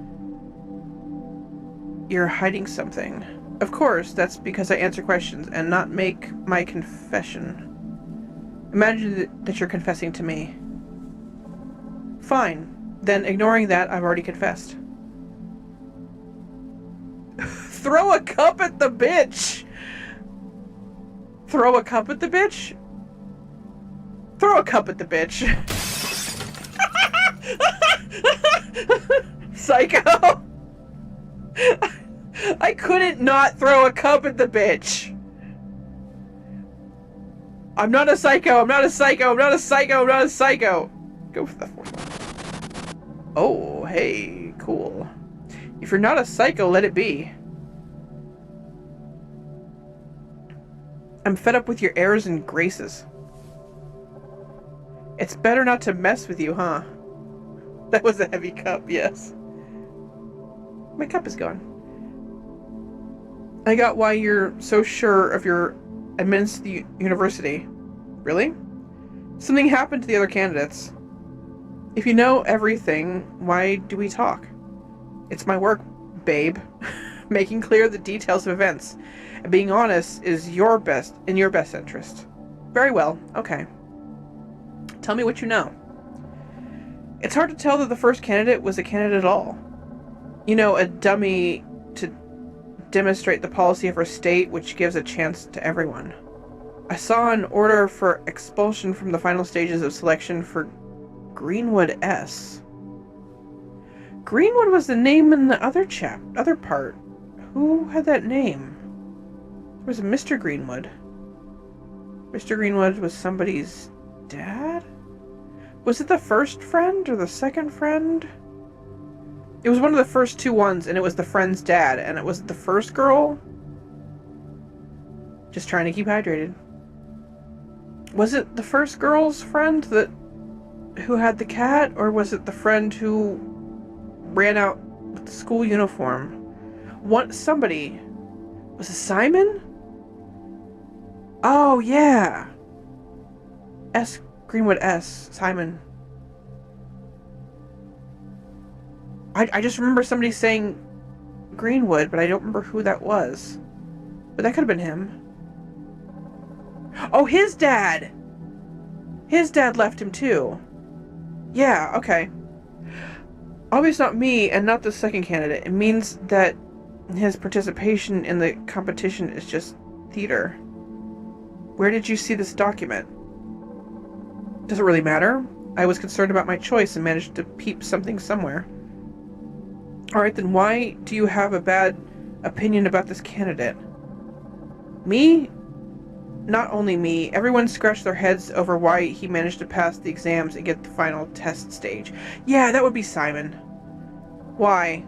You're hiding something. Of course, that's because I answer questions and not make my confession. Imagine that you're confessing to me. Fine. Then, ignoring that, I've already confessed. Throw a cup at the bitch! Throw a cup at the bitch? Throw a cup at the bitch. Psycho! I couldn't not throw a cup at the bitch. I'm not a psycho, I'm not a psycho, I'm not a psycho, I'm not a psycho. Go for the 4th one. Oh, hey, cool. If you're not a psycho, let it be. I'm fed up with your airs and graces. It's better not to mess with you, huh? That was a heavy cup, yes. My cup is gone. I got why you're so sure of your admittance to the university. Really? Something happened to the other candidates. If you know everything, why do we talk? It's my work, babe. Making clear the details of events. And being honest is in your best interest. Very well, okay. Tell me what you know. It's hard to tell that the first candidate was a candidate at all. You know, a dummy to demonstrate the policy of her state, which gives a chance to everyone. I saw an order for expulsion from the final stages of selection for Greenwood S. Greenwood was the name in the other part. Who had that name? There was a Mr. Greenwood. Mr. Greenwood was somebody's dad? Was it the first friend or the second friend? It was one of the first 2 ones, and it was the friend's dad, and it was the first girl. Just trying to keep hydrated. Was it the first girl's friend who had the cat, or was it the friend who ran out with the school uniform? Somebody. Was it Simon? Oh, yeah. Greenwood S. Simon. I just remember somebody saying Greenwood, but I don't remember who that was. But that could have been him. Oh, his dad! His dad left him too. Yeah, okay. Obviously not me and not the second candidate. It means that his participation in the competition is just theater. Where did you see this document? Does it really matter? I was concerned about my choice and managed to peep something somewhere. Alright, then why do you have a bad opinion about this candidate? Me? Not only me. Everyone scratched their heads over why he managed to pass the exams and get the final test stage. Yeah, that would be Simon. Why?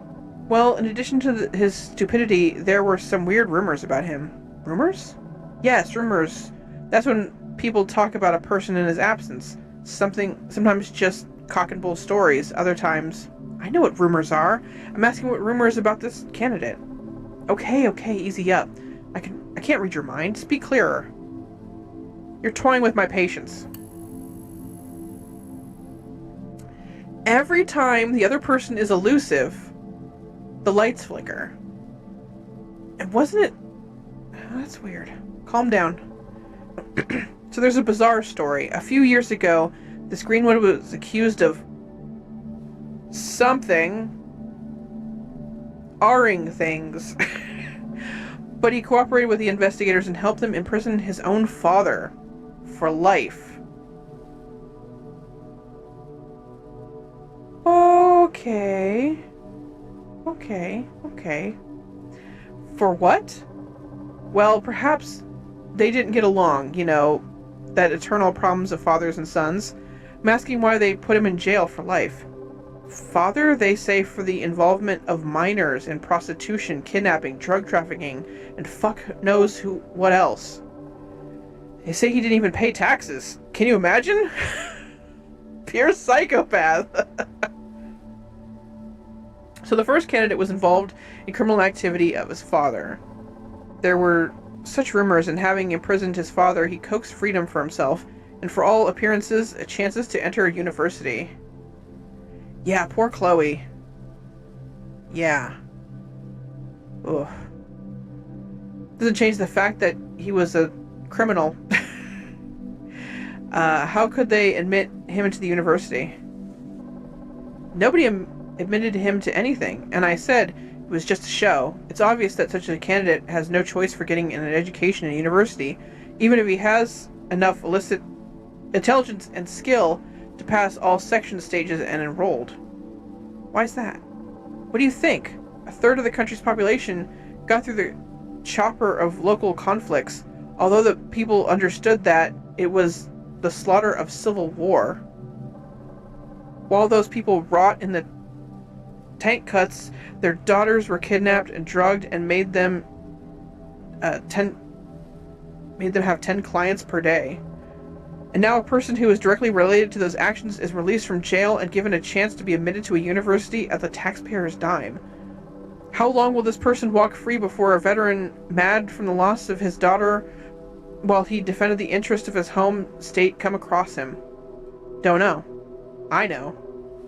Well, in addition to his stupidity, there were some weird rumors about him. Rumors? Yes, rumors. That's when people talk about a person in his absence. Sometimes just cock and bull stories. Other times... I know what rumors are. I'm asking what rumors about this candidate. Okay, easy up. I can't read your mind. Speak clearer. You're toying with my patience. Every time the other person is elusive, the lights flicker. And wasn't it... Oh, that's weird. Calm down. So there's a bizarre story. A few years ago, this Greenwood was accused of something. R-ing things. But he cooperated with the investigators and helped them imprison his own father for life. Okay. For what? Well, perhaps they didn't get along, that eternal problems of fathers and sons. I'm asking why they put him in jail for life. Father, they say, for the involvement of minors in prostitution, kidnapping, drug trafficking, and fuck knows what else. They say he didn't even pay taxes. Can you imagine? Pure psychopath. So the first candidate was involved in criminal activity of his father. There were such rumors, and having imprisoned his father, he coaxed freedom for himself, and for all appearances, chances to enter university. Yeah, poor Chloe. Yeah. Ugh. Doesn't change the fact that he was a criminal. How could they admit him into the university? Nobody admitted him to anything, and I said it was just a show. It's obvious that such a candidate has no choice for getting an education in a university, even if he has enough illicit intelligence and skill to pass all section stages and enrolled. Why is that? What do you think? A third of the country's population got through the chopper of local conflicts, although the people understood that it was the slaughter of civil war. While those people rot in the tank cuts, their daughters were kidnapped and drugged and made them have 10 clients per day. And now a person who is directly related to those actions is released from jail and given a chance to be admitted to a university at the taxpayer's dime. How long will this person walk free before a veteran, mad from the loss of his daughter while he defended the interest of his home state, come across him? Don't know. I know.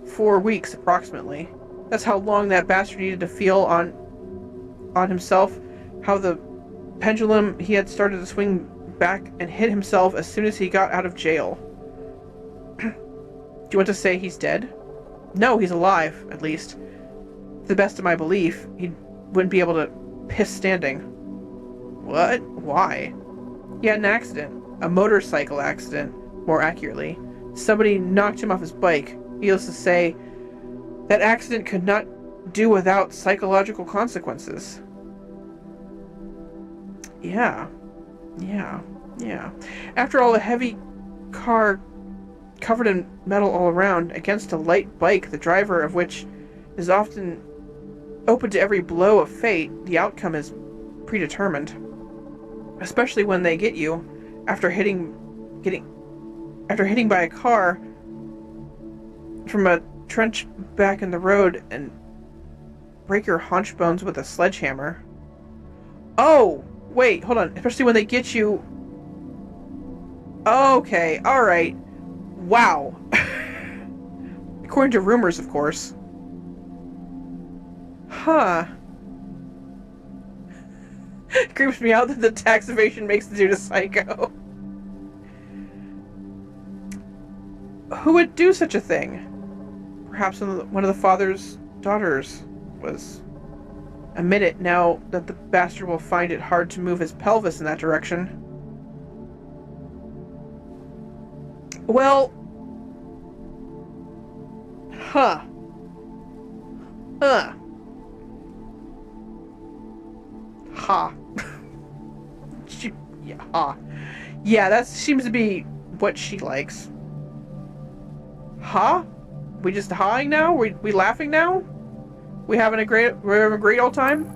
4 weeks, approximately. That's how long that bastard needed to feel on himself, how the pendulum he had started to swing back and hit himself as soon as he got out of jail. Do you want to say he's dead? No, he's alive, at least. To the best of my belief, he wouldn't be able to piss standing. What? Why? He had an accident. A motorcycle accident, more accurately. Somebody knocked him off his bike. Needless to say, that accident could not do without psychological consequences. Yeah. After all, a heavy car covered in metal all around against a light bike, the driver of which is often open to every blow of fate, the outcome is predetermined. Especially when they get you after hitting by a car from a trench back in the road and break your haunch bones with a sledgehammer. Oh, wait, hold on. Especially when they get you. Okay, alright. Wow. According to rumors, of course. Huh. It creeps me out that the tax evasion makes the dude a psycho. Who would do such a thing? Perhaps one of the father's daughters was. Admit it now that the bastard will find it hard to move his pelvis in that direction. Well... Huh. Ha. Yeah, that seems to be what she likes. Huh? We just hawing now? We laughing now? We're having a great old time?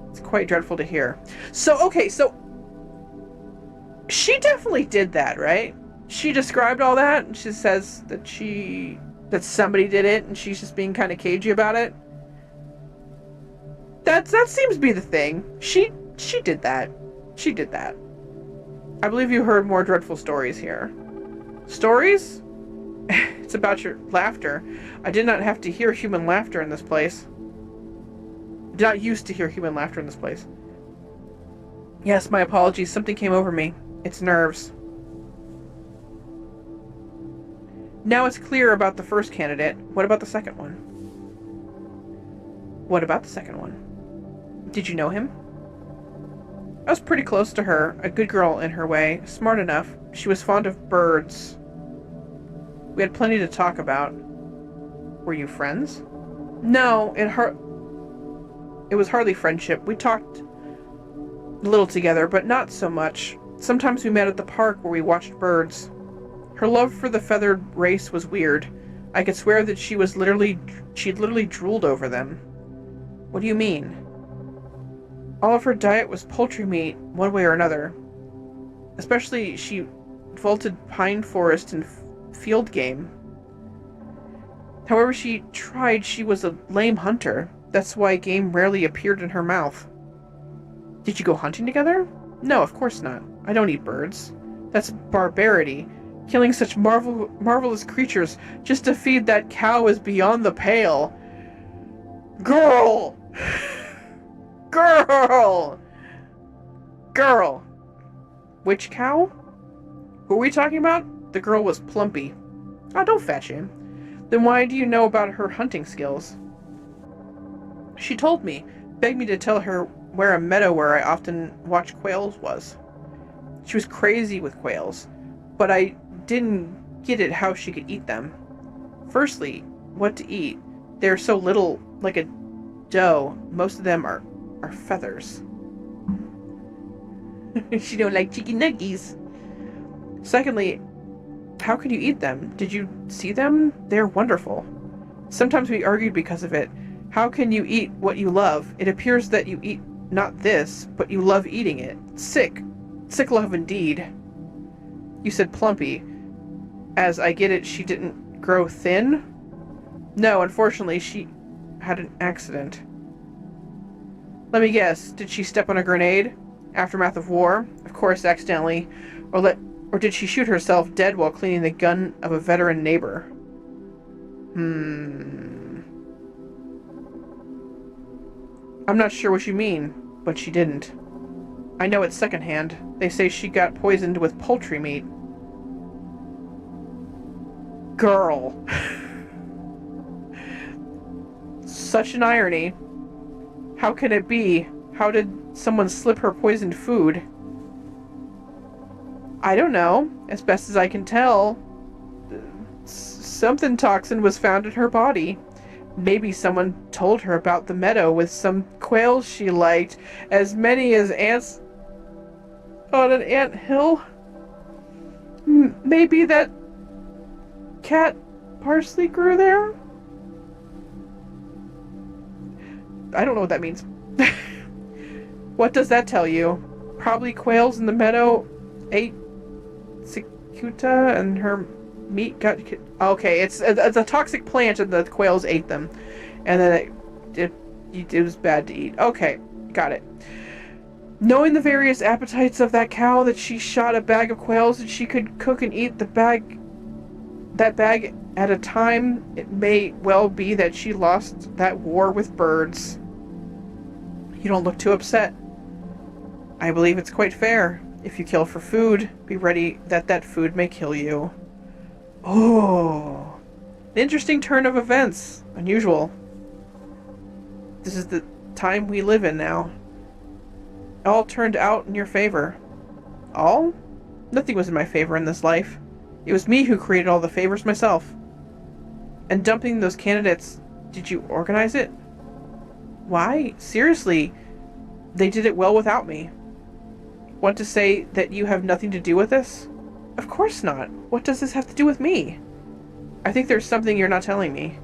It's quite dreadful to hear. So, okay, so she definitely did that, right? She described all that, and she says that somebody did it, and she's just being kind of cagey about it. That seems to be the thing. She did that. She did that. I believe you heard more dreadful stories here. Stories? It's about your laughter. I did not have to hear human laughter in this place. I did not used to hear human laughter in this place. Yes, my apologies. Something came over me. It's nerves. Now it's clear about the first candidate. What about the second one? What about the second one? Did you know him? I was pretty close to her. A good girl in her way. Smart enough. She was fond of birds. We had plenty to talk about. Were you friends? No, it was hardly friendship. We talked a little together, but not so much. Sometimes we met at the park where we watched birds. Her love for the feathered race was weird. I could swear that she'd literally drooled over them. What do you mean? All of her diet was poultry meat, one way or another. Especially, she vaulted pine forest and field game. However she tried, she was a lame hunter. That's why game rarely appeared in her mouth. Did you go hunting together? No, of course not. I don't eat birds. That's barbarity. Killing such marvelous creatures just to feed that cow is beyond the pale. Girl! Girl! Girl! Which cow? Who are we talking about? The girl was plumpy. Oh, don't fetch him. Then why do you know about her hunting skills? She told me, begged me to tell her where a meadow where I often watch quails was. She was crazy with quails, but I didn't get it how she could eat them. Firstly, what to eat? They're so little, like a doe. Most of them are feathers. She don't like chicken nuggets. Secondly, how could you eat them? Did you see them? They're wonderful. Sometimes we argued because of it. How can you eat what you love? It appears that you eat not this, but you love eating it. Sick. Sick love indeed. You said plumpy. As I get it, she didn't grow thin? No, unfortunately, she had an accident. Let me guess, did she step on a grenade? Aftermath of war? Of course, accidentally. Or did she shoot herself dead while cleaning the gun of a veteran neighbor? I'm not sure what you mean, but she didn't. I know it's secondhand. They say she got poisoned with poultry meat. Girl. Such an irony. How can it be? How did someone slip her poisoned food? I don't know. As best as I can tell, something toxin was found in her body. Maybe someone told her about the meadow with some quails she liked, as many as ants on an ant hill. Maybe that cat parsley grew there? I don't know what that means. What does that tell you? Probably quails in the meadow ate cicuta and her meat got... Okay, it's a toxic plant and the quails ate them. And then it was bad to eat. Okay, got it. Knowing the various appetites of that cow, that she shot a bag of quails and she could cook and eat that bag at a time, it may well be that she lost that war with birds. You don't look too upset. I believe it's quite fair. If you kill for food, be ready that food may kill you. Oh, an interesting turn of events. Unusual. This is the time we live in now. It all turned out in your favor. All? Nothing was in my favor in this life. It was me who created all the favors myself. And dumping those candidates, did you organize it? Why? Seriously, they did it well without me. Want to say that you have nothing to do with this? Of course not. What does this have to do with me? I think there's something you're not telling me.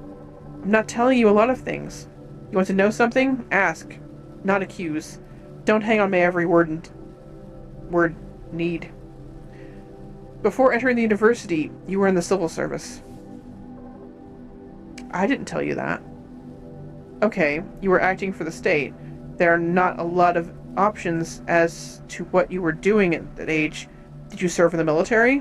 I'm not telling you a lot of things. You want to know something? Ask, not accuse. Don't hang on my every word need. Before entering the university, you were in the civil service. I didn't tell you that. Okay, you were acting for the state. There are not a lot of options as to what you were doing at that age. Did you serve in the military?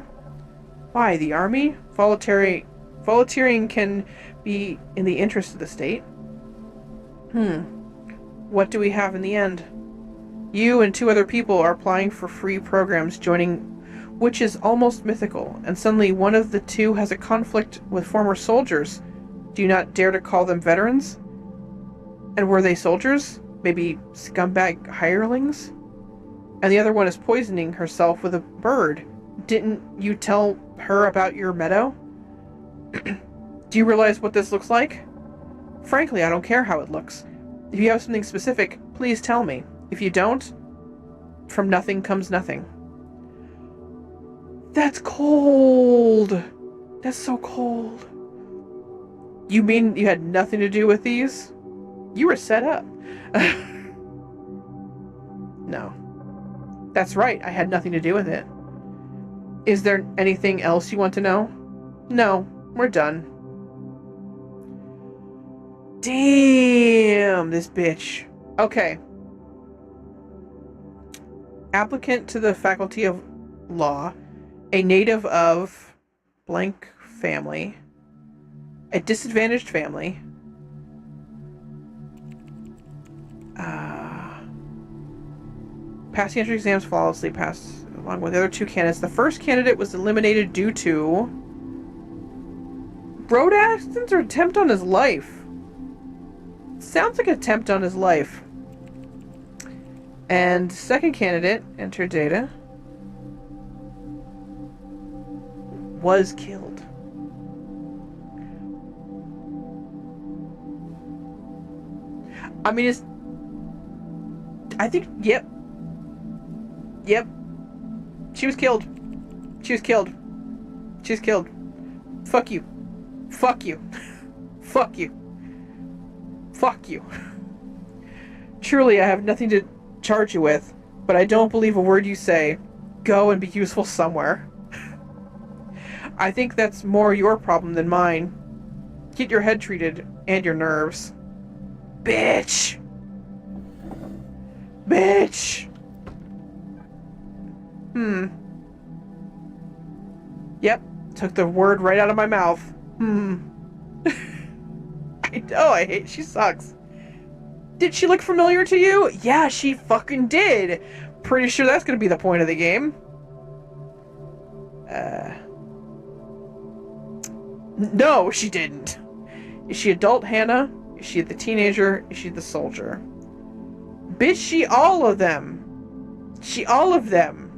Why, the army? Volunteering can be in the interest of the state. What do we have in the end? You and 2 other people are applying for free programs, joining, which is almost mythical, and suddenly one of the 2 has a conflict with former soldiers. Do you not dare to call them veterans? And were they soldiers? Maybe scumbag hirelings? And the other one is poisoning herself with a bird. Didn't you tell her about your meadow? Do you realize what this looks like? Frankly, I don't care how it looks. If you have something specific, please tell me. If you don't, from nothing comes nothing. That's cold. That's so cold. You mean you had nothing to do with these? You were set up. No. That's right, I had nothing to do with it. Is there anything else you want to know? No, we're done. Damn, this bitch. Okay. Applicant to the Faculty of Law, a native of blank family, a disadvantaged family, passed the entrance exams flawlessly, passed along with the other two candidates. The first candidate was eliminated due to road accidents or attempt on his life. Sounds like an attempt on his life. And second candidate, enter data, was killed. I mean, it's... I think, yep. Yep. She was killed. She was killed. She was killed. Fuck you. Fuck you. Fuck you. Fuck you. Truly, I have nothing to charge you with, but I don't believe a word you say. Go and be useful somewhere. I think that's more your problem than mine. Get your head treated and your nerves. Bitch! Bitch! Yep, took the word right out of my mouth. I know, I hate, she sucks. Did she look familiar to you? Yeah, she fucking did. Pretty sure that's gonna be the point of the game. No, she didn't. Is she adult Hannah? Is she the teenager? Is she the soldier? Bitch, she all of them. She all of them.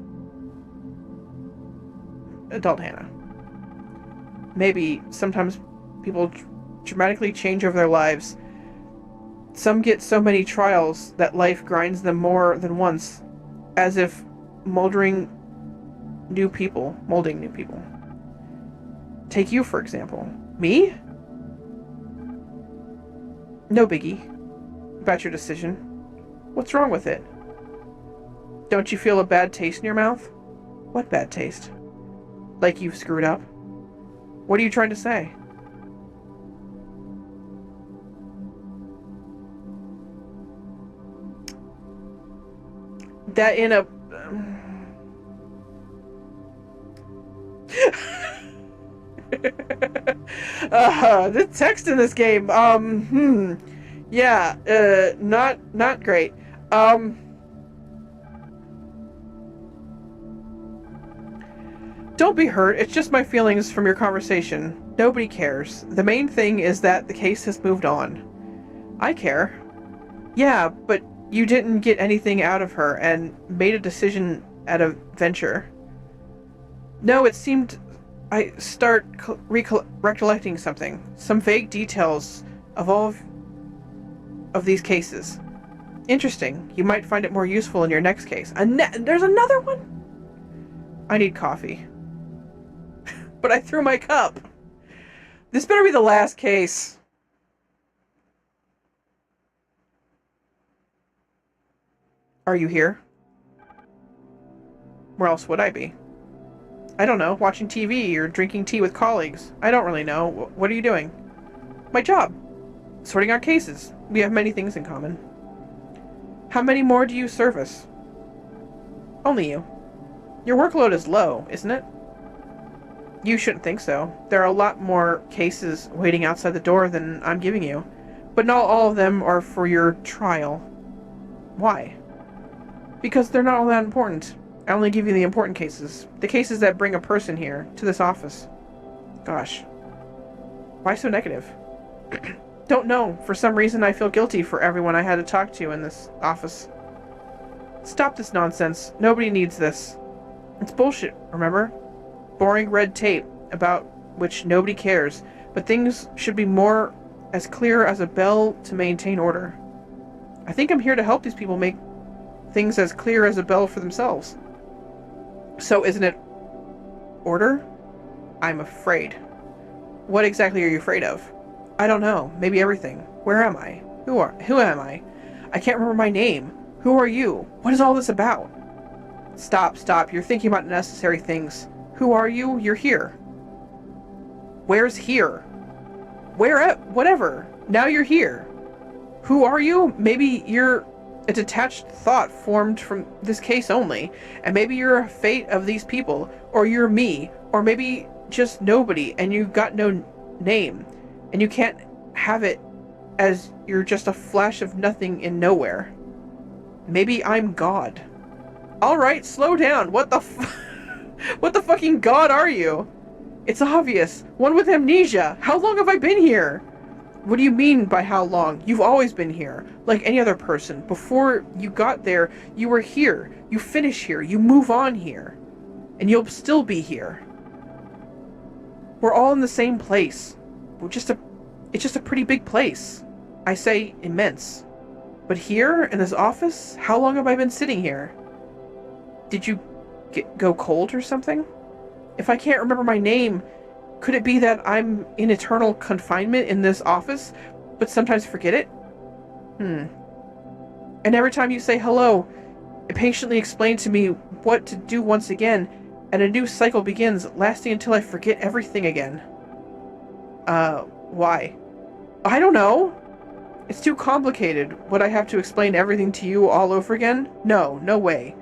Adult Hannah. Maybe sometimes people dramatically change over their lives. Some get so many trials that life grinds them more than once, as if molding new people. Take you, for example. Me? No biggie about your decision. What's wrong with it? Don't you feel a bad taste in your mouth? What bad taste? Like you've screwed up? What are you trying to say? That in a... the text in this game, yeah, not great. Don't be hurt, it's just my feelings from your conversation. Nobody cares. The main thing is that the case has moved on. I care. Yeah, but you didn't get anything out of her and made a decision at a venture. No, it seemed I start recollecting something. Some vague details of all of these cases. Interesting. You might find it more useful in your next case. There's another one? I need coffee. But I threw my cup. This better be the last case. Are you here? Where else would I be? I don't know, watching TV or drinking tea with colleagues. I don't really know. What are you doing? My job. Sorting out cases. We have many things in common. How many more do you service? Only you. Your workload is low, isn't it? You shouldn't think so. There are a lot more cases waiting outside the door than I'm giving you. But not all of them are for your trial. Why? Because they're not all that important. I only give you the important cases. The cases that bring a person here, to this office. Gosh. Why so negative? Don't know. For some reason I feel guilty for everyone I had to talk to in this office. Stop this nonsense. Nobody needs this. It's bullshit, remember? Boring red tape about which nobody cares. But things should be more as clear as a bell to maintain order. I think I'm here to help these people make things as clear as a bell for themselves. So isn't it order? I'm afraid. What exactly are you afraid of? I don't know. Maybe everything. Where am I? Who am I? I can't remember my name. Who are you? What is all this about? Stop. You're thinking about necessary things. Who are you? You're here. Where's here? Where at? Whatever. Now you're here. Who are you? Maybe you're a detached thought formed from this case only, and maybe you're a fate of these people, or you're me, or maybe just nobody, and you got no name, and you can't have it as you're just a flash of nothing in nowhere. Maybe I'm God. Alright, slow down. What the what the fucking God are you? It's obvious. One with amnesia. How long have I been here? What do you mean by how long? You've always been here, like any other person. Before you got there, you were here. You finish here. You move on here. And you'll still be here. We're all in the same place. It's just a pretty big place. I say immense. But here, in this office, how long have I been sitting here? Did you go cold or something? If I can't remember my name, could it be that I'm in eternal confinement in this office, but sometimes forget it? And every time you say hello, it patiently explains to me what to do once again, and a new cycle begins, lasting until I forget everything again. Why? I don't know. It's too complicated. Would I have to explain everything to you all over again? No way.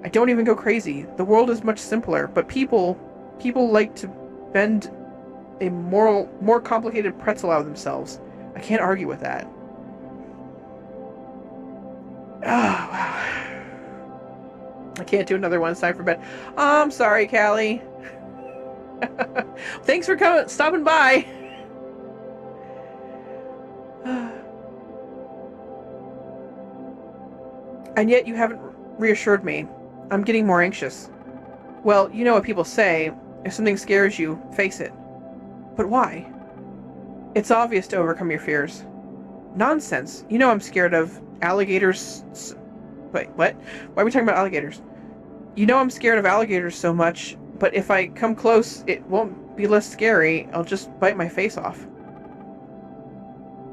I don't even go crazy. The world is much simpler, but people like to bend a more complicated pretzel out of themselves. I can't argue with that. Oh, wow. I can't do another one. It's time for bed. Oh, I'm sorry, Callie. Thanks for stopping by. And yet you haven't reassured me. I'm getting more anxious. Well, you know what people say. If something scares you, face it. But why? It's obvious to overcome your fears. Nonsense. You know I'm scared of alligators. Wait, what? Why are we talking about alligators? You know I'm scared of alligators so much, but if I come close, it won't be less scary. I'll just bite my face off.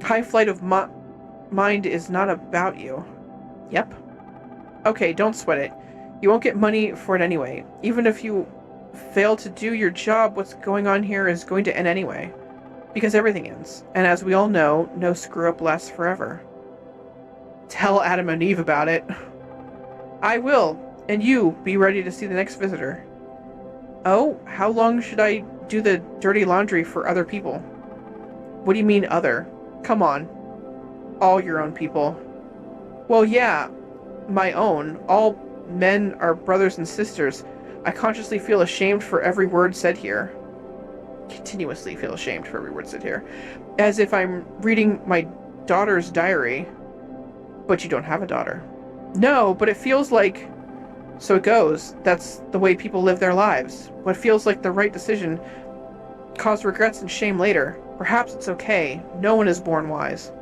High flight of mind is not about you. Yep. Okay, don't sweat it. You won't get money for it anyway. Even if you fail to do your job, what's going on here is going to end anyway. Because everything ends. And as we all know, no screw-up lasts forever. Tell Adam and Eve about it. I will. And you, be ready to see the next visitor. Oh, how long should I do the dirty laundry for other people? What do you mean, other? Come on. All your own people. Well, yeah, my own. All men are brothers and sisters. I consciously feel ashamed for every word said here. Continuously feel ashamed for every word said here. As if I'm reading my daughter's diary. But you don't have a daughter. No, but it feels like... So it goes. That's the way people live their lives. What feels like the right decision cause regrets and shame later. Perhaps it's okay. No one is born wise.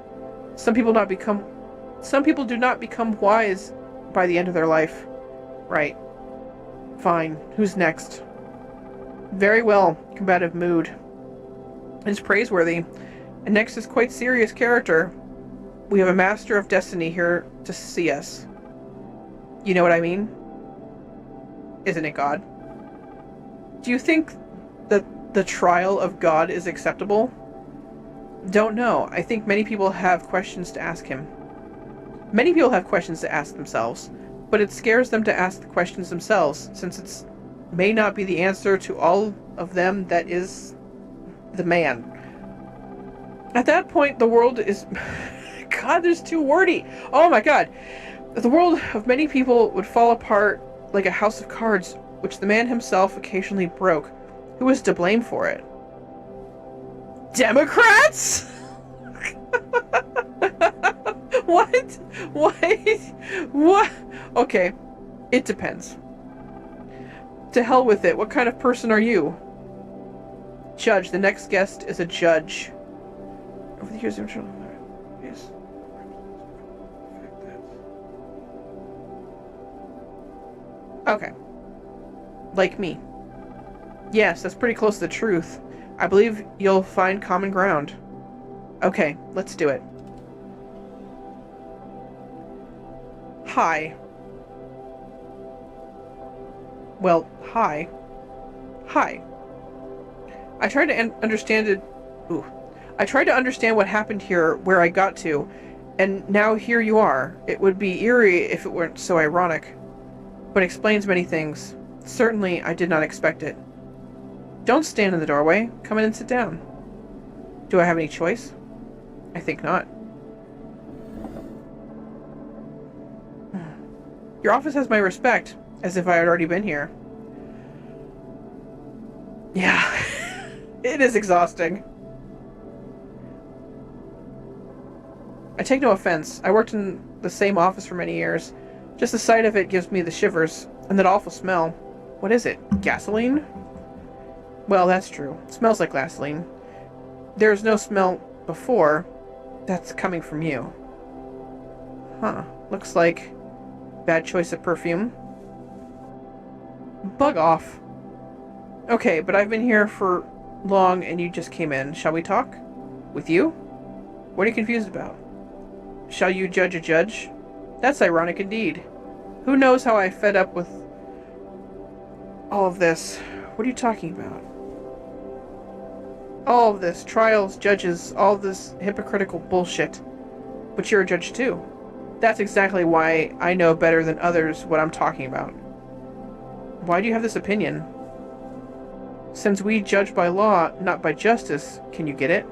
Some people do not become wise by the end of their life. Right. Fine. Who's next? Very well. Combative mood. It's praiseworthy. And next is quite serious character. We have a master of destiny here to see us. You know what I mean? Isn't it God? Do you think that the trial of God is acceptable? Don't know. I think many people have questions to ask him. Many people have questions to ask themselves, but it scares them to ask the questions themselves, since it may not be the answer to all of them that is the man. At that point, the world is... God, there's too wordy. Oh my God. The world of many people would fall apart like a house of cards, which the man himself occasionally broke. Who was to blame for it? Democrats? What? What? Okay, it depends. To hell with it. What kind of person are you? Judge. The next guest is a judge. Over the years, yes. Okay. Like me. Yes, that's pretty close to the truth. I believe you'll find common ground. Okay, let's do it. Hi. Well, hi. Hi. I tried to understand it. Ooh. I tried to understand what happened here, where I got to, and now here you are. It would be eerie if it weren't so ironic, but explains many things. Certainly, I did not expect it. Don't stand in the doorway. Come in and sit down. Do I have any choice? I think not. Your office has my respect, as if I had already been here. Yeah, it is exhausting. I take no offense. I worked in the same office for many years. Just the sight of it gives me the shivers, and that awful smell. What is it? Gasoline? Well, that's true. It smells like gasoline. There's no smell before. That's coming from you. Huh. Looks like bad choice of perfume. Bug off. Okay, but I've been here for long and you just came in. Shall we talk? With you? What are you confused about? Shall you judge a judge? That's ironic indeed. Who knows how I fed up with all of this? What are you talking about? All of this, trials, judges, all this hypocritical bullshit. But you're a judge too. That's exactly why I know better than others what I'm talking about. Why do you have this opinion? Since we judge by law, not by justice, can you get it?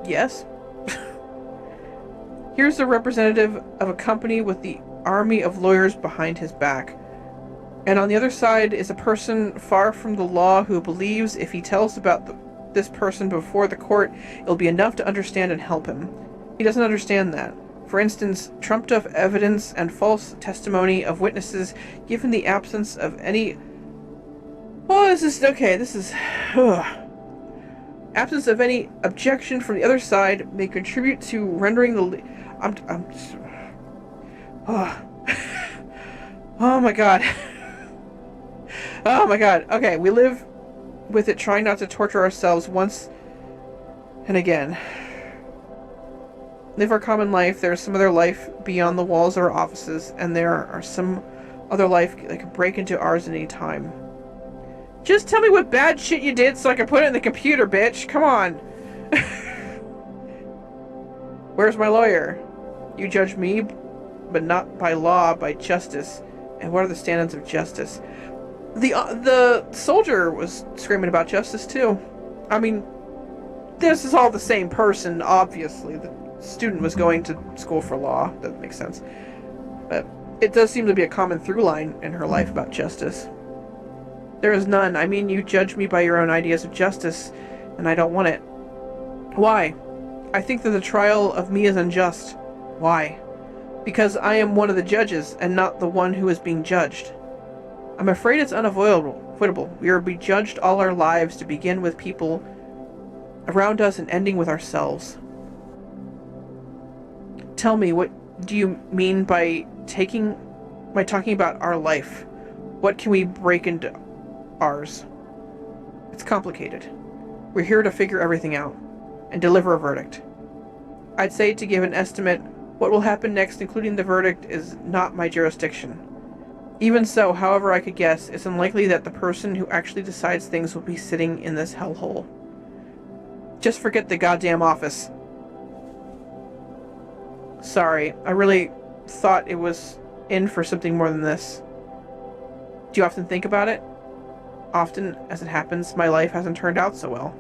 Yes. Here's the representative of a company with the army of lawyers behind his back. And on the other side is a person far from the law who believes if he tells about this person before the court, it'll be enough to understand and help him. He doesn't understand that. For instance, trumped-up evidence and false testimony of witnesses given the absence of any... Well, this is... Okay, this is... Absence of any objection from the other side may contribute to rendering the... Oh my god. Oh my god. Okay, we live with it, trying not to torture ourselves once and again. Live our common life. There's some other life beyond the walls of our offices, and there are some other life that can break into ours at any time. Just tell me what bad shit you did so I can put it in the computer, bitch. Come on. Where's my lawyer? You judge me, but not by law, by justice. And what are the standards of justice? The soldier was screaming about justice too. I mean, this is all the same person, obviously. The student was going to school for law. That makes sense. But it does seem to be a common through line in her life about justice. There is none. I mean, you judge me by your own ideas of justice, and I don't want it. Why? I think that the trial of me is unjust. Why? Because I am one of the judges, and not the one who is being judged. I'm afraid it's unavoidable. We are be judged all our lives, to begin with people around us and ending with ourselves. Tell me, what do you mean by talking about our life? What can we break into ours? It's complicated. We're here to figure everything out and deliver a verdict. I'd say to give an estimate, what will happen next, including the verdict, is not my jurisdiction. Even so, however I could guess, it's unlikely that the person who actually decides things will be sitting in this hellhole. Just forget the goddamn office. Sorry, I really thought it was in for something more than this. Do you often think about it? Often, as it happens, my life hasn't turned out so well.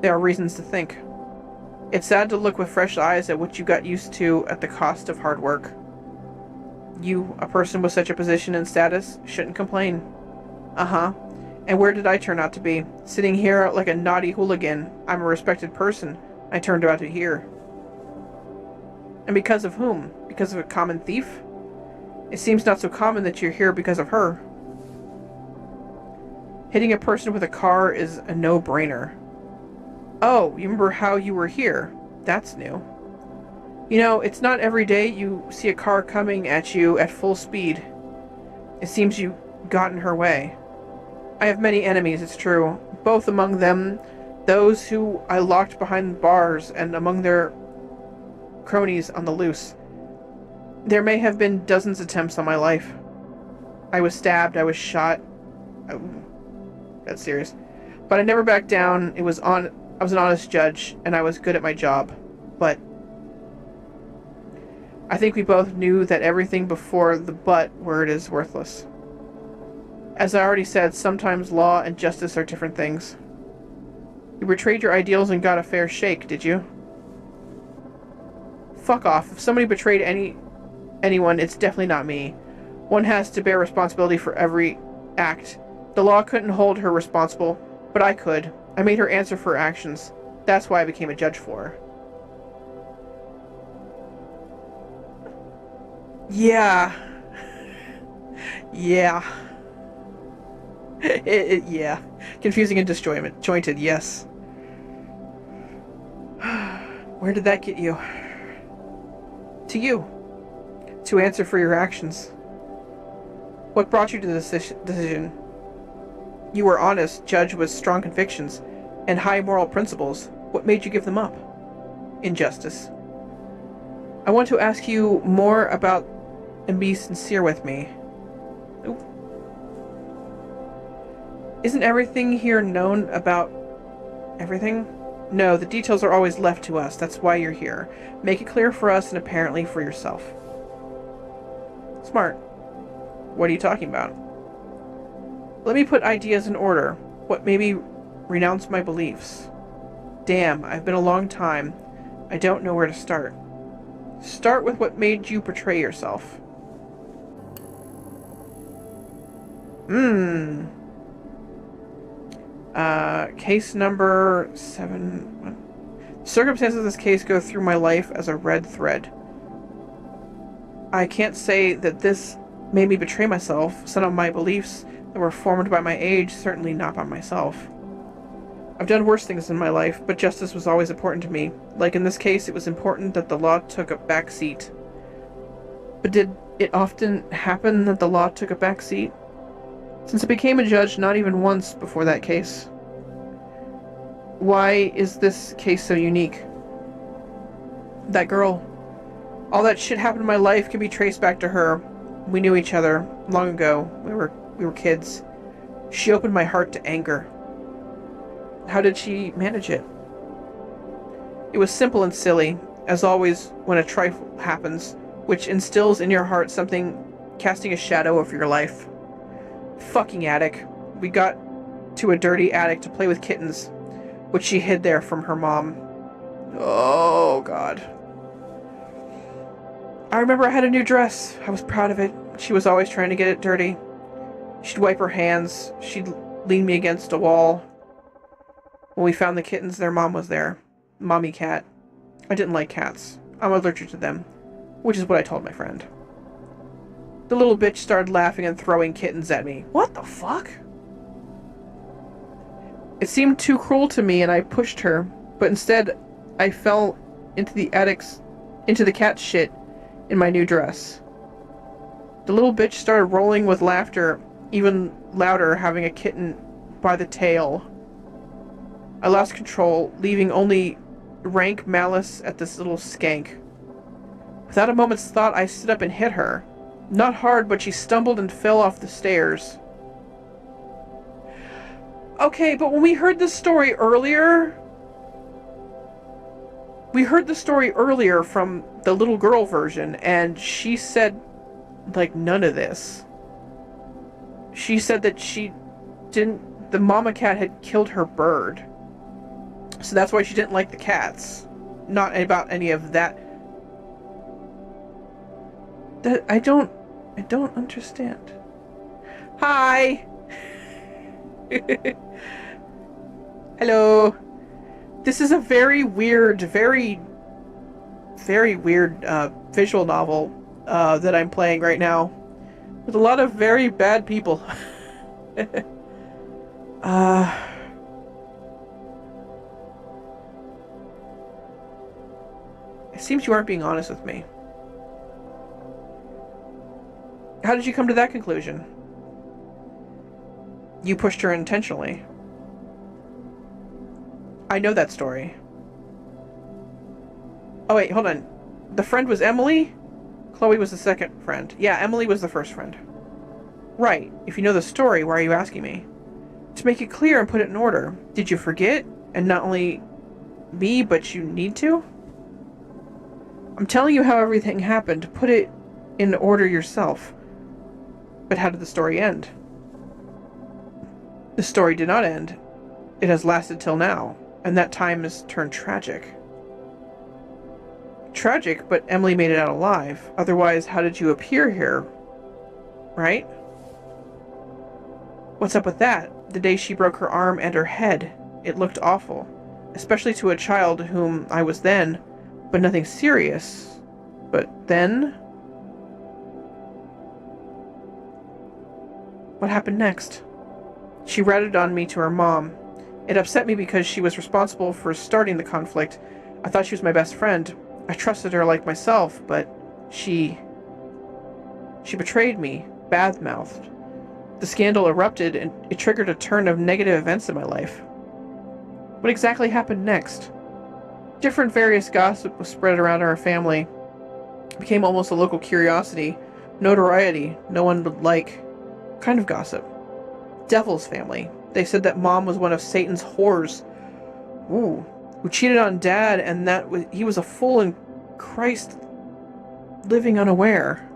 There are reasons to think. It's sad to look with fresh eyes at what you got used to at the cost of hard work. You, a person with such a position and status, shouldn't complain. Uh-huh. And where did I turn out to be? Sitting here like a naughty hooligan. I'm a respected person. I turned out to here. And because of whom? Because of a common thief? It seems not so common that you're here because of her. Hitting a person with a car is a no-brainer. Oh, you remember how you were here? That's new. You know, it's not every day you see a car coming at you at full speed. It seems you got in her way. I have many enemies, it's true, both among them those who I locked behind bars and among their cronies on the loose. There may have been dozens of attempts on my life. I was stabbed, I was shot. Oh, that's serious. But I never backed down. I was an honest judge, and I was good at my job. But I think we both knew that everything before the "but" word is worthless. As I already said, sometimes law and justice are different things. You betrayed your ideals and got a fair shake, did you? Fuck off. If somebody betrayed anyone, it's definitely not me. One has to bear responsibility for every act. The law couldn't hold her responsible, but I could. I made her answer for her actions. That's why I became a judge for her. Yeah. Yeah. Yeah. Confusing and disjointed, yes. Where did that get you? To you. To answer for your actions. What brought you to this decision? You were honest, judge with strong convictions and high moral principles. What made you give them up? Injustice. I want to ask you more about and be sincere with me. Oop. Isn't everything here known about everything? No, the details are always left to us. That's why you're here. Make it clear for us and apparently for yourself. Smart. What are you talking about? Let me put ideas in order. What made me renounce my beliefs? Damn, I've been a long time. I don't know where to start. Start with what made you betray yourself. Case number 7. Circumstances of this case go through my life as a red thread. I can't say that this made me betray myself. Some of my beliefs that were formed by my age, certainly not by myself. I've done worse things in my life, but justice was always important to me. Like in this case, it was important that the law took a back seat. But did it often happen that the law took a back seat? Since I became a judge, not even once before that case. Why is this case so unique? That girl. All that shit happened in my life can be traced back to her. We knew each other long ago. We were kids. She opened my heart to anger. How did she manage it? It was simple and silly, as always when a trifle happens, which instills in your heart something casting a shadow over your life. Fucking attic. We got to a dirty attic to play with kittens, which she hid there from her mom. Oh, God. I remember I had a new dress. I was proud of it. She was always trying to get it dirty. She'd wipe her hands. She'd lean me against a wall. When we found the kittens, their mom was there. Mommy cat. I didn't like cats. I'm allergic to them, which is what I told my friend. The little bitch started laughing and throwing kittens at me. What the fuck? It seemed too cruel to me and I pushed her, but instead I fell into the cat's shit in my new dress. The little bitch started rolling with laughter, even louder, having a kitten by the tail. I lost control, leaving only rank malice at this little skank. Without a moment's thought, I stood up and hit her. Not hard, but she stumbled and fell off the stairs. Okay, but when we heard this story earlier... We heard the story earlier from the little girl version, and she said, like, none of this. She said that the mama cat had killed her bird. So that's why she didn't like the cats. Not about any of that. I don't understand. Hi! Hello. This is a very weird, very weird visual novel that I'm playing right now. With a lot of very bad people. It seems you aren't being honest with me. How did you come to that conclusion? You pushed her intentionally. I know that story. Oh wait, hold on. The friend was Emily? Chloe was the second friend. Yeah, Emily was the first friend. Right. If you know the story, why are you asking me? To make it clear and put it in order. Did you forget? And not only me, but you need to? I'm telling you how everything happened. Put it in order yourself. But how did the story end? The story did not end. It has lasted till now, and that time has turned tragic. Tragic, but Emily made it out alive. Otherwise, how did you appear here? Right? What's up with that? The day she broke her arm and her head. It looked awful. Especially to a child whom I was then, but nothing serious. But then? What happened next? She ratted on me to her mom. It upset me because she was responsible for starting the conflict. I thought she was my best friend. I trusted her like myself, but she betrayed me, bad-mouthed. The scandal erupted, and it triggered a turn of negative events in my life. What exactly happened next? Different various gossip was spread around our family. It became almost a local curiosity, notoriety no one would like. What kind of gossip? Devil's family. They said that mom was one of Satan's whores. Ooh. Who cheated on dad, and that he was a fool in Christ, living unaware.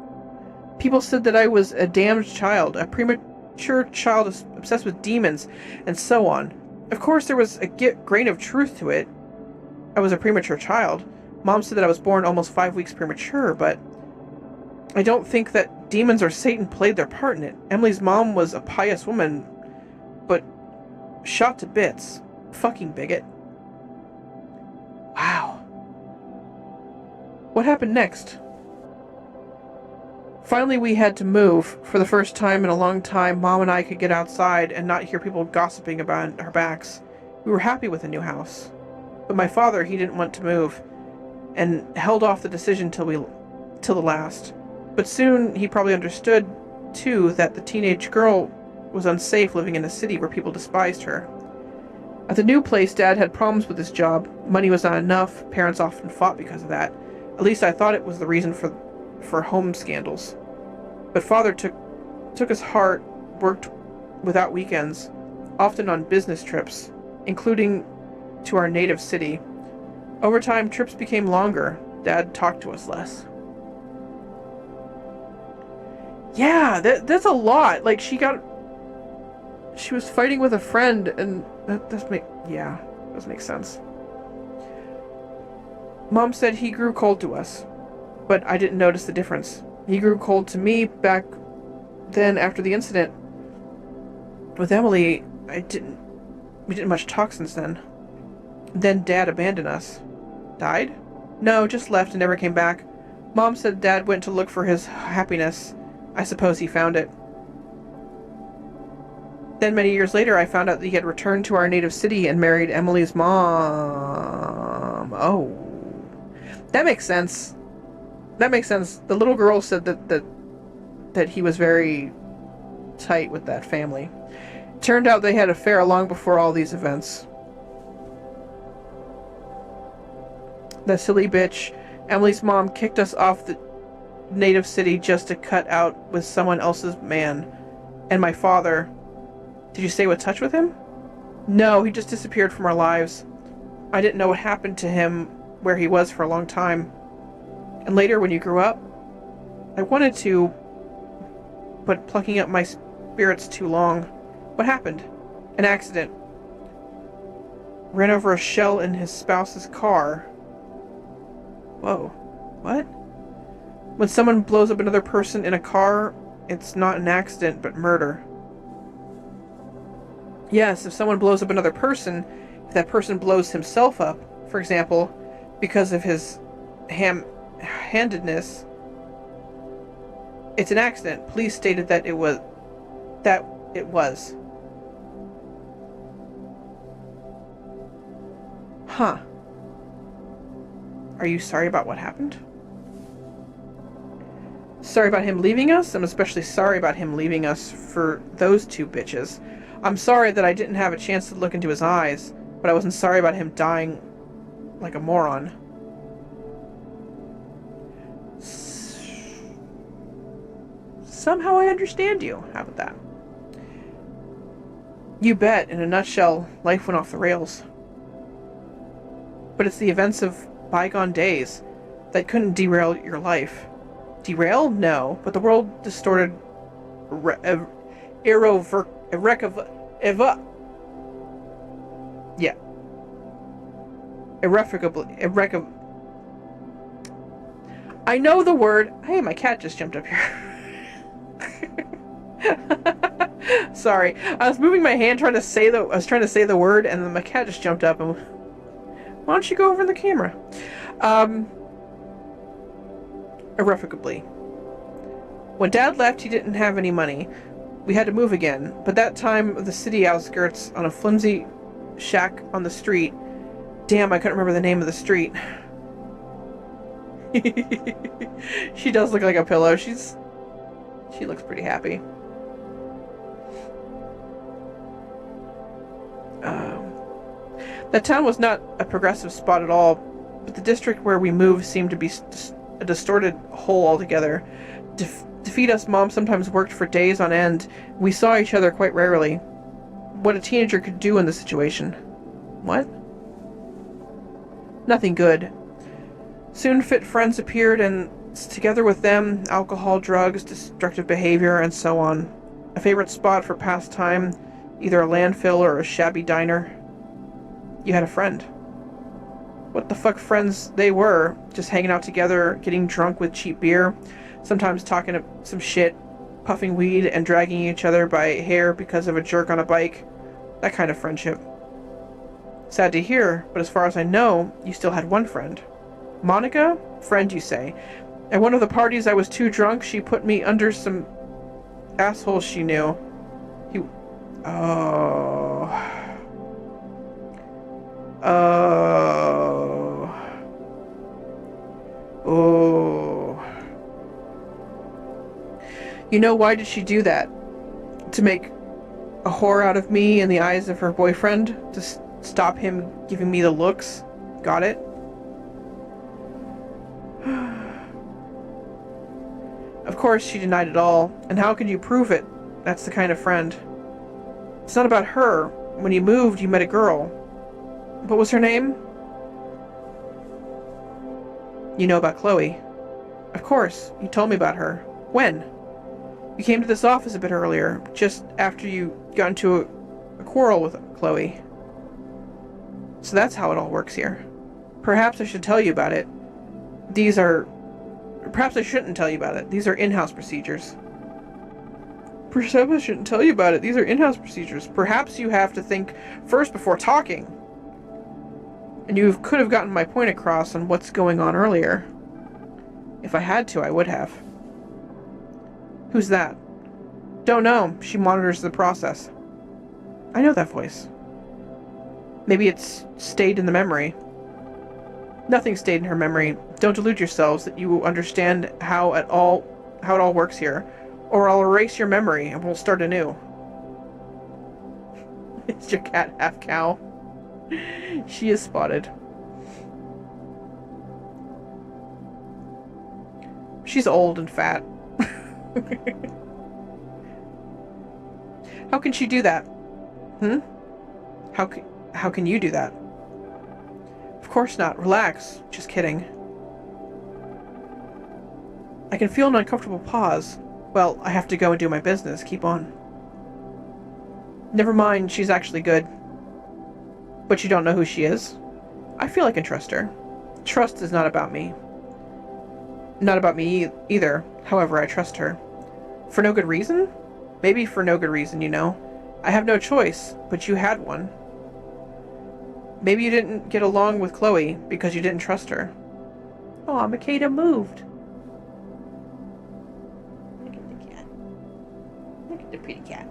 People said that I was a damned child, a premature child obsessed with demons, and so on. Of course, there was a grain of truth to it. I was a premature child. Mom said that I was born almost 5 weeks premature, but I don't think that demons or Satan played their part in it. Emily's mom was a pious woman, but shot to bits. Fucking bigot. Wow. What happened next? Finally, we had to move. For the first time in a long time, Mom and I could get outside and not hear people gossiping about our backs. We were happy with the new house. But my father, he didn't want to move, and held off the decision till the last. But soon, he probably understood, too, that the teenage girl was unsafe living in a city where people despised her. At the new place, Dad had problems with his job. Money was not enough. Parents often fought because of that. At least I thought it was the reason for home scandals. But Father took his heart, worked without weekends, often on business trips, including to our native city. Over time, trips became longer. Dad talked to us less. Yeah, that's a lot. Like, she was fighting with a friend, and that does make sense. Mom said he grew cold to us, but I didn't notice the difference. He grew cold to me back then after the incident. With Emily, we didn't much talk since then. Then Dad abandoned us. Died? No, just left and never came back. Mom said Dad went to look for his happiness. I suppose he found it. Then many years later, I found out that he had returned to our native city and married Emily's mom. Oh. That makes sense. That makes sense. The little girl said that he was very tight with that family. Turned out they had an affair long before all these events. That silly bitch. Emily's mom kicked us off the native city just to cut out with someone else's man. And my father... Did you stay in touch with him? No, he just disappeared from our lives. I didn't know what happened to him, where he was for a long time. And later, when you grew up, I wanted to, but plucking up my spirits too long. What happened? An accident. Ran over a shell in his spouse's car. Whoa. What? When someone blows up another person in a car, it's not an accident, but murder. Yes, if someone blows up another person, if that person blows himself up, for example, because of his handedness, it's an accident. Police stated that it was. Huh. Are you sorry about what happened? Sorry about him leaving us? I'm especially sorry about him leaving us for those two bitches. I'm sorry that I didn't have a chance to look into his eyes, but I wasn't sorry about him dying like a moron. Somehow I understand you. How about that? You bet. In a nutshell, life went off the rails. But it's the events of bygone days that couldn't derail your life. Derail? No. But the world distorted irrevocably. I know the word. Hey, my cat just jumped up here. Sorry, I was moving my hand trying to say the word, and then my cat just jumped up and. Why don't you go over the camera? Irrevocably. When Dad left, he didn't have any money. We had to move again, but that time of the city outskirts on a flimsy shack on the street. Damn, I couldn't remember the name of the street. She does look like a pillow. She looks pretty happy. That town was not a progressive spot at all, but the district where we moved seemed to be a distorted whole altogether. To feed us, Mom sometimes worked for days on end. We saw each other quite rarely. What a teenager could do in this situation. What? Nothing good. Soon fit friends appeared, and together with them, alcohol, drugs, destructive behavior, and so on. A favorite spot for pastime, either a landfill or a shabby diner. You had a friend. What the fuck friends they were, just hanging out together, getting drunk with cheap beer, sometimes talking some shit, puffing weed and dragging each other by hair because of a jerk on a bike. That kind of friendship. Sad to hear, but as far as I know, you still had one friend. Monica? Friend, you say. At one of the parties I was too drunk, she put me under some asshole she knew. You know, why did she do that? To make a whore out of me in the eyes of her boyfriend? To stop him giving me the looks? Got it? Of course she denied it all, and how can you prove it? That's the kind of friend. It's not about her. When you moved, you met a girl. What was her name? You know about Chloe. Of course, you told me about her. When? You came to this office a bit earlier, just after you got into a quarrel with Chloe. So that's how it all works here. Perhaps I should tell you about it. Perhaps I shouldn't tell you about it. These are in-house procedures. Perhaps I shouldn't tell you about it. These are in-house procedures. Perhaps you have to think first before talking. And you could have gotten my point across on what's going on earlier. If I had to, I would have. Who's that? Don't know. She monitors the process. I know that voice. Maybe it's stayed in the memory. Nothing stayed in her memory. Don't delude yourselves that you understand how it all works here, or I'll erase your memory and we'll start anew. Is your cat half cow? She is spotted. She's old and fat. How can she do that? How can you do that? Of course not. Relax. Just kidding. I can feel an uncomfortable pause. Well, I have to go and do my business. Keep on. Never mind. She's actually good. But you don't know who she is? I feel I can trust her. Trust is not about me. Not about me either. However, I trust her. For no good reason? Maybe for no good reason, you know. I have no choice, but you had one. Maybe you didn't get along with Chloe because you didn't trust her. Aw, Makeda moved. Look at the cat. Look at the pretty cat.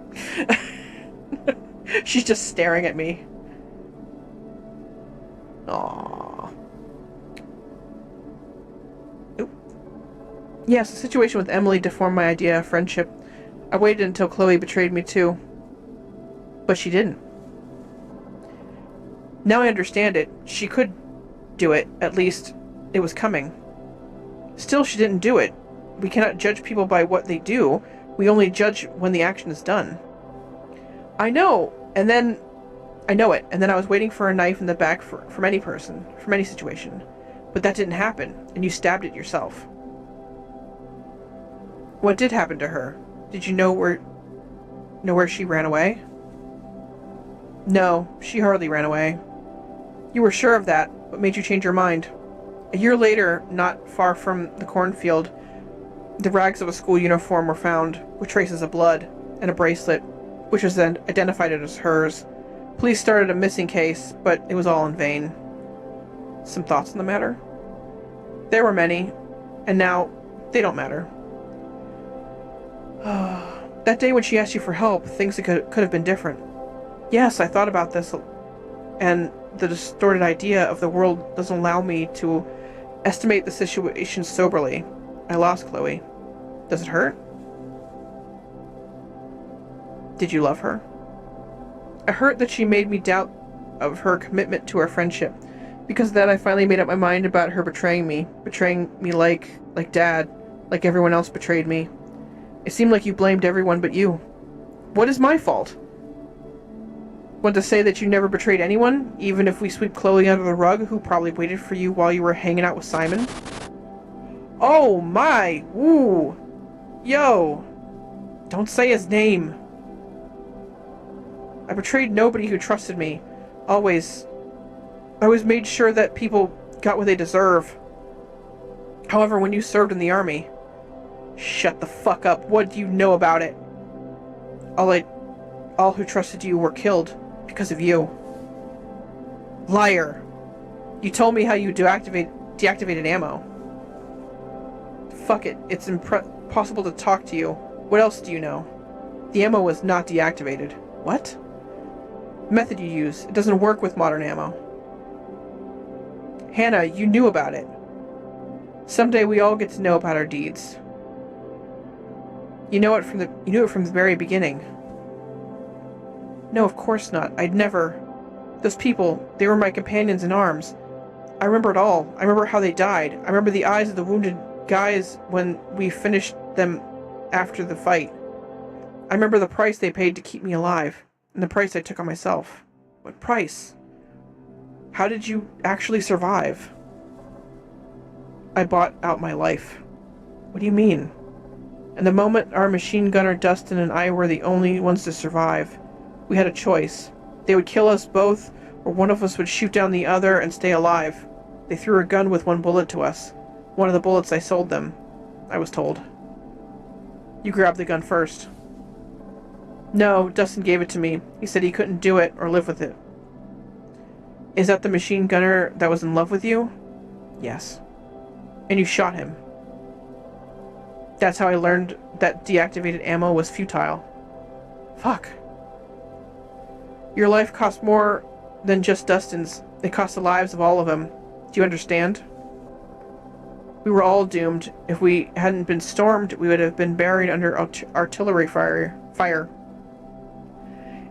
She's just staring at me. Aww. Oop. Yes, the situation with Emily deformed my idea of friendship. I waited until Chloe betrayed me too. But she didn't. Now I understand it. She could do it. At least, it was coming. Still, she didn't do it. We cannot judge people by what they do. We only judge when the action is done. I know, and then... I know it, and then I was waiting for a knife in the back from any person, from any situation. But that didn't happen, and you stabbed it yourself. What did happen to her? Did you know where she ran away? No, she hardly ran away. You were sure of that. What made you change your mind? A year later, not far from the cornfield, the rags of a school uniform were found, with traces of blood, and a bracelet, which was then identified as hers. Police started a missing case, but it was all in vain. Some thoughts on the matter? There were many, and now they don't matter. That day when she asked you for help, things could have been different. Yes, I thought about this, and the distorted idea of the world doesn't allow me to estimate the situation soberly. I lost Chloe. Does it hurt? Did you love her? I hurt that she made me doubt of her commitment to our friendship. Because of that, I finally made up my mind about her betraying me like Dad, like everyone else betrayed me. It seemed like you blamed everyone but you. What is my fault? Want to say that you never betrayed anyone, even if we sweep Chloe under the rug, who probably waited for you while you were hanging out with Simon? Oh my! Woo! Yo! Don't say his name! I betrayed nobody who trusted me. I always made sure that people got what they deserve. However, when you served in the army... Shut the fuck up. What do you know about it? All who trusted you were killed because of you. Liar. You told me how you deactivated ammo. Fuck it. It's impossible to talk to you. What else do you know? The ammo was not deactivated. What? Method you use. It doesn't work with modern ammo. Hannah, you knew about it. Someday we all get to know about our deeds. You knew it from the very beginning. No, of course not. I'd never. Those people, they were my companions in arms. I remember it all. I remember how they died. I remember the eyes of the wounded guys when we finished them after the fight. I remember the price they paid to keep me alive. And the price I took on myself. What price? How did you actually survive? I bought out my life. What do you mean? And the moment our machine gunner Dustin and I were the only ones to survive, we had a choice. They would kill us both, or one of us would shoot down the other and stay alive. They threw a gun with one bullet to us. One of the bullets I sold them, I was told. You grabbed the gun first. No, Dustin gave it to me. He said he couldn't do it or live with it. Is that the machine gunner that was in love with you? Yes. And you shot him. That's how I learned that deactivated ammo was futile. Fuck. Your life cost more than just Dustin's. It cost the lives of all of them. Do you understand? We were all doomed. If we hadn't been stormed, we would have been buried under artillery fire.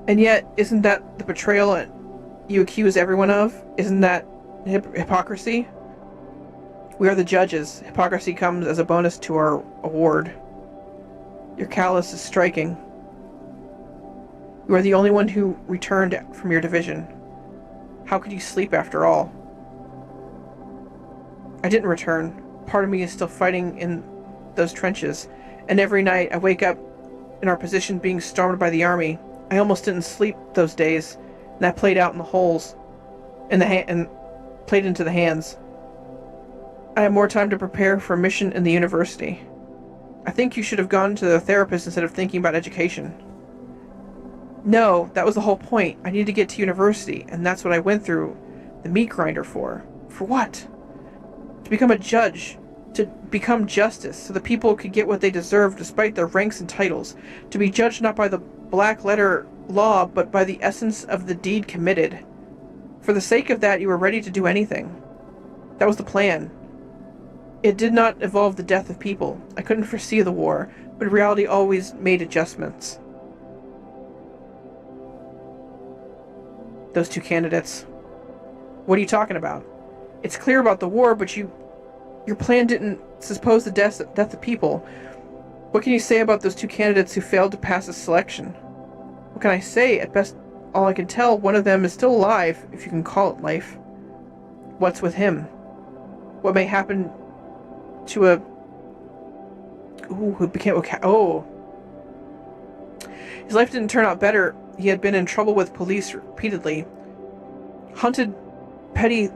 And yet, isn't that the betrayal you accuse everyone of? Isn't that hypocrisy? We are the judges. Hypocrisy comes as a bonus to our award. Your callous is striking. You are the only one who returned from your division. How could you sleep after all? I didn't return. Part of me is still fighting in those trenches, and every night I wake up in our position being stormed by the army. I almost didn't sleep those days, and that played out in the holes, and played into the hands. I had more time to prepare for a mission in the university. I think you should have gone to the therapist instead of thinking about education. No, that was the whole point. I needed to get to university, and that's what I went through the meat grinder for. For what? To become a judge. To become justice, so the people could get what they deserve despite their ranks and titles. To be judged not by the black letter law, but by the essence of the deed committed. For the sake of that, you were ready to do anything. That was the plan. It did not involve the death of people. I couldn't foresee the war, but reality always made adjustments. Those two candidates. What are you talking about? It's clear about the war, but your plan didn't suppose the death of people. What can you say about those two candidates who failed to pass a selection? What can I say? At best, all I can tell, one of them is still alive, if you can call it life. What's with him? What may happen to a... Ooh, who became... Okay. Oh. His life didn't turn out better. He had been in trouble with police repeatedly. Hunted petty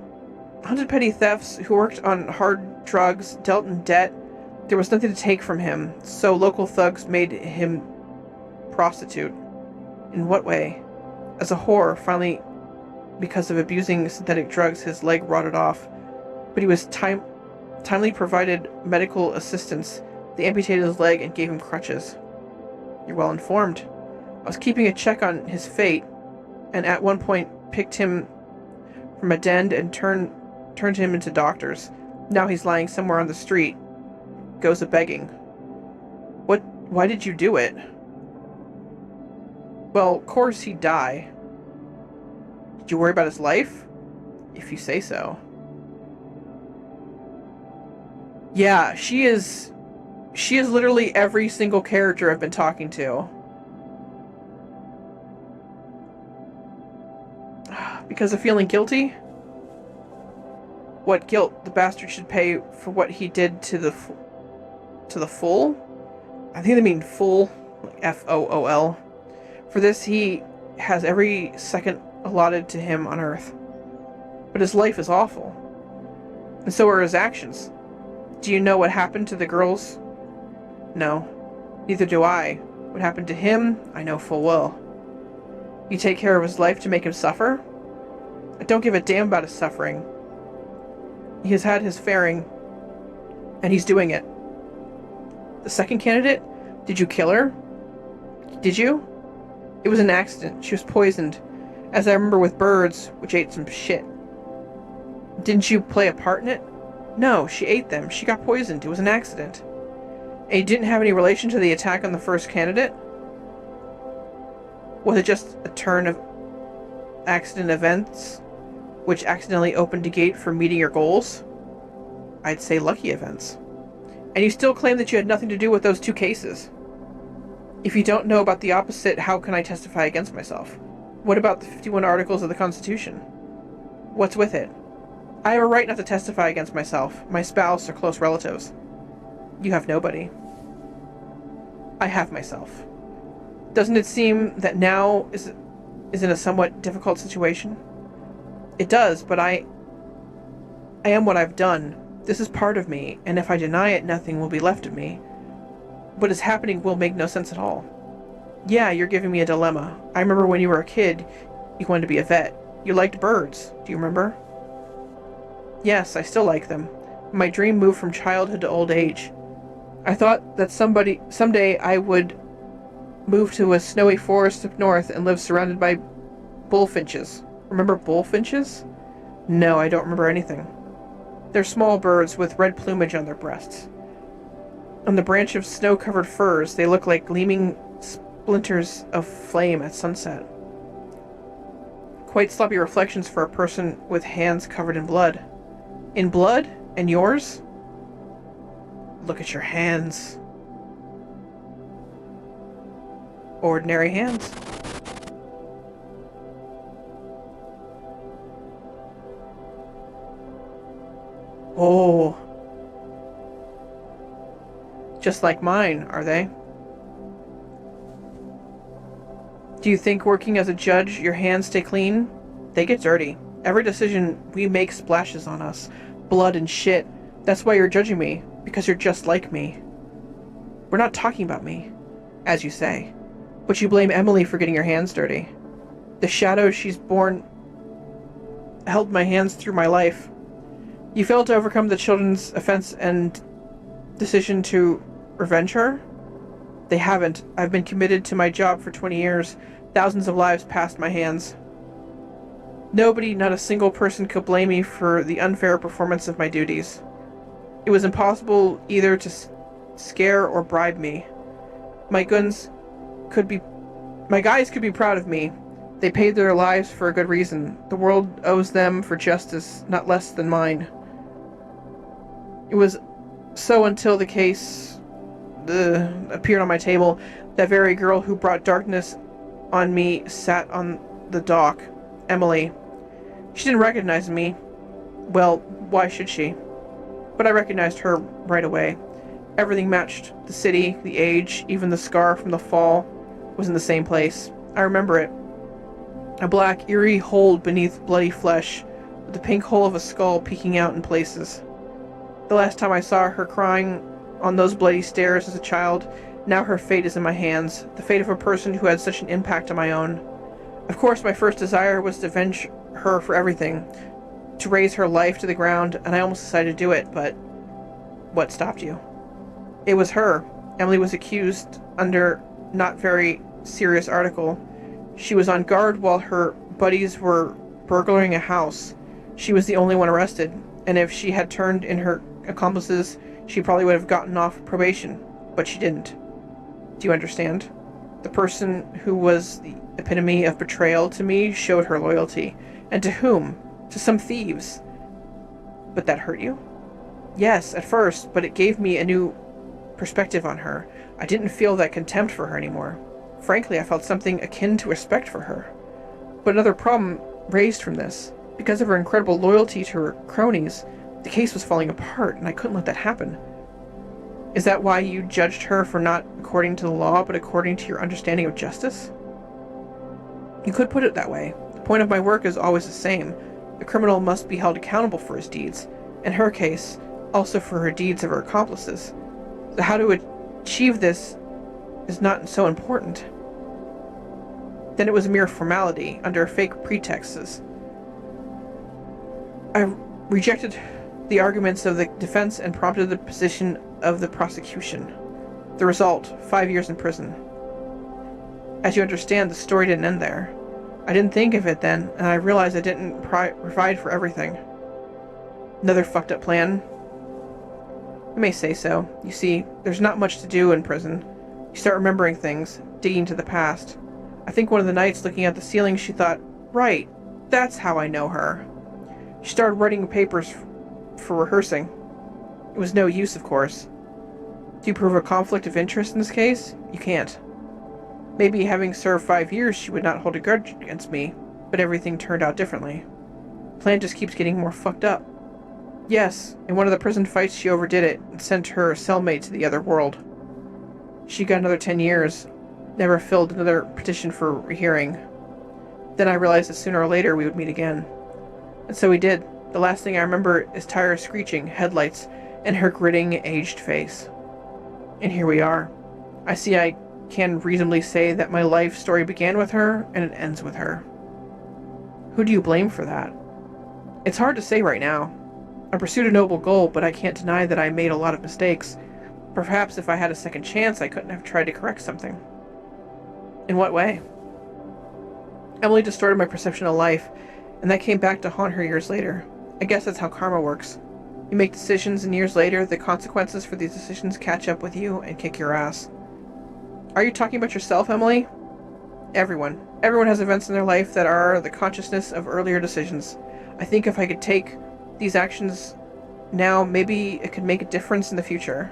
thefts, who worked on hard drugs, dealt in debt. There was nothing to take from him, so local thugs made him prostitute. In what way? As a whore. Finally, because of abusing synthetic drugs, his leg rotted off. But he was timely provided medical assistance. They amputated his leg and gave him crutches. You're well informed. I was keeping a check on his fate, and at one point picked him from a den and turned him into doctors. Now he's lying somewhere on the street. Goes a-begging. Why did you do it? Well, of course he'd die. Did you worry about his life? If you say so. Yeah, she is literally every single character I've been talking to. Because of feeling guilty? What guilt? The bastard should pay for what he did to the fool? I think they mean fool, like F-O-O-L. For this, he has every second allotted to him on Earth. But his life is awful. And so are his actions. Do you know what happened to the girls? No. Neither do I. What happened to him, I know full well. You take care of his life to make him suffer? I don't give a damn about his suffering. He has had his fairing, and he's doing it. The second candidate? Did you kill her? Did you? It was an accident. She was poisoned, as I remember with birds, which ate some shit. Didn't you play a part in it? No, she ate them. She got poisoned. It was an accident. And you didn't have any relation to the attack on the first candidate? Was it just a turn of accident events, which accidentally opened a gate for meeting your goals? I'd say lucky events. And you still claim that you had nothing to do with those two cases. If you don't know about the opposite, how can I testify against myself? What about the 51 articles of the Constitution? What's with it? I have a right not to testify against myself, my spouse, or close relatives. You have nobody. I have myself. Doesn't it seem that now is in a somewhat difficult situation? It does, but I am what I've done. This is part of me, and if I deny it, nothing will be left of me. What is happening will make no sense at all. Yeah, you're giving me a dilemma. I remember when you were a kid, you wanted to be a vet. You liked birds. Do you remember? Yes, I still like them. My dream moved from childhood to old age. I thought that someday I would move to a snowy forest up north and live surrounded by bullfinches. Remember bullfinches? No, I don't remember anything. They're small birds with red plumage on their breasts. On the branch of snow-covered firs, they look like gleaming splinters of flame at sunset. Quite sloppy reflections for a person with hands covered in blood. In blood? And yours? Look at your hands. Ordinary hands. Oh. Just like mine, are they? Do you think working as a judge, your hands stay clean? They get dirty. Every decision we make splashes on us. Blood and shit. That's why you're judging me. Because you're just like me. We're not talking about me, as you say. But you blame Emily for getting her hands dirty. The shadow she's born held my hands through my life. You failed to overcome the children's offense and decision to revenge her? They haven't. I've been committed to my job for 20 years. Thousands of lives passed my hands. Nobody, not a single person, could blame me for the unfair performance of my duties. It was impossible either to scare or bribe me. My guns could be... My guys could be proud of me. They paid their lives for a good reason. The world owes them for justice, not less than mine. It was so until the case appeared on my table. That very girl who brought darkness on me sat on the dock. Emily. She didn't recognize me. Well, why should she? But I recognized her right away. Everything matched. The city, the age, even the scar from the fall was in the same place. I remember it. A black, eerie hole beneath bloody flesh, with the pink hole of a skull peeking out in places. The last time I saw her crying on those bloody stairs as a child, now her fate is in my hands, the fate of a person who had such an impact on my own. Of course, my first desire was to avenge her for everything, to raise her life to the ground, and I almost decided to do it, but what stopped you? It was her. Emily was accused under not very serious article. She was on guard while her buddies were burglaring a house. She was the only one arrested, and if she had turned in her accomplices, she probably would have gotten off probation, but she didn't. Do you understand? The person who was the epitome of betrayal to me showed her loyalty. And to whom? To some thieves. But that hurt you? Yes, at first, but it gave me a new perspective on her. I didn't feel that contempt for her anymore. Frankly, I felt something akin to respect for her. But another problem raised from this. Because of her incredible loyalty to her cronies, the case was falling apart, and I couldn't let that happen. Is that why you judged her for not according to the law, but according to your understanding of justice? You could put it that way. The point of my work is always the same. The criminal must be held accountable for his deeds. In her case, also for her deeds of her accomplices. So how to achieve this is not so important. Then it was a mere formality, under fake pretexts. I rejected the arguments of the defense and prompted the position of the prosecution. The result, 5 years in prison. As you understand, the story didn't end there. I didn't think of it then, and I realized I didn't provide for everything. Another fucked up plan? You may say so. You see, there's not much to do in prison. You start remembering things, digging to the past. I think one of the nights looking at the ceiling, she thought, right, that's how I know her. She started writing papers for rehearsing. It was no use, of course. Do you prove a conflict of interest in this case? You can't. Maybe having served 5 years, she would not hold a grudge against me, but everything turned out differently. The plan just keeps getting more fucked up. Yes, in one of the prison fights she overdid it and sent her cellmate to the other world. She got another 10 years, never filled another petition for rehearing. Then I realized that sooner or later we would meet again. And so we did. The last thing I remember is tires screeching, headlights, and her gritting, aged face. And here we are. I see I can reasonably say that my life story began with her, and it ends with her. Who do you blame for that? It's hard to say right now. I pursued a noble goal, but I can't deny that I made a lot of mistakes. Perhaps if I had a second chance, I couldn't have tried to correct something. In what way? Emily distorted my perception of life, and that came back to haunt her years later. I guess that's how karma works. You make decisions, and years later, the consequences for these decisions catch up with you and kick your ass. Are you talking about yourself, Emily? Everyone. Everyone has events in their life that are the consciousness of earlier decisions. I think if I could take these actions now, maybe it could make a difference in the future.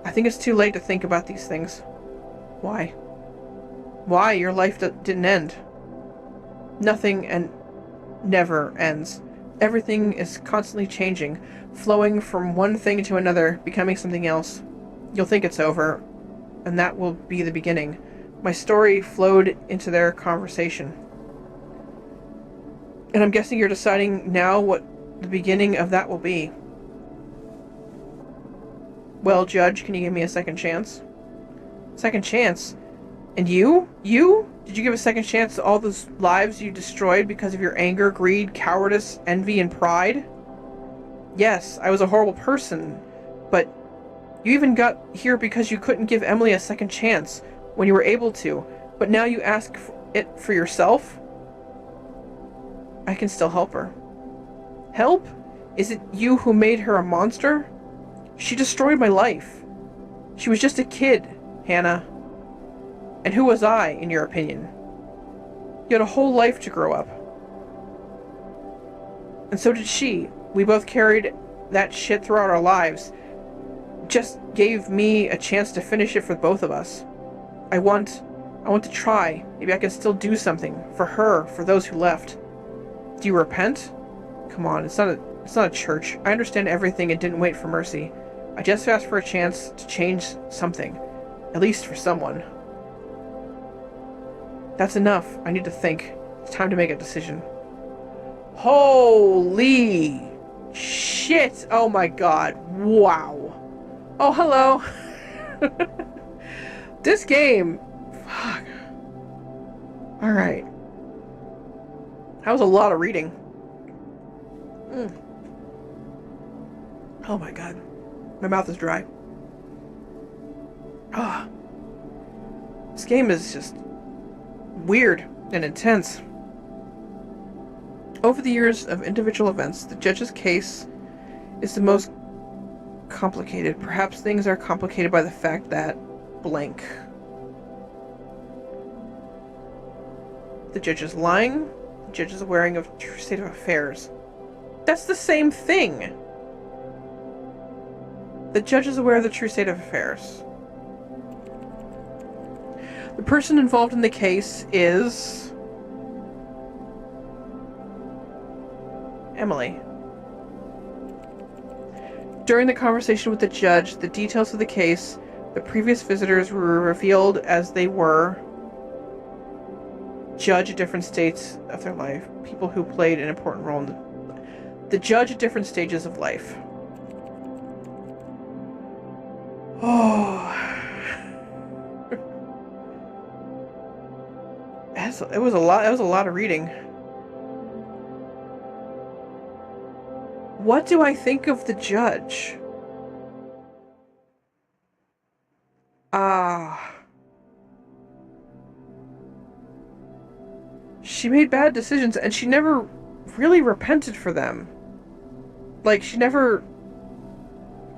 I think it's too late to think about these things. Why? Why? Your life didn't end. Nothing and never ends. Everything is constantly changing, flowing from one thing to another, becoming something else. You'll think it's over, and that will be the beginning. My story flowed into their conversation. And I'm guessing you're deciding now what the beginning of that will be. Well, Judge, can you give me a second chance? Second chance? And you? You? Did you give a second chance to all those lives you destroyed because of your anger, greed, cowardice, envy, and pride? Yes, I was a horrible person, but you even got here because you couldn't give Emily a second chance when you were able to, but now you ask it for yourself? I can still help her. Help? Is it you who made her a monster? She destroyed my life. She was just a kid, Hannah. And who was I, in your opinion? You had a whole life to grow up. And so did she. We both carried that shit throughout our lives. Just gave me a chance to finish it for both of us. I want to try. Maybe I can still do something. For her, for those who left. Do you repent? Come on, it's not a church. I understand everything and didn't wait for mercy. I just asked for a chance to change something. At least for someone. That's enough. I need to think. It's time to make a decision. Holy shit! Oh my god. Wow. Oh, hello. This game... Fuck. Alright. That was a lot of reading. Oh my god. My mouth is dry. Ah. This game is just weird and intense. Over the years of individual events, the judge's case is the most complicated. Perhaps things are complicated by the fact that blank. The judge is lying. The judge is aware of true state of affairs. That's the same thing. The judge is aware of the true state of affairs. The person involved in the case is Emily. During the conversation with the judge, the details of the case, the previous visitors were revealed as they were judge at different states of their life, people who played an important role in the judge at different stages of life. Oh. It was a lot of reading. What do I think of the judge? She made bad decisions and she never really repented for them. Like, she never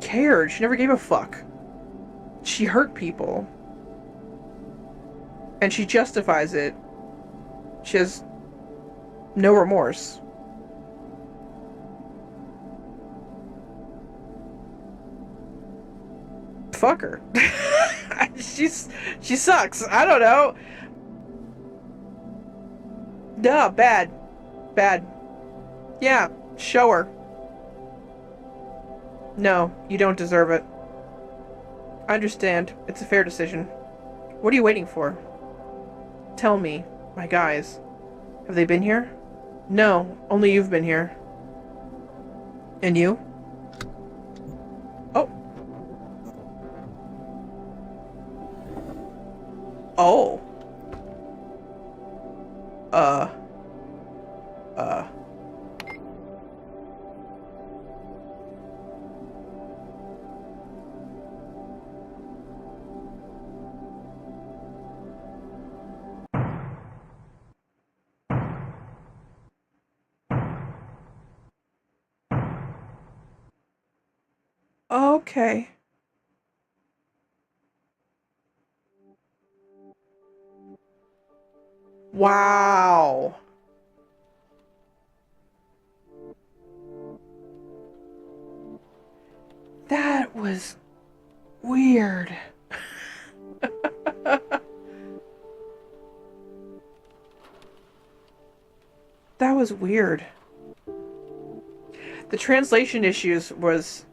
cared. She never gave a fuck. She hurt people. And she justifies it. She has no remorse. Fuck her. She sucks. I don't know. No, bad. Bad. Yeah, show her. No, you don't deserve it. I understand. It's a fair decision. What are you waiting for? Tell me, my guys. Have they been here? No, only you've been here. And you? Oh. Oh. Okay. Wow. That was weird. That was weird. The translation issues was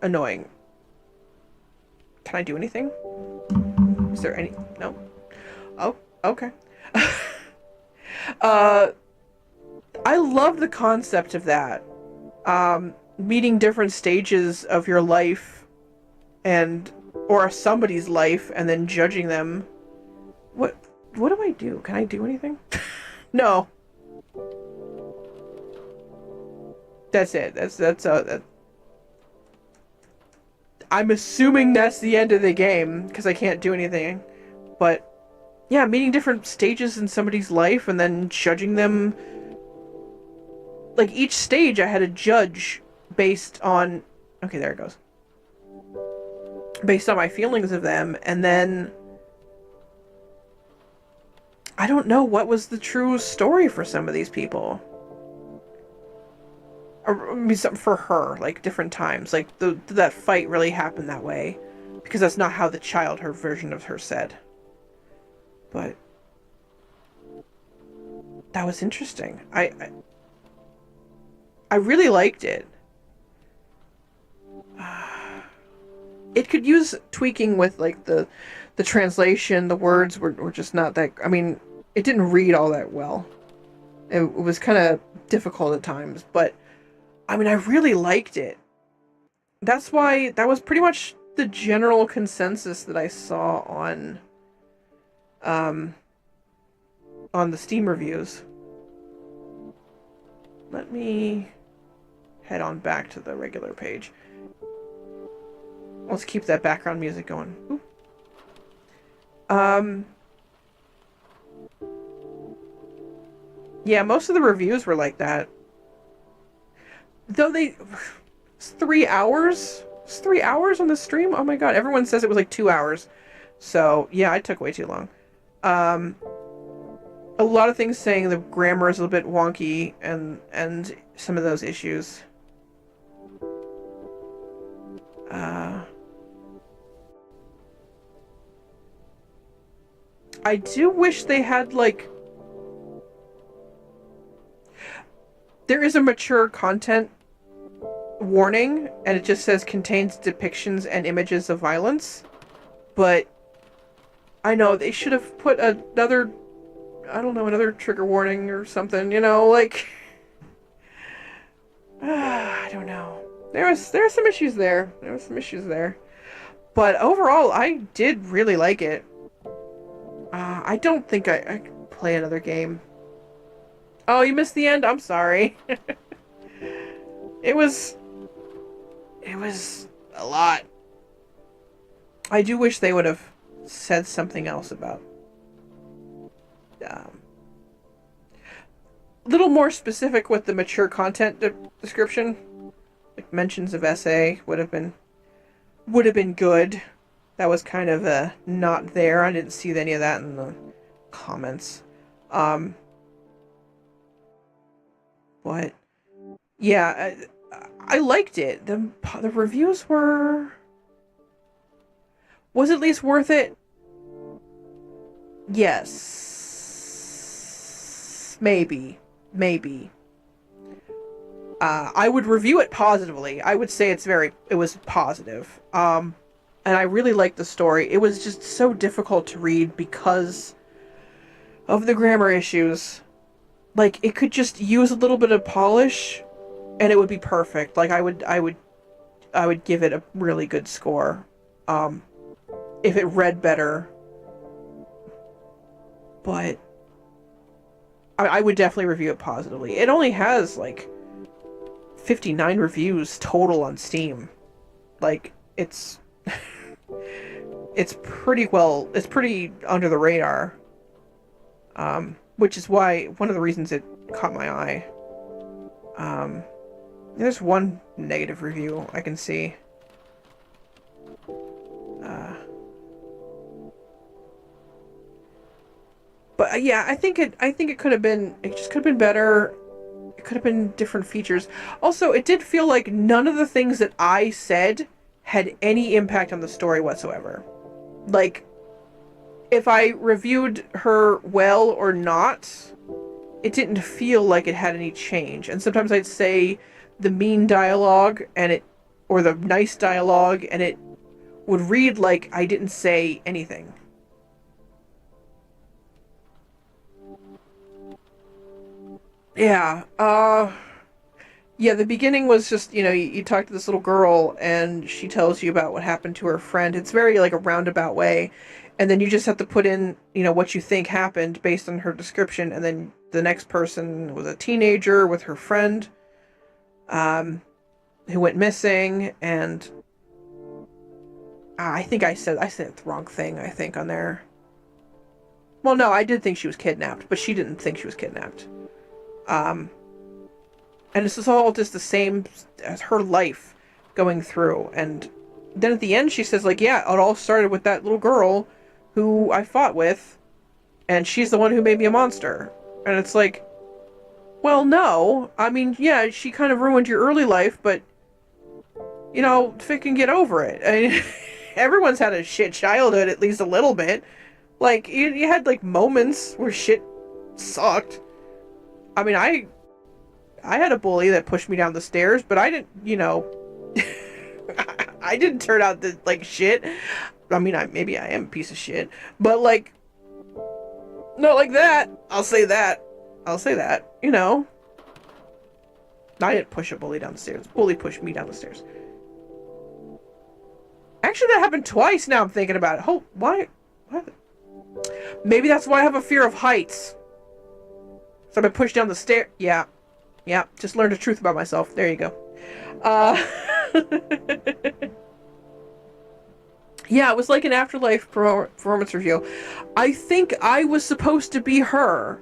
annoying. Can I do anything? Is there any... No? Oh, okay. I love the concept of that. Meeting different stages of your life or somebody's life and then judging them. What do I do? Can I do anything? No. That's it. That's I'm assuming that's the end of the game because I can't do anything. But yeah, meeting different stages in somebody's life and then judging them like, each stage I had a judge based on, okay, there it goes, based on my feelings of them, and then I don't know what was the true story for some of these people. Or maybe something for her, like different times, like that fight really happened that way, because that's not how the child, her version of her, said. But that was interesting. I really liked it. It could use tweaking with, like, the translation. The words were just not that, I mean, it didn't read all that well. It was kind of difficult at times, but I mean, I really liked it. That's why that was pretty much the general consensus that I saw on the Steam reviews. Let me head on back to the regular page. Let's keep that background music going. Ooh. Yeah, most of the reviews were like that. Though it's 3 hours? It's 3 hours on the stream? Oh my god, everyone says it was like 2 hours. So, yeah, it took way too long. A lot of things saying the grammar is a little bit wonky and some of those issues. I do wish they had, like... There is a mature content warning, and it just says contains depictions and images of violence. But I know they should have put another, I don't know, another trigger warning or something, you know, like... I don't know. There were some issues there. There were some issues there. But overall, I did really like it. I don't think I could play another game. Oh, you missed the end? I'm sorry. It was a lot. I do wish they would have said something else about... a little more specific with the mature content description. Like mentions of SA would have been good. That was kind of not there. I didn't see any of that in the comments. But yeah, I liked it. The reviews were... Was at least worth it? Yes. Maybe. I would review it positively. I would say it was positive. And I really liked the story. It was just so difficult to read because of the grammar issues. Like, it could just use a little bit of polish and it would be perfect. Like, I would give it a really good score. If it read better. But I would definitely review it positively. It only has, like, 59 reviews total on Steam. Like, it's it's pretty under the radar. Which is why, one of the reasons it caught my eye. There's one negative review I can see. But yeah, I think it could have been, it just could have been better. It could have been different features. Also, it did feel like none of the things that I said had any impact on the story whatsoever. Like, if I reviewed her well or not, it didn't feel like it had any change. And sometimes I'd say the mean dialogue or the nice dialogue, and it would read like I didn't say anything. Yeah, yeah, the beginning was just, you talk to this little girl and she tells you about what happened to her friend. It's very, like, a roundabout way. And then you just have to put in, what you think happened based on her description. And then the next person was a teenager with her friend, who went missing. And I think I said the wrong thing, I think, on there. Well, no, I did think she was kidnapped, but she didn't think she was kidnapped. And this is all just the same as her life going through. And then at the end, she says, like, yeah, it all started with that little girl who I fought with, and she's the one who made me a monster. And it's like, well, no. I mean, yeah, she kind of ruined your early life, but, you know, freaking get over it. I mean, everyone's had a shit childhood, at least a little bit. Like, you had, like, moments where shit sucked. I mean, I had a bully that pushed me down the stairs, but I didn't, you know, I didn't turn out to, like, shit. I mean, maybe I am a piece of shit, but, like, not like that. I'll say that. You know. I didn't push a bully down the stairs. Bully pushed me down the stairs. Actually, that happened twice now I'm thinking about it. Oh, why? Maybe that's why I have a fear of heights. So I've been pushed down the stair. Yeah. Yeah, just learned the truth about myself. There you go. Yeah, it was like an Afterlife performance review. I think I was supposed to be her,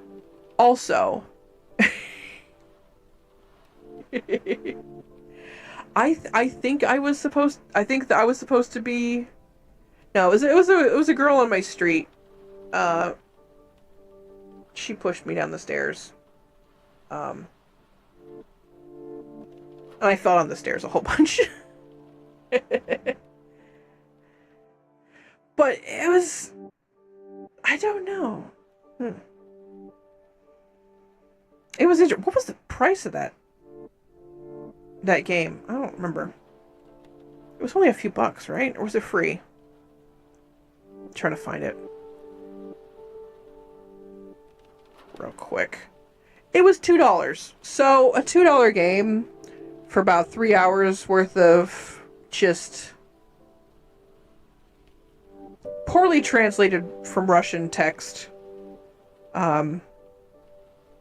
also. I think I was supposed. I think that I was supposed to be. No, it was a girl on my street. She pushed me down the stairs. And I fell on the stairs a whole bunch. But it was... I don't know. It was interesting. What was the price of that game? I don't remember. It was only a few bucks, right? Or was it free? I'm trying to find it. Real quick. It was $2. So, a $2 game for about 3 hours worth of just poorly translated from Russian text. It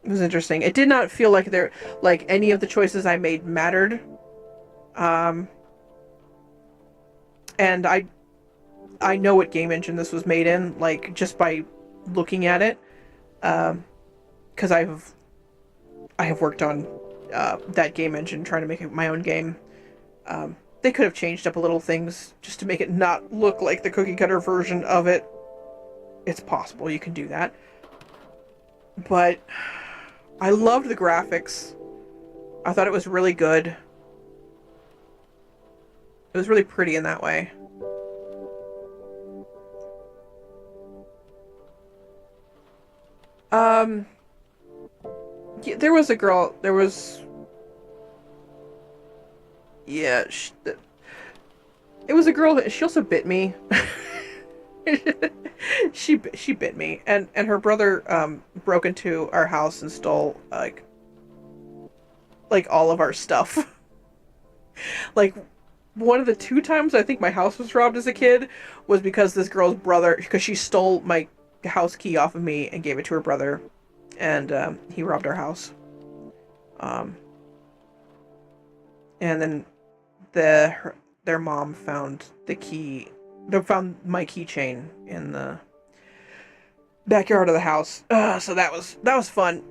was interesting. It did not feel like any of the choices I made mattered. And I know what game engine this was made in, like, just by looking at it. Because I have worked on that game engine, trying to make it my own game. They could have changed up a little things just to make it not look like the cookie cutter version of it. It's possible you can do that. But I loved the graphics. I thought it was really good. It was really pretty in that way. Yeah, there was a girl, yeah, it was a girl that, she also bit me. She bit me, and her brother, broke into our house and stole, like all of our stuff. Like, one of the 2 times I think my house was robbed as a kid was because this girl's brother, because she stole my house key off of me and gave it to her brother, and he robbed our house. And then their mom found the key. They found my keychain in the backyard of the house. So that was fun.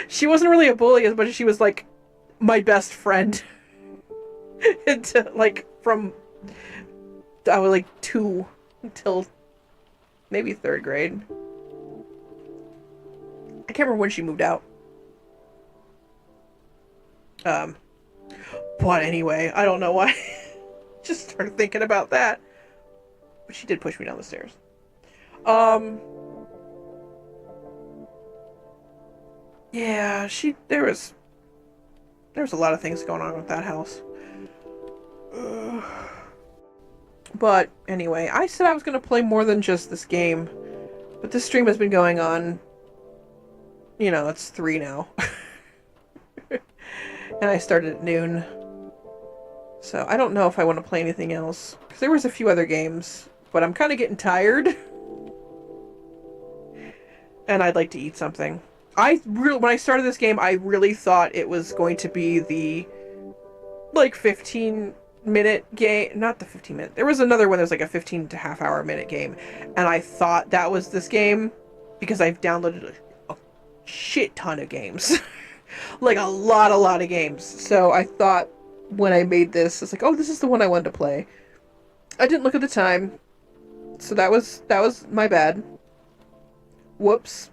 She wasn't really a bully as much as she was like my best friend. Like from I was like 2 until maybe 3rd grade. I can't remember when she moved out. But anyway, I don't know why. Just started thinking about that. But she did push me down the stairs. Yeah, there was a lot of things going on with that house. But anyway, I said I was going to play more than just this game. But this stream has been going on, you know, it's 3 now. And I started at noon. So I don't know if I want to play anything else. Because there was a few other games. But I'm kind of getting tired. And I'd like to eat something. When I started this game, I really thought it was going to be the, like, 15-minute game. Not the 15-minute. There was another one that was like a 15 to half-hour minute game. And I thought that was this game. Because I've downloaded a shit ton of games. Like a lot of games. So I thought when I made this, it's like, oh, this is the one I wanted to play. I didn't look at the time. So that was my bad. Whoops.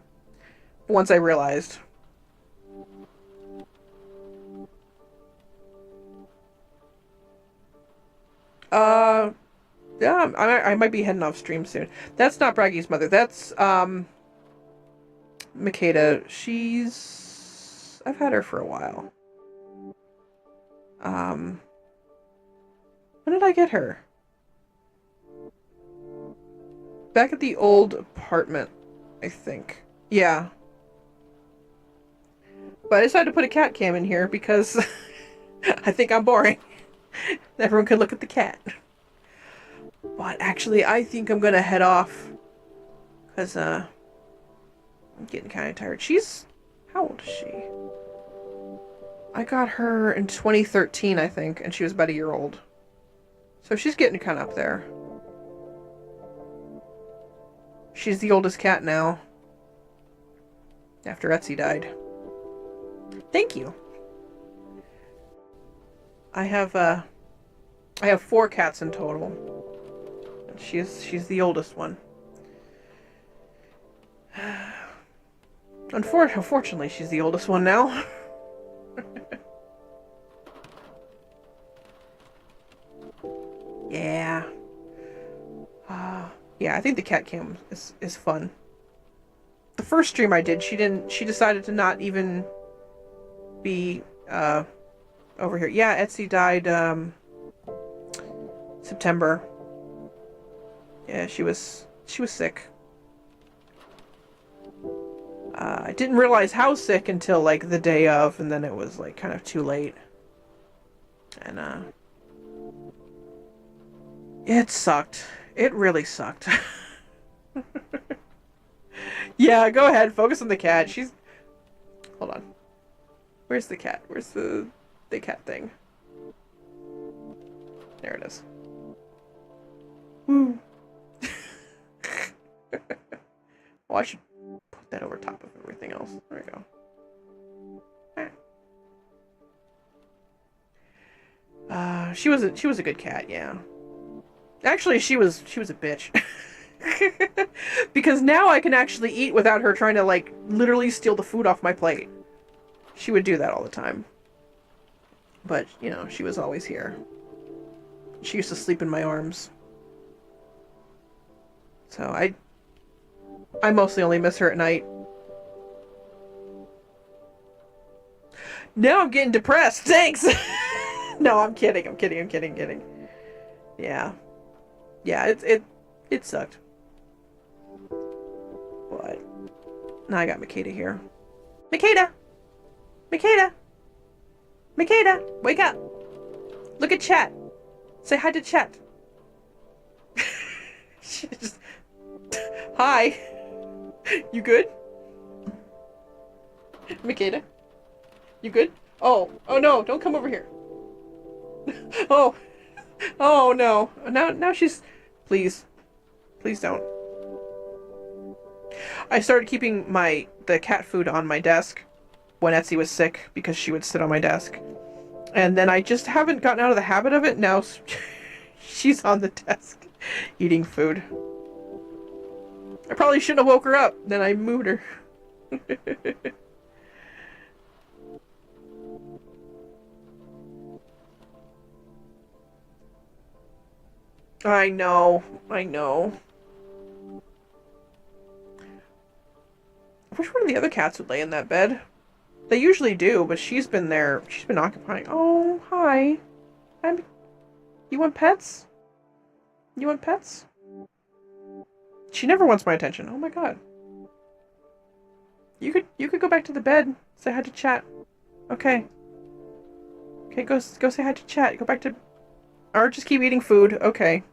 Once I realized. Yeah, I might be heading off stream soon. That's not Braggy's mother. That's Makeda. I've had her for a while. When did I get her? Back at the old apartment, I think. Yeah. But I decided to put a cat cam in here because I think I'm boring. Everyone could look at the cat. But actually, I think I'm gonna head off. Because, I'm getting kind of tired. How old is she? I got her in 2013, I think, and she was about a year old. So she's getting kind of up there. She's the oldest cat now. After Etsy died. Thank you. I have 4 cats in total. And she's the oldest one. Unfortunately, she's the oldest one now. Yeah. Yeah, I think the cat cam is fun. The first stream I did, she decided to not even be over here. Yeah, Etsy died September. Yeah, she was sick. I didn't realize how sick until like the day of, and then it was like kind of too late. And it sucked. It really sucked. Yeah, go ahead. Focus on the cat. Hold on. Where's the cat? Where's the cat thing? There it is. Woo. Oh, I should put that over top of everything else. There we go. She was a good cat, yeah. Actually, she was a bitch. Because now I can actually eat without her trying to, like, literally steal the food off my plate. She would do that all the time. But, you know, she was always here. She used to sleep in my arms. So I mostly only miss her at night. Now I'm getting depressed. Thanks! No, I'm kidding. I'm kidding. Yeah. Yeah, it sucked. But now I got Makeda here. Makeda! Wake up! Look at chat. Say hi to chat. She just... Hi. You good? Makeda? You good? Oh no, don't come over here. Oh no. Now she's... Please don't. I started keeping the cat food on my desk when Etsy was sick because she would sit on my desk. And then I just haven't gotten out of the habit of it. Now she's on the desk eating food. I probably shouldn't have woke her up. Then I moved her. I know. I wish one of the other cats would lay in that bed. They usually do, but she's been there. She's been occupying. Oh, hi. You want pets? You want pets? She never wants my attention. Oh my god. You could go back to the bed. Say hi to chat. Okay. Okay, go say hi to chat. Go back to... Or just keep eating food. Okay.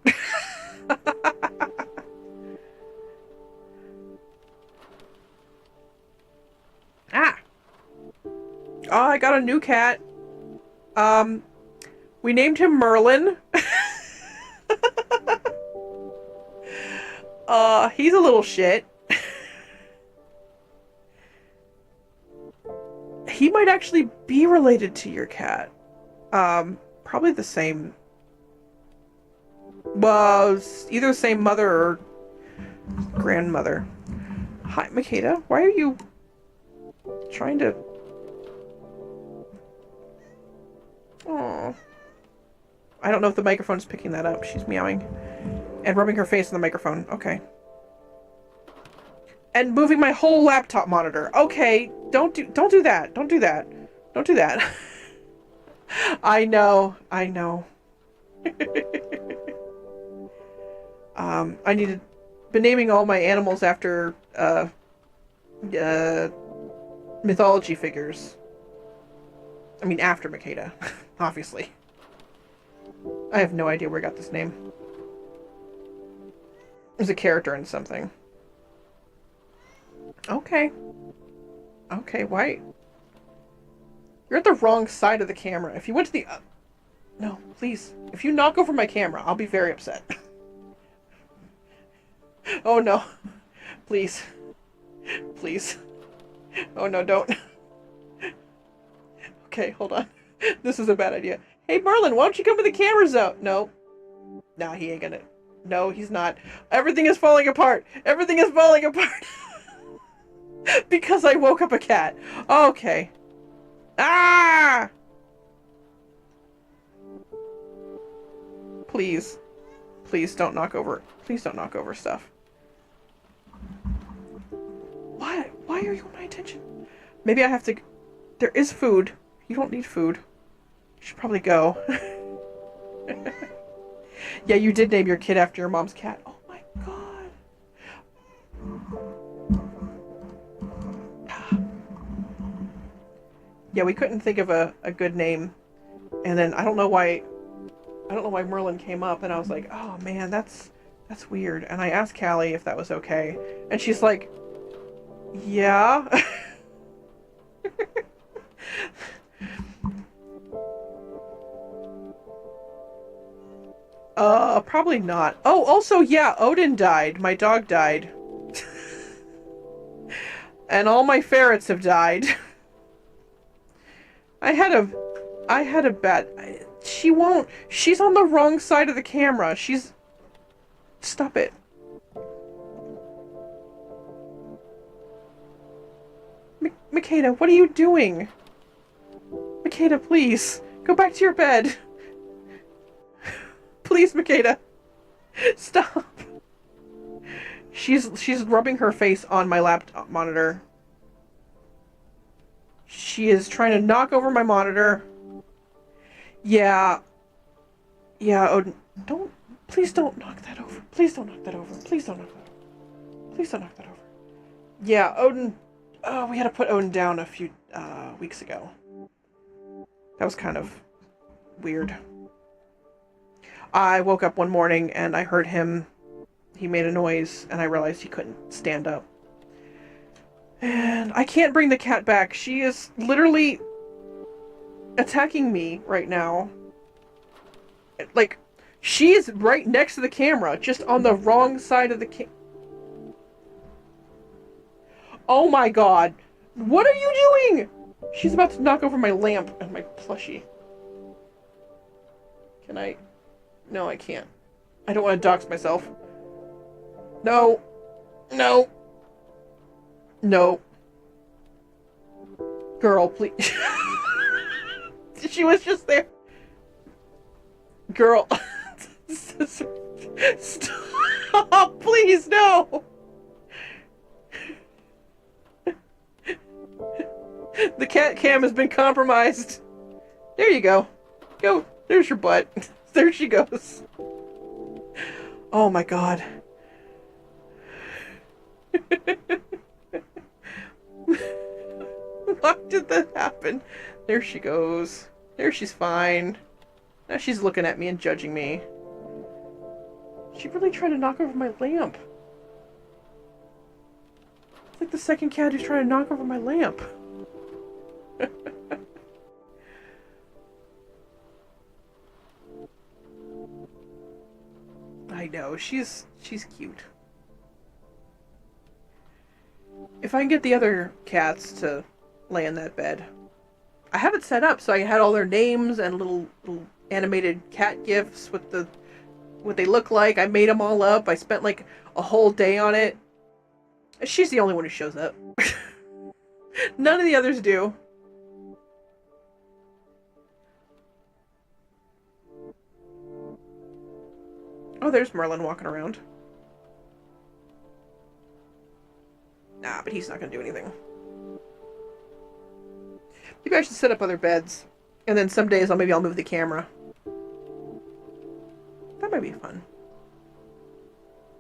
Ah! Oh, I got a new cat. We named him Merlin. He's a little shit. He might actually be related to your cat. Probably the same. Well, either the same mother or grandmother. Hi, Makeda. Why are you trying to... Oh, I don't know if the microphone's picking that up. She's meowing and rubbing her face on the microphone. Okay. And moving my whole laptop monitor. Okay, don't do that. Don't do that. Don't do that. I know. I needed been naming all my animals after mythology figures. I mean, after Makeda, obviously. I have no idea where I got this name. There's a character in something. Okay. Okay, why? You're at the wrong side of the camera. If you went to the... no, please. If you knock over my camera, I'll be very upset. Oh, no. Please. Please. Oh, no, don't. Okay, hold on. This is a bad idea. Hey, Merlin, why don't you come with the cameras out? No. Nah, he ain't gonna... No, he's not. Everything is falling apart. Everything is falling apart. Because I woke up a cat. Okay. Ah! Please. Please don't knock over... Please don't knock over stuff. Why? Why are you on my attention? Maybe I have to... There is food. You don't need food. You should probably go. Yeah, you did name your kid after your mom's cat. Oh my god. Yeah, we couldn't think of a good name. And then I don't know why Merlin came up, and I was like, oh man, that's weird. And I asked Callie if that was okay. And she's like, yeah. Probably not. Oh, also, yeah, Odin died. My dog died. And all my ferrets have died. I had a bad... She's on the wrong side of the camera. Stop it. Makeda, what are you doing? Makeda, please. Go back to your bed. Please, Makeda. Stop. She's rubbing her face on my laptop monitor. She is trying to knock over my monitor. Yeah. Yeah, Odin. Please don't knock that over. Please don't knock that over. Please don't knock that over. Please don't knock that over. Yeah, Odin. Oh, we had to put Odin down a few weeks ago. That was kind of weird. I woke up one morning and I heard him. He made a noise and I realized he couldn't stand up. And I can't bring the cat back. She is literally attacking me right now. Like, she is right next to the camera, just on the wrong side of the Oh my god. What are you doing? She's about to knock over my lamp and my plushie. Can I? No, I can't. I don't want to dox myself. No. No. No. Girl, please. She was just there. Girl. Stop, please, no. The cat cam has been compromised. There you go. Go. There's your butt. There she goes. Oh my god. Why did that happen? There she goes. There she's fine. Now she's looking at me and judging me. She really tried to knock over my lamp. It's like the second cat who's trying to knock over my lamp. I know, she's cute. If I can get the other cats to lay in that bed, I have it set up so I had all their names and little animated cat gifs with what they look like. I made them all up. I spent like a whole day on it. She's the only one who shows up. None of the others do. Oh, there's Merlin walking around. Nah, but he's not gonna do anything. Maybe I should set up other beds. And then some days maybe I'll move the camera. That might be fun.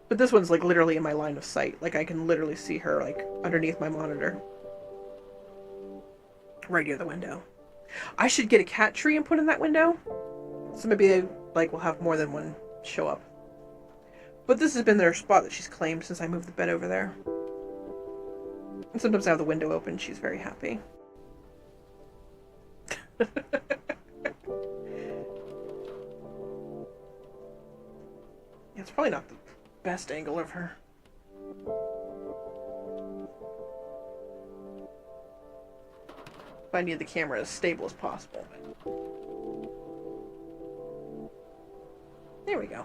But this one's like literally in my line of sight. Like I can literally see her like underneath my monitor. Right near the window. I should get a cat tree and put in that window. So maybe like we'll have more than one show up. But this has been their spot that she's claimed since I moved the bed over there. And sometimes I have the window open. She's very happy. Yeah, it's probably not the best angle of her. I need the camera as stable as possible. There we go.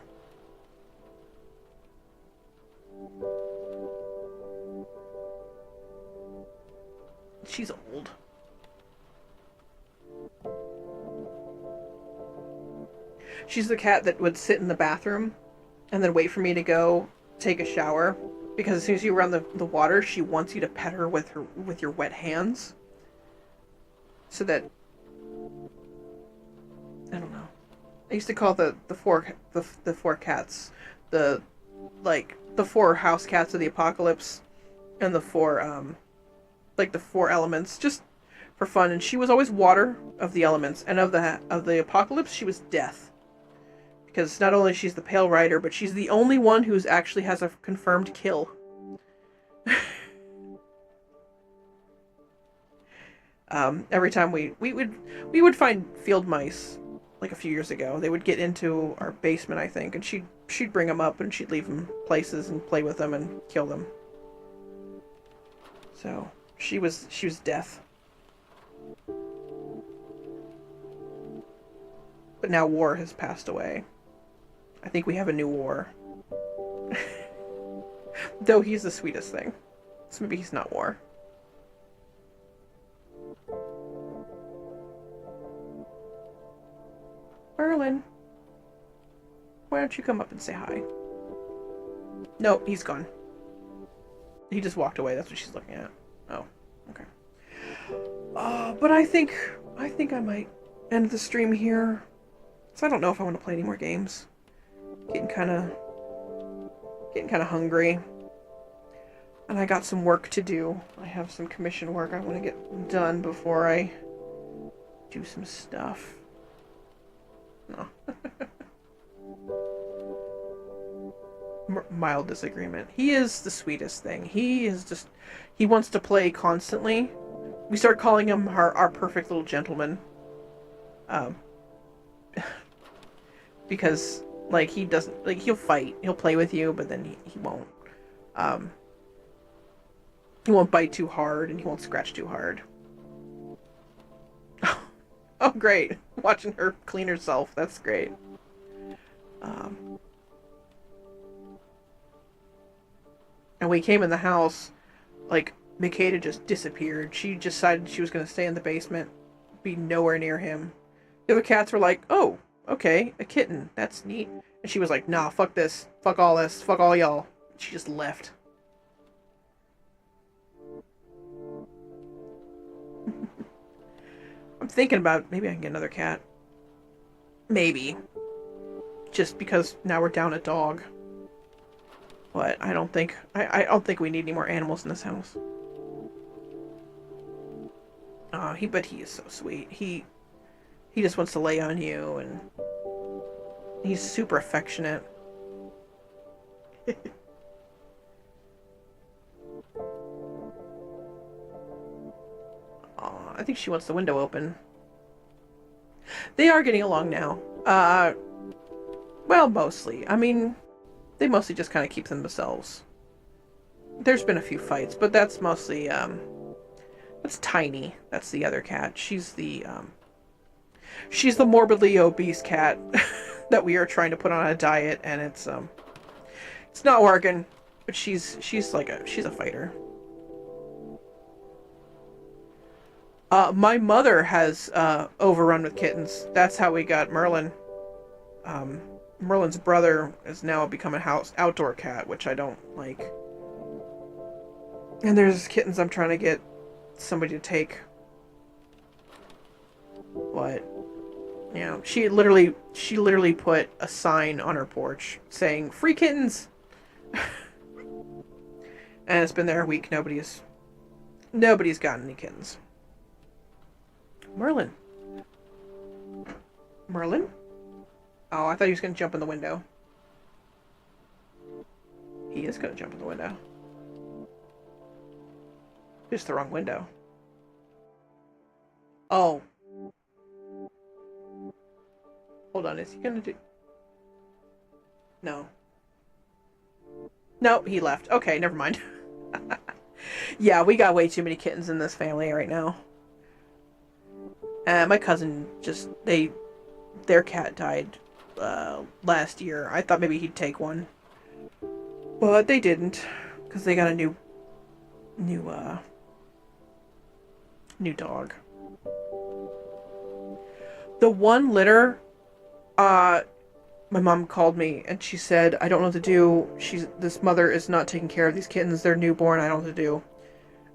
She's old. She's the cat that would sit in the bathroom and then wait for me to go take a shower, because as soon as you run the water, she wants you to pet her with your wet hands. So that I don't know. I used to call the four cats the four house cats of the apocalypse, and the four the four elements, just for fun. And she was always water of the elements, and of the apocalypse she was death, because not only she's the Pale Rider, but she's the only one who's actually has a confirmed kill. Every time we would find field mice, like a few years ago, they would get into our basement, I think, and she'd bring them up and she'd leave them places and play with them and kill them. So she was death. But now War has passed away. I think we have a new War. Though he's the sweetest thing. So maybe he's not War. Merlin, why don't you come up and say hi? No, he's gone. He just walked away. That's what she's looking at. Oh, okay. But I think I might end the stream here. So I don't know if I want to play any more games. Getting kind of hungry. And I got some work to do. I have some commission work I want to get done before I do some stuff. No. Mild disagreement. He is the sweetest thing. He wants to play constantly. We start calling him our perfect little gentleman. Because, like, he doesn't, like, he'll fight. He'll play with you, but then he won't. He won't bite too hard, and he won't scratch too hard. Oh, great. Watching her clean herself. That's great. And we came in the house, like, Mikeda just disappeared. She decided she was going to stay in the basement, be nowhere near him. The other cats were like, oh, okay, a kitten. That's neat. And she was like, nah, fuck this. Fuck all this. Fuck all y'all. She just left. I'm thinking about maybe I can get another cat. Maybe. Just because now we're down a dog. But I don't think we need any more animals in this house. But he is so sweet. He just wants to lay on you, and he's super affectionate. I think she wants the window open. They are getting along now. Well, mostly. I mean, they mostly just kind of keep them themselves. There's been a few fights, but that's mostly That's Tiny. That's the other cat. She's the morbidly obese cat that we are trying to put on a diet, and it's not working. But she's a fighter. My mother has overrun with kittens. That's how we got Merlin. Merlin's brother has now become a outdoor cat, which I don't like. And there's kittens I'm trying to get somebody to take. But she literally put a sign on her porch saying "free kittens," and it's been there a week. Nobody's gotten any kittens. Merlin. Merlin? Oh, I thought he was going to jump in the window. He is going to jump in the window. Just the wrong window. Oh. Hold on, is he going to do... No. Nope, he left. Okay, never mind. Yeah, we got way too many kittens in this family right now. My cousin their cat died last year. I thought maybe he'd take one, but they didn't, because they got a new dog. The one litter, my mom called me and she said, I don't know what to do. This mother is not taking care of these kittens. They're newborn. I don't know what to do.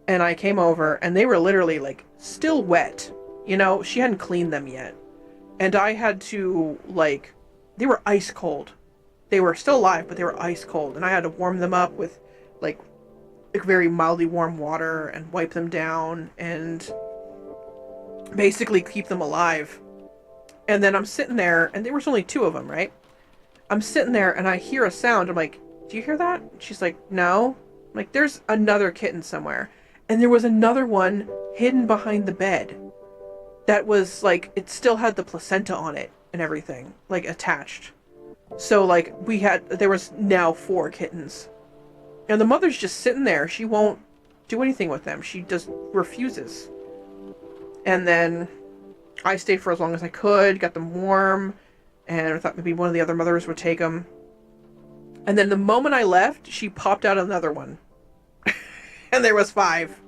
And I came over and they were literally like still wet. You know, she hadn't cleaned them yet. And I had to, they were ice cold. They were still alive, but they were ice cold. And I had to warm them up with, very mildly warm water and wipe them down and basically keep them alive. And then I'm sitting there, and there was only 2 of them, right? I'm sitting there, and I hear a sound. I'm like, do you hear that? She's like, no. I'm like, there's another kitten somewhere. And there was another one hidden behind the bed. That was, it still had the placenta on it and everything, attached. So, there was now 4 kittens. And the mother's just sitting there. She won't do anything with them. She just refuses. And then I stayed for as long as I could, got them warm, and I thought maybe one of the other mothers would take them. And then the moment I left, she popped out another one. And there was 5.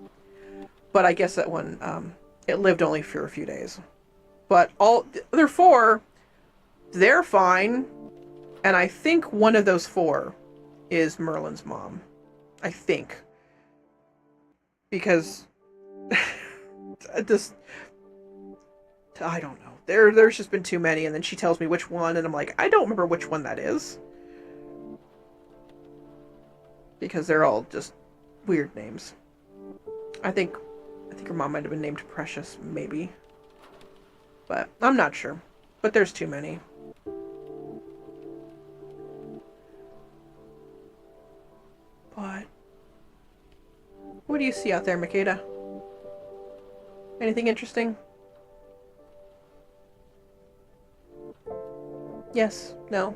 But I guess that one... it lived only for a few days. But all the other 4, they're fine. And I think one of those 4 is Merlin's mom. I think. Because I don't know. There's just been too many, and then she tells me which one, and I'm like, I don't remember which one that is. Because they're all just weird names. I think her mom might have been named Precious, maybe. But I'm not sure. But there's too many. But what do you see out there, Makeda? Anything interesting? Yes? No?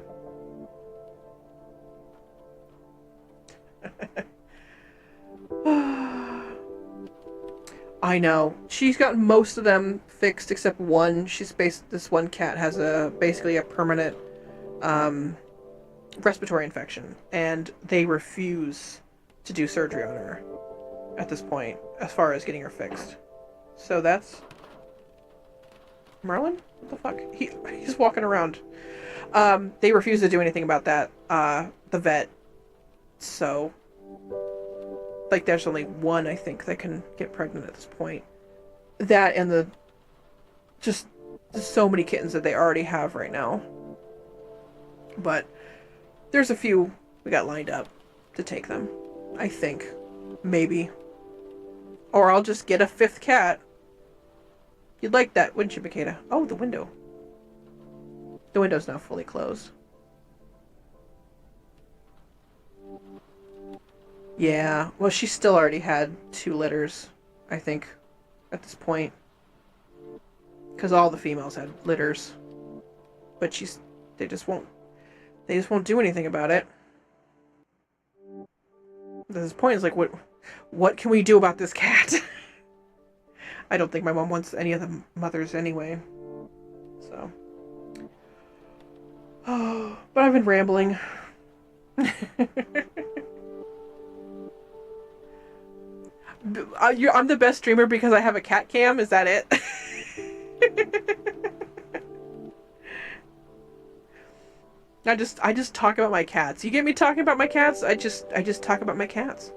I know. She's got most of them fixed except one. This one cat has basically a permanent respiratory infection, and they refuse to do surgery on her at this point, as far as getting her fixed. So that's Merlin? What the fuck? He's walking around. They refuse to do anything about that. The vet. So there's only one, I think, that can get pregnant at this point. That and just so many kittens that they already have right now. But there's a few we got lined up to take them. I think. Maybe. Or I'll just get a 5th cat. You'd like that, wouldn't you, Makeda? Oh, the window. The window's now fully closed. Yeah, well, she still already had 2 litters, I think, at this point. Because all the females had litters. But they just won't do anything about it. At this point, it's like, what can we do about this cat? I don't think my mom wants any of the mothers anyway. So. Oh, but I've been rambling. I'm the best streamer because I have a cat cam. Is that it? I just talk about my cats. You get me talking about my cats? I just talk about my cats.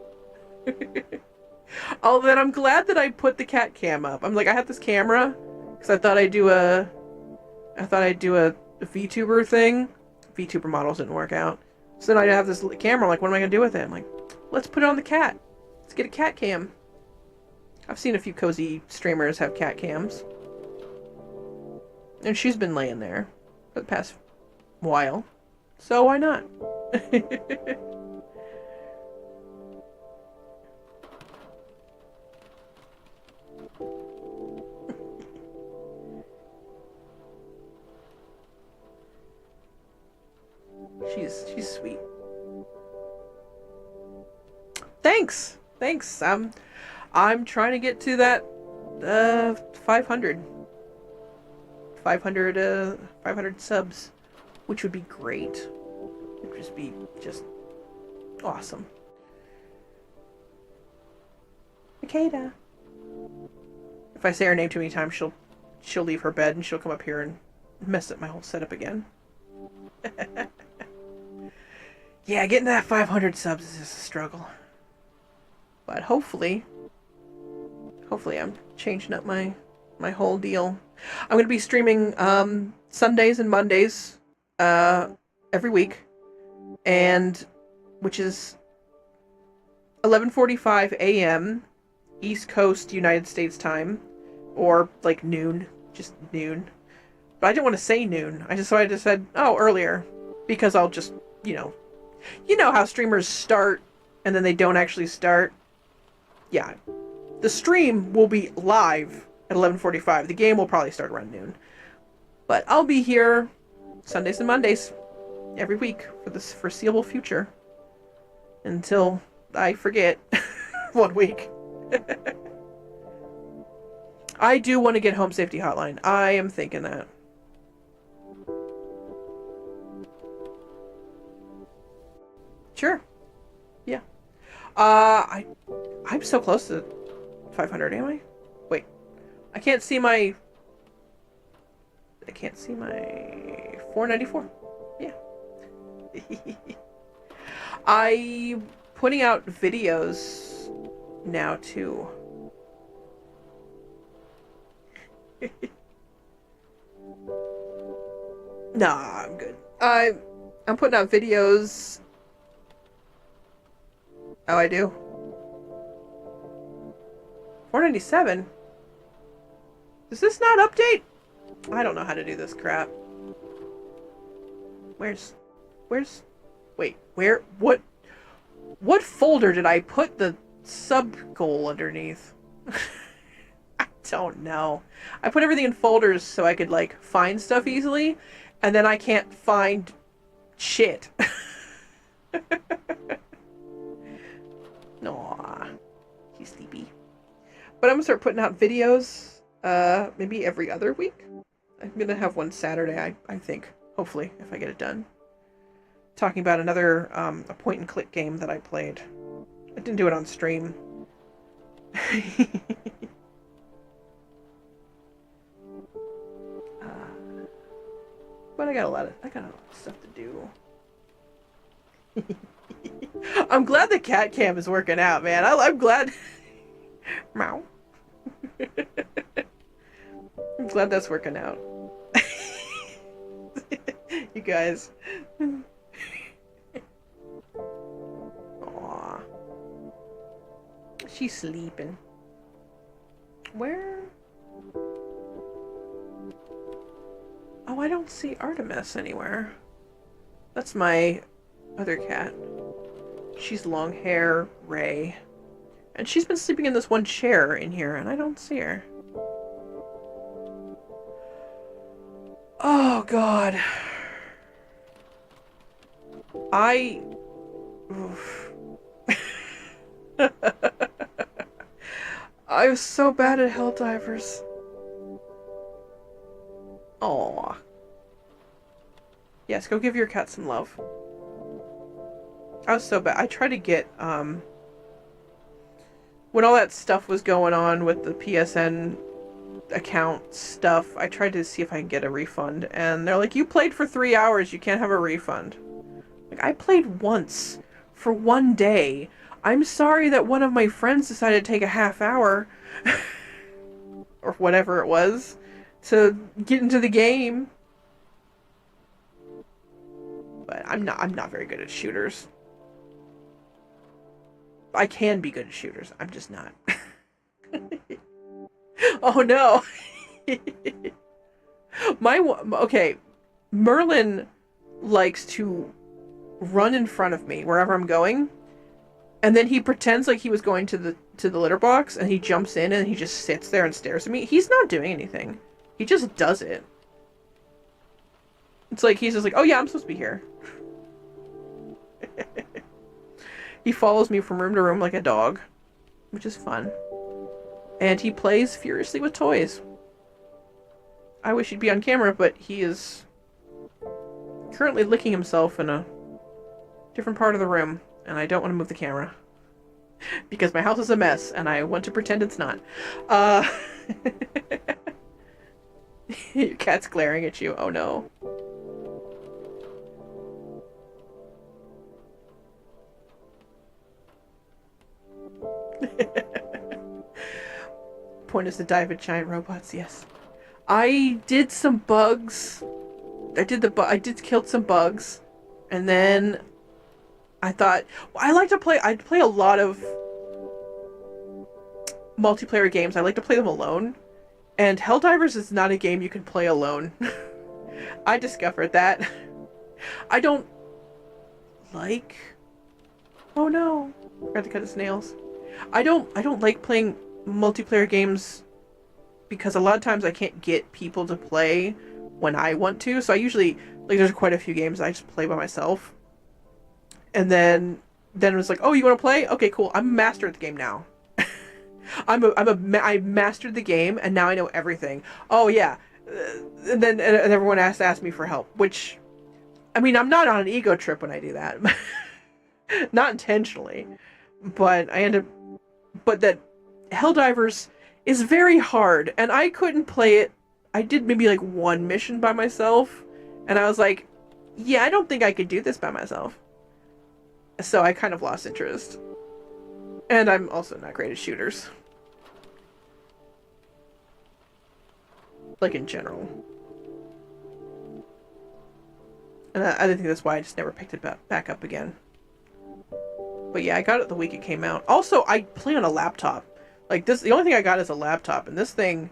Oh, then I'm glad that I put the cat cam up. I'm like, I have this camera because I thought I'd do a VTuber thing. VTuber models didn't work out. So then I have this camera. I'm like, what am I gonna do with it? I'm like, let's put it on the cat. Let's get a cat cam. I've seen a few cozy streamers have cat cams. And she's been laying there for the past while. So why not? She's sweet. Thanks. I'm trying to get to that 500 subs, which would be great. It would just be awesome. Makeda. If I say her name too many times, she'll leave her bed and she'll come up here and mess up my whole setup again. Yeah, getting that 500 subs is just a struggle. But hopefully I'm changing up my whole deal. I'm going to be streaming Sundays and Mondays every week, and which is 11:45 a.m. East Coast United States time, or like noon, just noon. But I didn't want to say noon. So I just said, oh, earlier, because I'll just, you know how streamers start and then they don't actually start. Yeah, the stream will be live at 11:45. The game will probably start around noon, but I'll be here Sundays and Mondays every week for this foreseeable future until I forget. 1 week. I do want to get Home Safety Hotline. I am thinking that. Sure. Yeah. I'm so close to 500, am I? Wait. I can't see my 494. Yeah. I'm putting out videos now too. Nah, I'm good. I'm putting out videos. Oh, I do. 497? Does this not update? I don't know how to do this crap. Wait, what folder did I put the sub goal underneath? I don't know. I put everything in folders so I could, like, find stuff easily, and then I can't find shit. Aww. He's sleepy. But I'm gonna start putting out videos, maybe every other week. I'm gonna have one Saturday, I think. Hopefully, if I get it done. Talking about another, a point-and-click game that I played. I didn't do it on stream. But I got a lot of stuff to do. I'm glad the cat cam is working out, man. I'm glad. Meow. I'm glad that's working out. You guys. Aww. She's sleeping. Where? Oh, I don't see Artemis anywhere. That's my other cat. She's long hair, Ray. And she's been sleeping in this one chair in here, and I don't see her. Oh, God. I was so bad at Helldivers. Aww. Yes, go give your cat some love. I was so bad. I tried to get, when all that stuff was going on with the PSN account stuff, I tried to see if I could get a refund, and they're like, you played for 3 hours, you can't have a refund. Like, I played once, for 1 day. I'm sorry that one of my friends decided to take a half hour, or whatever it was, to get into the game. But I'm not very good at shooters. I can be good at shooters, I'm just not. Oh no. Okay, Merlin likes to run in front of me wherever I'm going, and then he pretends like he was going to the litter box, and he jumps in and he just sits there and stares at me. He's not doing anything. He just does it. It's like he's just like, oh yeah, I'm supposed to be here. He follows me from room to room like a dog, which is fun. And he plays furiously with toys. I wish he'd be on camera, but he is currently licking himself in a different part of the room, and I don't want to move the camera. Because my house is a mess, and I want to pretend it's not. Your cat's glaring at you. Oh no. Point is to dive at giant robots, yes. I did some bugs. I did kill some bugs. And then I thought, well, I'd play a lot of multiplayer games. I like to play them alone. And Helldivers is not a game you can play alone. I discovered that. I don't like... Oh no. I forgot to cut his nails. I don't like playing multiplayer games because a lot of times I can't get people to play when I want to. So I usually, like, there's quite a few games I just play by myself. And then it was like, oh, you want to play? Okay, cool. I'm a master at the game now. I mastered the game, and now I know everything. Oh yeah, and then everyone has to ask me for help. Which, I mean, I'm not on an ego trip when I do that, not intentionally, but I end up. But that Helldivers is very hard, and I couldn't play it. I did maybe like one mission by myself, and I was like, yeah, I don't think I could do this by myself. So I kind of lost interest. And I'm also not great at shooters. Like in general. And I think that's why I just never picked it back up again. But yeah, I got it the week it came out. Also, I play on a laptop. Like this, the only thing I got is a laptop, and this thing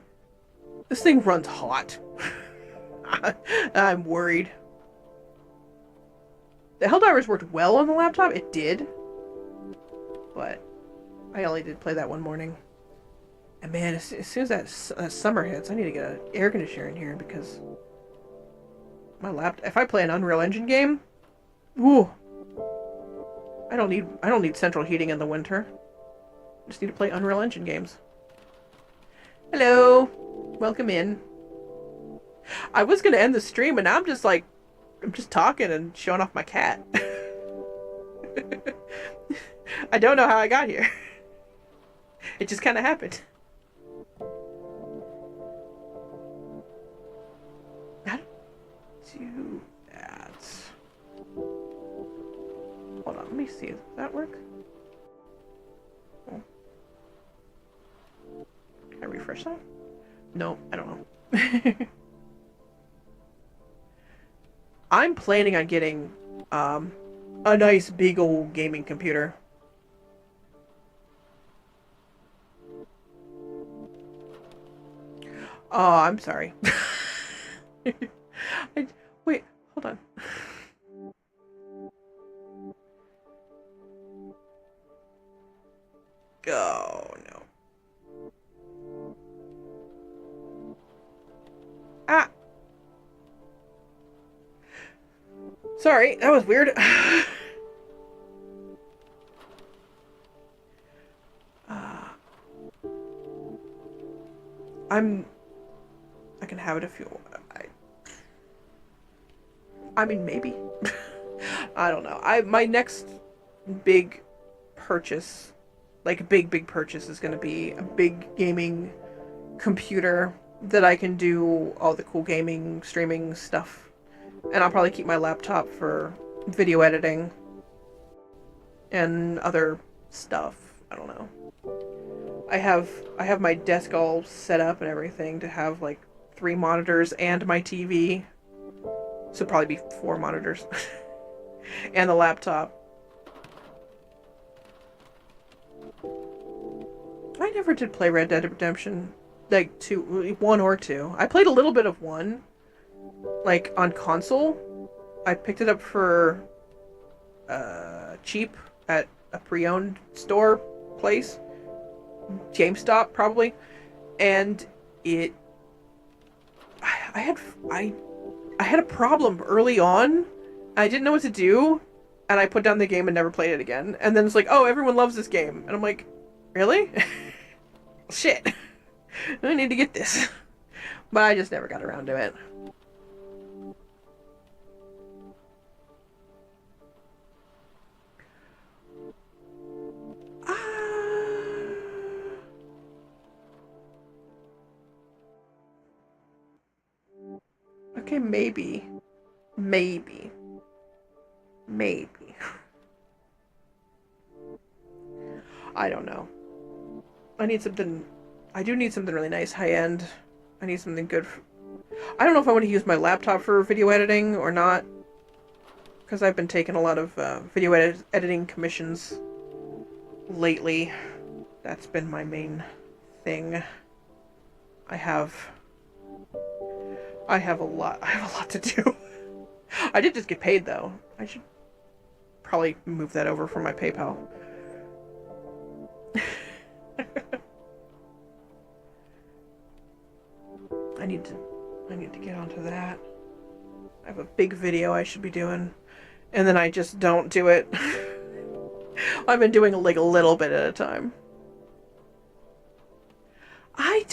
runs hot. I'm worried. The Helldivers worked well on the laptop. It did. But I only did play that one morning. And man, as soon as that summer hits, I need to get an air conditioner in here because my laptop. If I play an Unreal Engine game, ooh, I don't need central heating in the winter. I just need to play Unreal Engine games. Hello, welcome in. I was gonna end the stream, and now I'm just talking and showing off my cat. I don't know how I got here. It just kind of happened. How do that? Hold on, let me see. Does that work? Oh. Can I refresh that? No, I don't know. I'm planning on getting a nice big old gaming computer. Oh, I'm sorry. Wait, hold on. Oh, no. Ah! Sorry, that was weird. I can have it if you want. I mean, maybe. I don't know. My next big purchase, like big purchase, is going to be a big gaming computer that I can do all the cool gaming streaming stuff. And I'll probably keep my laptop for video editing and other stuff. I don't know. I have my desk all set up and everything to have like 3 monitors and my TV. So probably be 4 monitors. And the laptop. I never did play Red Dead Redemption, like 1 or 2. I played a little bit of 1, like on console. I picked it up for cheap at a pre-owned store place, GameStop probably, and I had a problem early on. I didn't know what to do, and I put down the game and never played it again. And then it's like, oh, everyone loves this game, and I'm like, really? Shit, I need to get this, but I just never got around to it. Okay, maybe. I don't know. I do need something really nice, high-end. I need something good. I don't know if I want to use my laptop for video editing or not, because I've been taking a lot of video editing commissions lately. That's been my main thing. I have a lot to do. I did just get paid though. I should probably move that over from my PayPal. I need to get onto that. I have a big video I should be doing, and then I just don't do it. I've been doing like a little bit at a time. I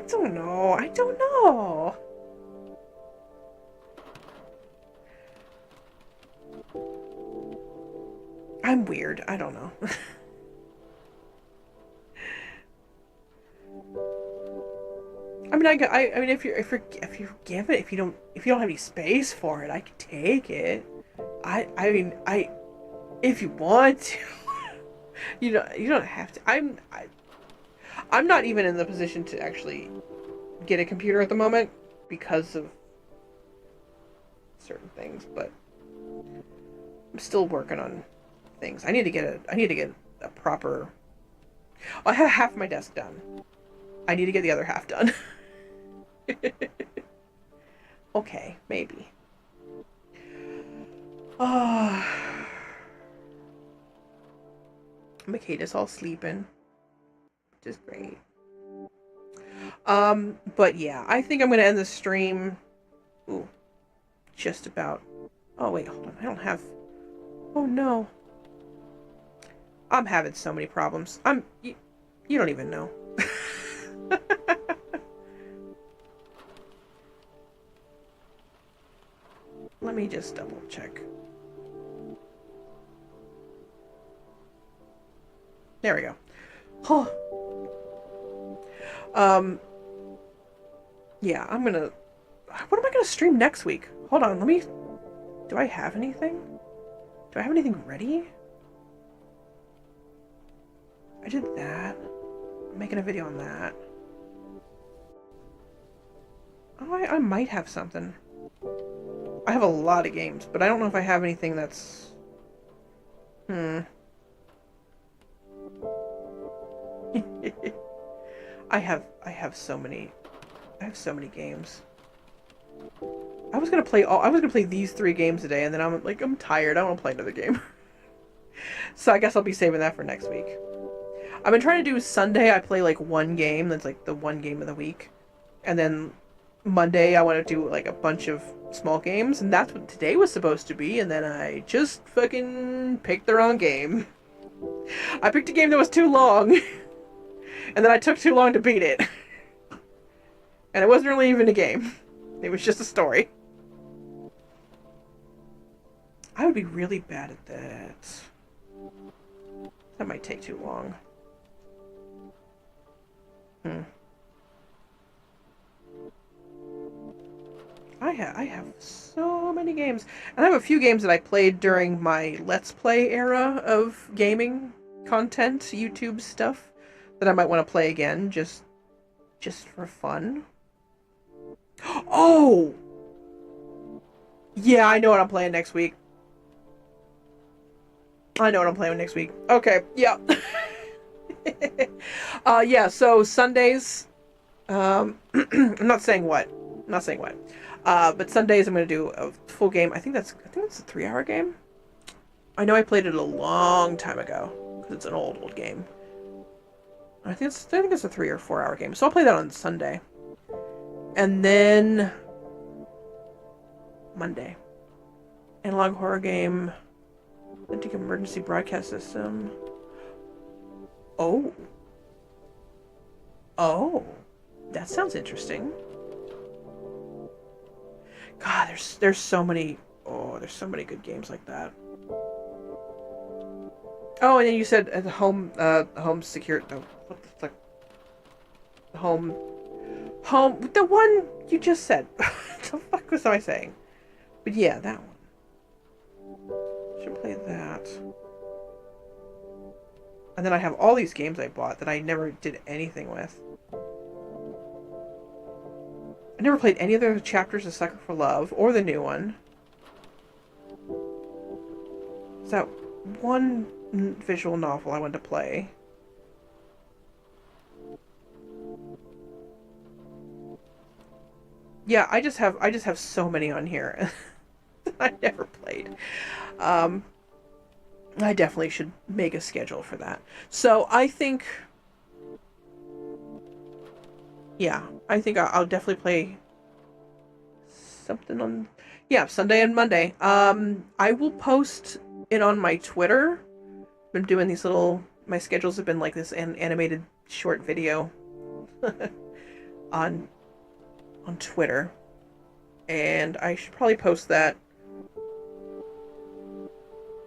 don't know. I'm weird. I don't know. I mean, I mean, if you give it, if you don't have any space for it, I can take it. I mean, if you want to, you don't have to. I'm not even in the position to actually get a computer at the moment because of certain things, but I'm still working on things. I need to get a proper. I have half my desk done. I need to get the other half done. Okay, maybe. Makeda's all sleeping, which is great. But yeah, I think I'm gonna end the stream. Ooh, just about. Oh wait, hold on. I don't have. Oh no. I'm having so many problems. You don't even know. Let me just double check. There we go. Oh. Yeah, I'm gonna... What am I gonna stream next week? Hold on, let me... Do I have anything? Do I have anything ready? I did that. I'm making a video on that. Oh, I might have something. I have a lot of games, but I don't know if I have anything that's... I have so many games. I was gonna play these 3 games today, and then I'm tired. I don't want to play another game. So I guess I'll be saving that for next week. I've been trying to do Sunday. I play like 1 game. That's like the 1 game of the week, and then Monday I want to do like a bunch of small games, and that's what today was supposed to be. And then I just fucking picked the wrong game. I picked a game that was too long, and then I took too long to beat it. And it wasn't really even a game. It was just a story. I would be really bad at that. That might take too long. I have so many games. And I have a few games that I played during my Let's Play era of gaming content, YouTube stuff, that I might want to play again, just for fun. Oh! Yeah, I know what I'm playing next week. I know what I'm playing next week. Okay, yeah. Yeah, so Sundays, I'm not saying what. I'm not saying what. But Sundays I'm going to do a full game. I think that's a 3-hour game. I know I played it a long time ago, because it's an old game. I think it's a 3 or 4-hour game. So I'll play that on Sunday. And then Monday. Analog horror game. Authentic emergency broadcast system. Oh. Oh. That sounds interesting. God, there's so many. Oh, there's so many good games like that. Oh, and then you said home secure. No, what the fuck? Home. The one you just said. What the fuck was I saying? But yeah, that one. Should play that. And then I have all these games I bought that I never did anything with. I never played any of the chapters of Sucker for Love, or the new one. Is that one visual novel I wanted to play? Yeah, I just have so many on here that I never played. I definitely should make a schedule for that. So I think, yeah, I think I'll definitely play something on, yeah, Sunday and Monday. I will post it on my Twitter. I've been doing these little, my schedules have been like this animated short video on Twitter. And I should probably post that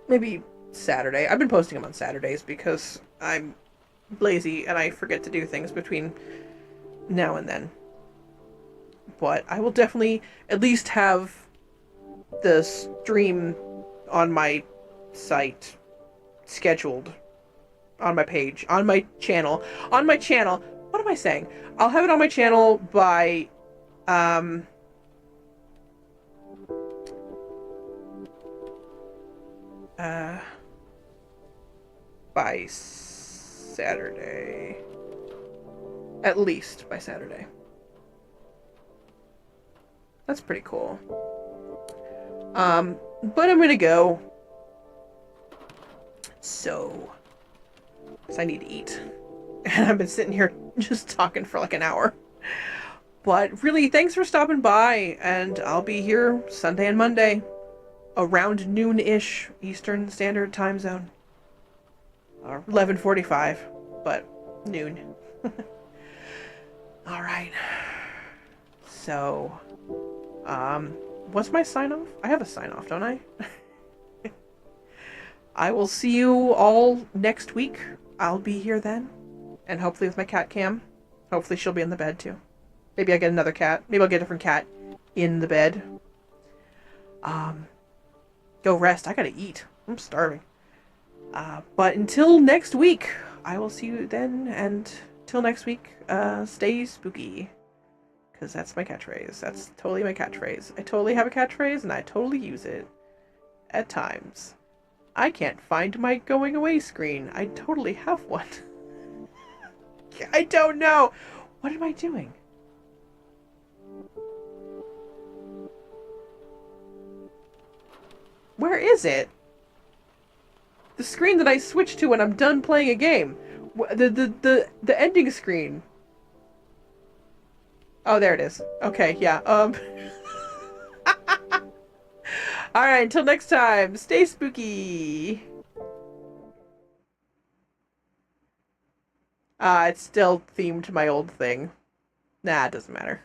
maybe Saturday. I've been posting them on Saturdays because I'm lazy and I forget to do things between now and then. But I will definitely at least have the stream on my site scheduled on my page, on my channel. What am I saying? I'll have it on my channel by by Saturday. At least by Saturday. That's pretty cool. But I'm gonna go. So, because I need to eat. And I've been sitting here just talking for like an hour. But really, thanks for stopping by, and I'll be here Sunday and Monday. Around noon-ish Eastern Standard Time Zone. Or 11:45, but noon. Alright. So, what's my sign-off? I have a sign-off, don't I? I will see you all next week. I'll be here then. And hopefully with my cat Cam. Hopefully she'll be in the bed too. Maybe I'll get another cat. Maybe I'll get a different cat in the bed. Go rest. I gotta eat. I'm starving. But until next week, I will see you then. And till next week, stay spooky. Because that's my catchphrase. That's totally my catchphrase. I totally have a catchphrase, and I totally use it. At times. I can't find my going away screen. I totally have one. I don't know. What am I doing? Where is it? The screen that I switch to when I'm done playing a game. The ending screen. Oh, there it is. Okay, yeah. Alright, until next time, stay spooky. It's still themed to my old thing. Nah, it doesn't matter.